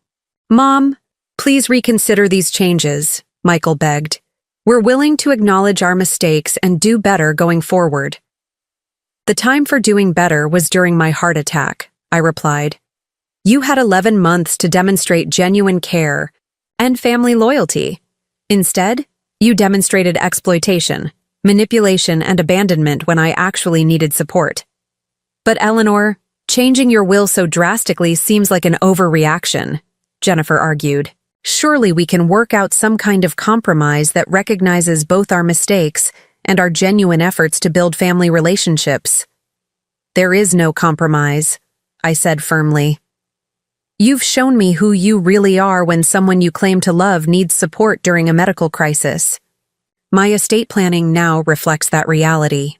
"Mom, please reconsider these changes," Michael begged. "We're willing to acknowledge our mistakes and do better going forward." "The time for doing better was during my heart attack," I replied. "You had 11 months to demonstrate genuine care and family loyalty. Instead, you demonstrated exploitation, manipulation, and abandonment when I actually needed support." "But Eleanor, changing your will so drastically seems like an overreaction," Jennifer argued. "Surely we can work out some kind of compromise that recognizes both our mistakes and our genuine efforts to build family relationships." "There is no compromise," I said firmly. "You've shown me who you really are when someone you claim to love needs support during a medical crisis. My estate planning now reflects that reality."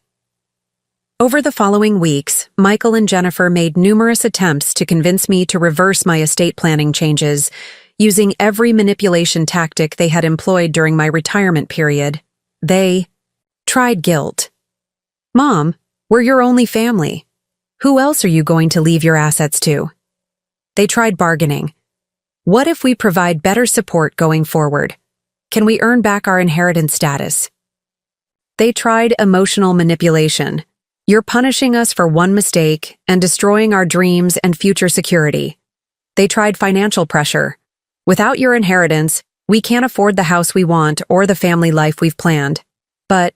Over the following weeks, Michael and Jennifer made numerous attempts to convince me to reverse my estate planning changes, using every manipulation tactic they had employed during my retirement period. They tried guilt. "Mom, we're your only family. Who else are you going to leave your assets to?" They tried bargaining. "What if we provide better support going forward? Can we earn back our inheritance status?" They tried emotional manipulation. "You're punishing us for one mistake and destroying our dreams and future security." They tried financial pressure. "Without your inheritance, we can't afford the house we want or the family life we've planned." But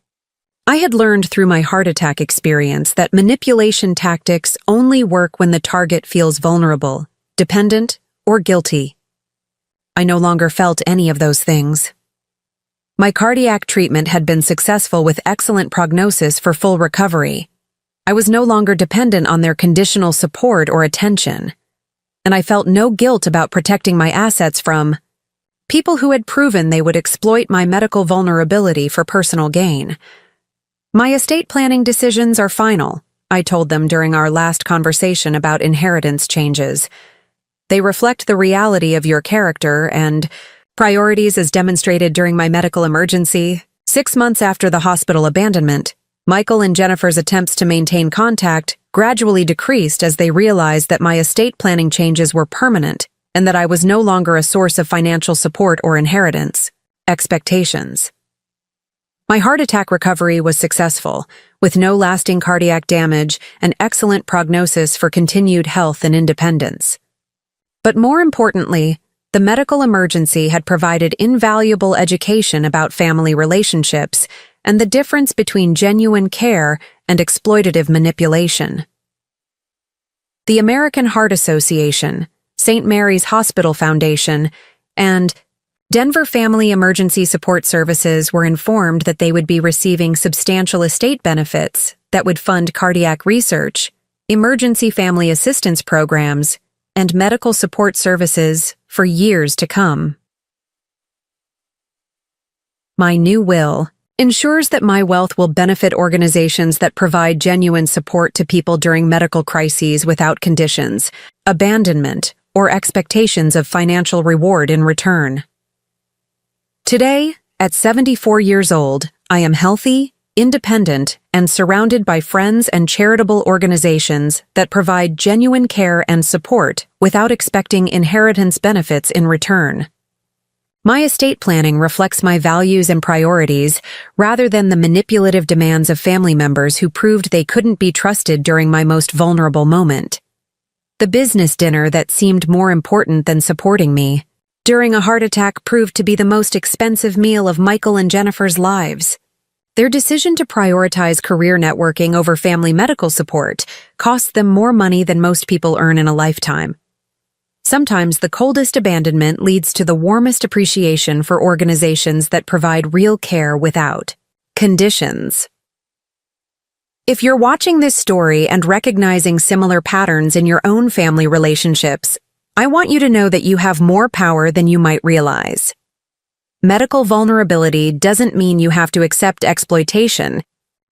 I had learned through my heart attack experience that manipulation tactics only work when the target feels vulnerable, dependent, or guilty. I no longer felt any of those things. My cardiac treatment had been successful with excellent prognosis for full recovery. I was no longer dependent on their conditional support or attention, and I felt no guilt about protecting my assets from people who had proven they would exploit my medical vulnerability for personal gain. My estate planning decisions are final, I told them during our last conversation about inheritance changes. They reflect the reality of your character and priorities as demonstrated during my medical emergency. 6 months after the hospital abandonment, Michael and Jennifer's attempts to maintain contact gradually decreased as they realized that my estate planning changes were permanent and that I was no longer a source of financial support or inheritance expectations. My heart attack recovery was successful, with no lasting cardiac damage and excellent prognosis for continued health and independence. But more importantly, the medical emergency had provided invaluable education about family relationships and the difference between genuine care and exploitative manipulation. The American Heart Association, St. Mary's Hospital Foundation, and Denver Family Emergency Support Services were informed that they would be receiving substantial estate benefits that would fund cardiac research, emergency family assistance programs, and medical support services for years to come. My new will ensures that my wealth will benefit organizations that provide genuine support to people during medical crises without conditions, abandonment, or expectations of financial reward in return. Today, at 74 years old, I am healthy, independent, and surrounded by friends and charitable organizations that provide genuine care and support without expecting inheritance benefits in return. My estate planning reflects my values and priorities rather than the manipulative demands of family members who proved they couldn't be trusted during my most vulnerable moment. The business dinner that seemed more important than supporting me during a heart attack proved to be the most expensive meal of Michael and Jennifer's lives. Their decision to prioritize career networking over family medical support cost them more money than most people earn in a lifetime. Sometimes the coldest abandonment leads to the warmest appreciation for organizations that provide real care without conditions. If you're watching this story and recognizing similar patterns in your own family relationships, I want you to know that you have more power than you might realize. Medical vulnerability doesn't mean you have to accept exploitation,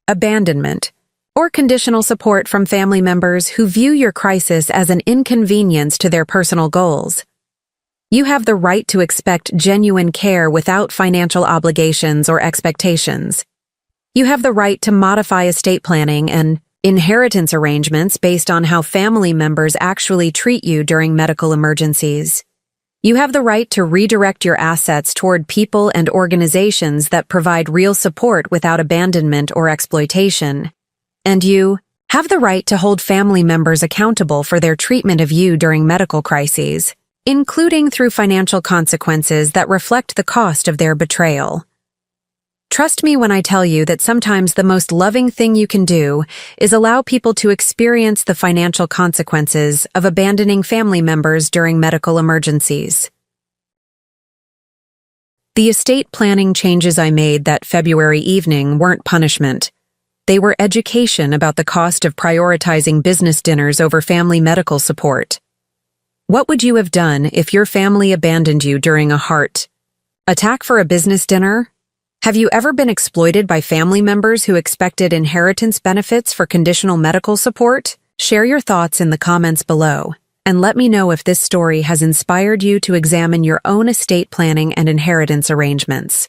abandonment, or conditional support from family members who view your crisis as an inconvenience to their personal goals. You have the right to expect genuine care without financial obligations or expectations. You have the right to modify estate planning and inheritance arrangements based on how family members actually treat you during medical emergencies. You have the right to redirect your assets toward people and organizations that provide real support without abandonment or exploitation. And you have the right to hold family members accountable for their treatment of you during medical crises, including through financial consequences that reflect the cost of their betrayal. Trust me when I tell you that sometimes the most loving thing you can do is allow people to experience the financial consequences of abandoning family members during medical emergencies. The estate planning changes I made that February evening weren't punishment. They were education about the cost of prioritizing business dinners over family medical support. What would you have done if your family abandoned you during a heart attack for a business dinner? Have you ever been exploited by family members who expected inheritance benefits for conditional medical support? Share your thoughts in the comments below, and let me know if this story has inspired you to examine your own estate planning and inheritance arrangements.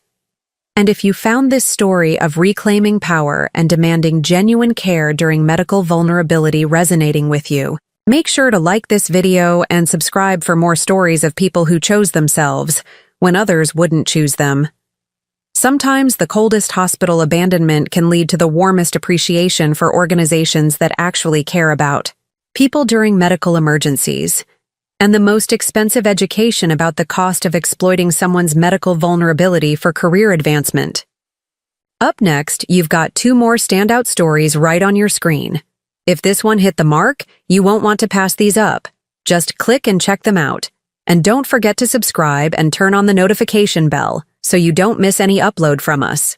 And if you found this story of reclaiming power and demanding genuine care during medical vulnerability resonating with you, make sure to like this video and subscribe for more stories of people who chose themselves when others wouldn't choose them. Sometimes the coldest hospital abandonment can lead to the warmest appreciation for organizations that actually care about people during medical emergencies, and the most expensive education about the cost of exploiting someone's medical vulnerability for career advancement. Up next, you've got 2 more standout stories right on your screen. If this one hit the mark, you won't want to pass these up. Just click and check them out. And don't forget to subscribe and turn on the notification bell so you don't miss any upload from us.